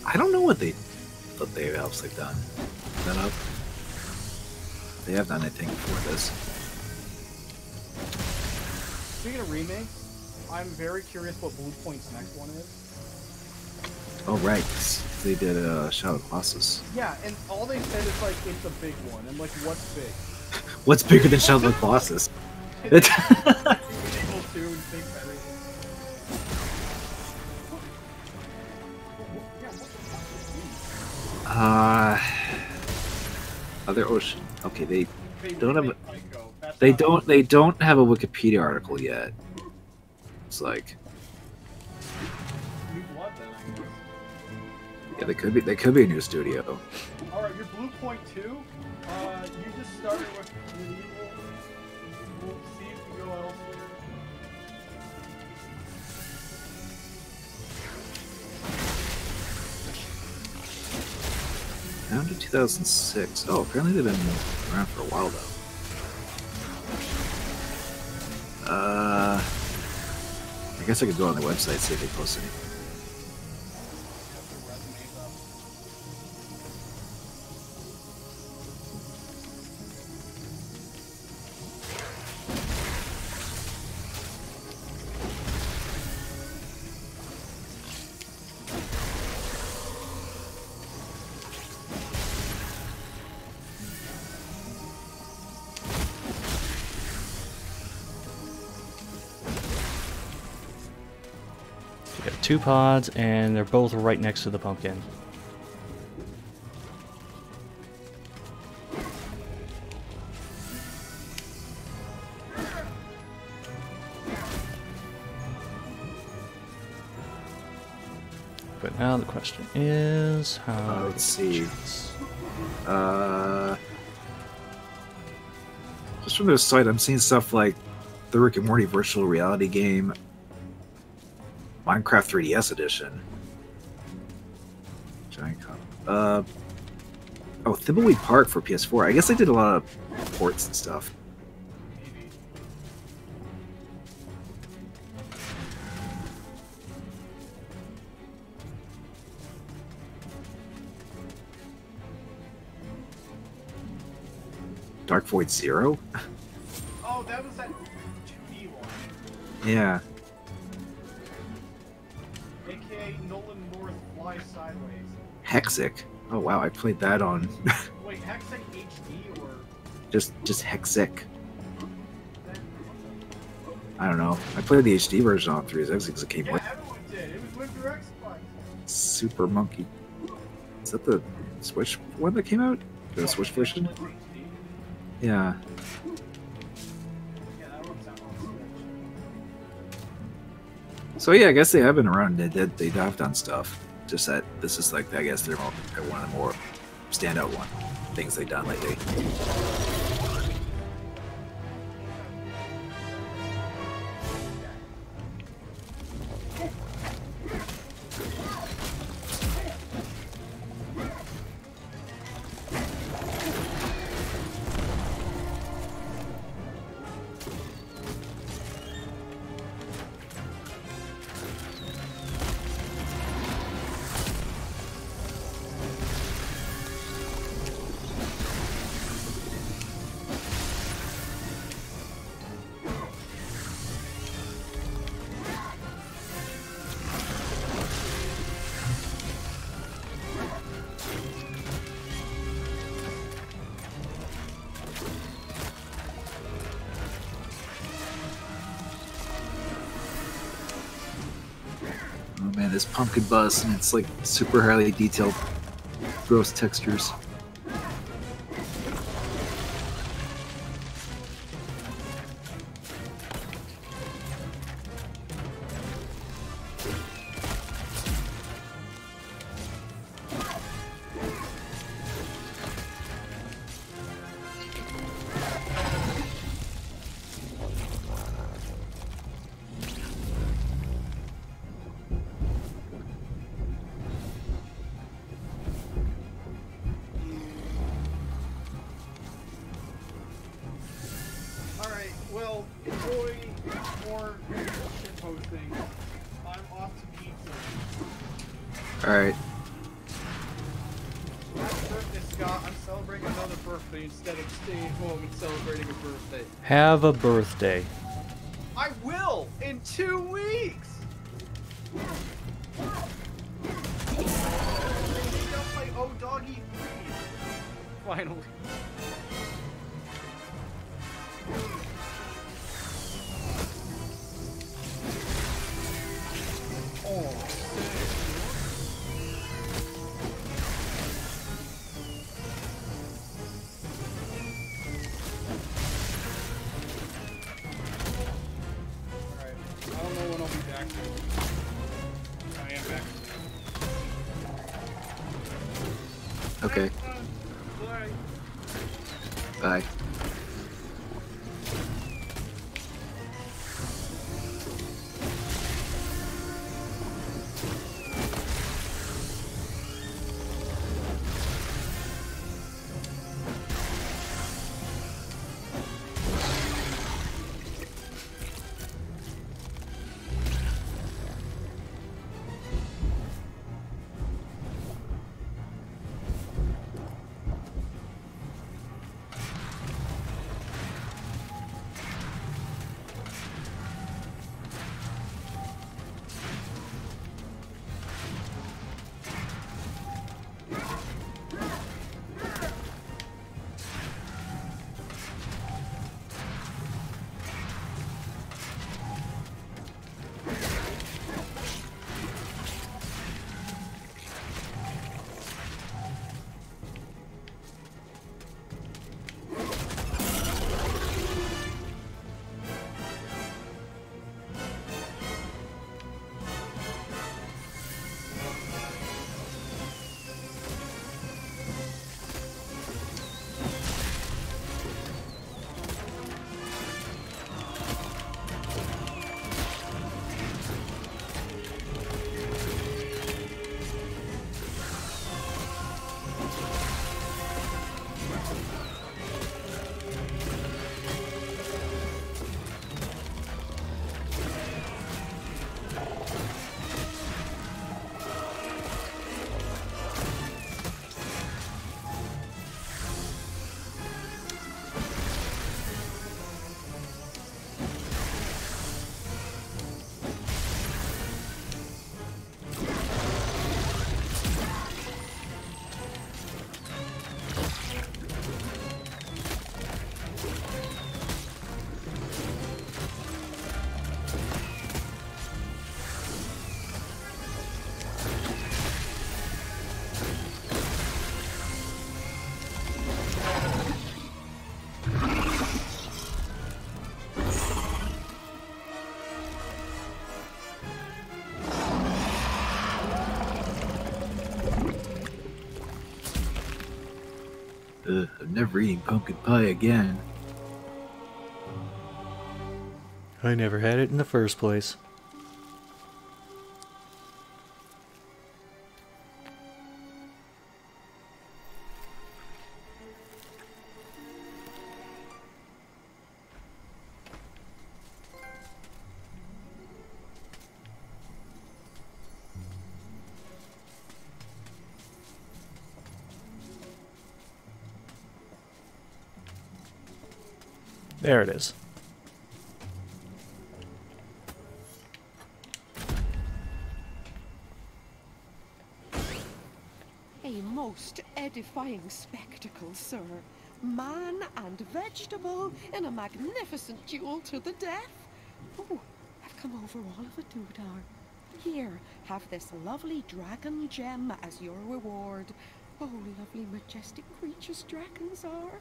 I don't know what else they've done. That up. They have done anything for this. Speaking of remakes, I'm very curious what Blue Point's next one is. Oh right, they did Shadow of the Colossus. Yeah, and all they said is like it's a big one. I'm like, what's big? What's bigger than Shadow of the Colossus? Evil 2 and Big everything. Other Ocean. Okay, they don't have. They don't have a Wikipedia article yet. It's like. Yeah, they could be a new studio. Alright, your Blue Point 2, you just started with MediEvil. We'll see if you go elsewhere. Founded 2006. Oh, apparently they've been around for a while though. I guess I could go on the website and see if they post anything. 2 pods, and they're both right next to the pumpkin. But now the question is how. Let's see. Just from their site, I'm seeing stuff like the Rick and Morty virtual reality game, Minecraft 3DS edition, Giant Cop. Oh, Thimbleweed Park for PS4. I guess they did a lot of ports and stuff. Dark Void Zero? Oh, that was that 2D one. Yeah. AKA Nolan North Fly Sideways. Hexic. Oh wow, I played that on Wait, Hexic HD or just Hexic. I don't know. I played the HD version on 360 because it came with everyone did. It was with your Xbox. Super Monkey. Is that the Switch one that came out? The Switch version? Yeah. So yeah, I guess they have been around. They have done stuff. Just that this is like, I guess they're one of the more standout things they've done lately. Oh man, this pumpkin bus, and it's like super highly detailed, gross textures. Alright, well, enjoy more shitposting. I'm off to pizza. Alright. Happy birthday, Scott. I'm celebrating another birthday instead of staying home and celebrating a birthday. Have a birthday. I will! In 2 weeks! Play Oh Doggy 3. Finally. Oh. Alright, I don't know when I'll be back. I am back. Okay. Bye. Bye. I'm never eating pumpkin pie again. I never had it in the first place. There it is. A most edifying spectacle, sir. Man and vegetable in a magnificent duel to the death. Oh, I've come over all of a doodar. Here, have this lovely dragon gem as your reward. Oh, lovely majestic creatures dragons are.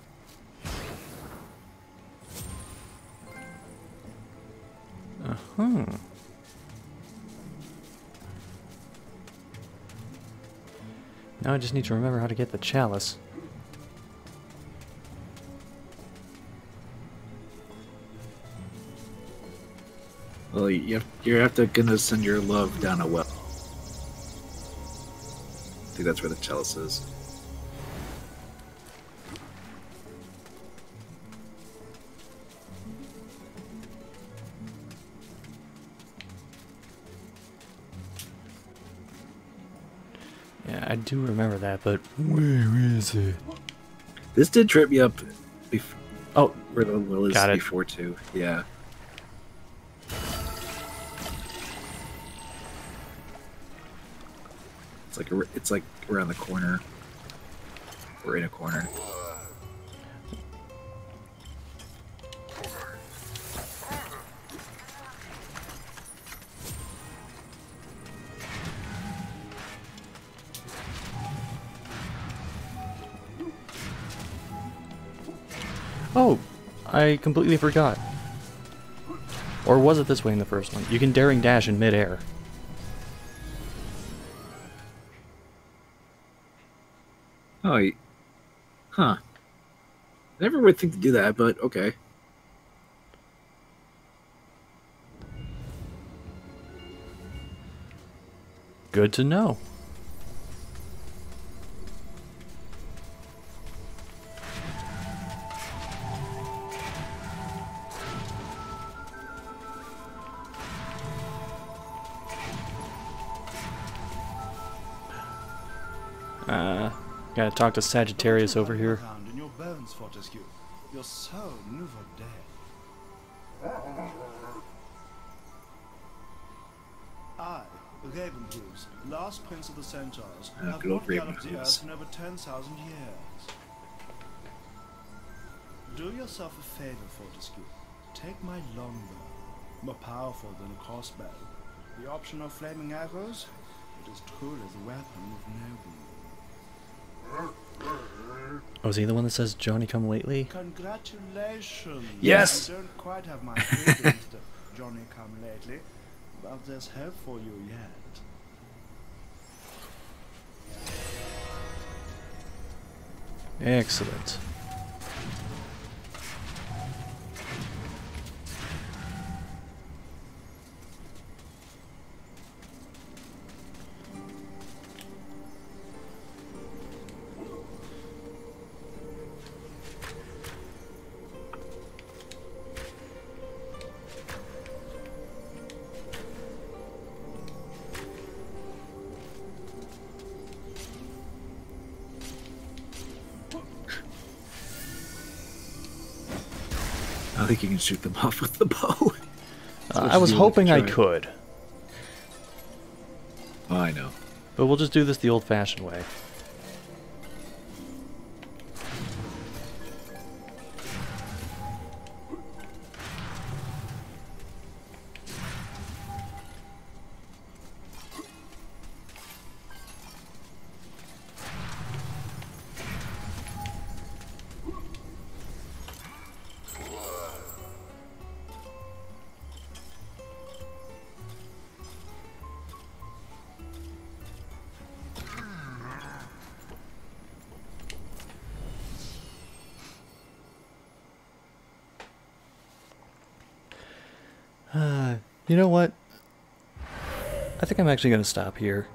Uh-huh. Now I just need to remember how to get the chalice. Well, you have to gonna send your love down a well. I think that's where the chalice is. Yeah, I do remember that, but where is it? This did trip me up before. Oh, where the well is got it. before too. Yeah. It's like around the corner. We're in a corner. Oh, I completely forgot. Or was it this way in the first one? You can daring dash in midair. Oh, huh. I never would think to do that, but okay. Good to know. Gotta talk to Sagittarius over here. In your bones, Fortescue. Your soul never dead. I, Ravenhooves, last prince of the Centaurs, have good old not galloped the Ravenhooves. earth in over 10,000 years. Do yourself a favor, Fortescue. Take my longbow, more powerful than a crossbow. The option of flaming arrows, it is truly the weapon of noble. Oh, is he the one that says Johnny come lately? Congratulations! Yes! You don't quite have my feelings, Johnny come lately, but there's hope for you yet. Excellent. I don't think you can shoot them off with the bow. I was hoping I could. Oh, I know. But we'll just do this the old-fashioned way. You know what? I think I'm actually going to stop here.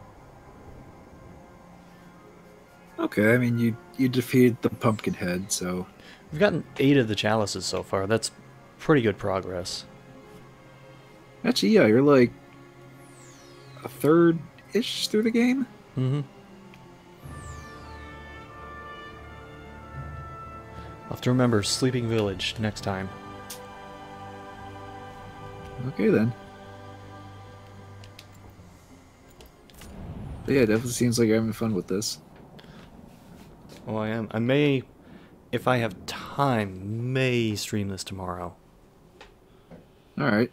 Okay, I mean, you defeated the pumpkin head, so... We've gotten 8 of the chalices so far. That's pretty good progress. Actually, yeah, you're like a third-ish through the game? Mm-hmm. I'll have to remember Sleeping Village next time. Okay, then. But yeah, it definitely seems like you're having fun with this. Oh, I am. I may, if I have time, may stream this tomorrow. Alright.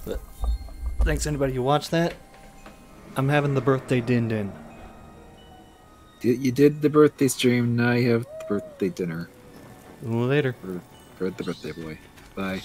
But thanks anybody who watched that. I'm having the birthday din-din. You did the birthday stream, now you have the birthday dinner. Later. For the birthday boy. Bye.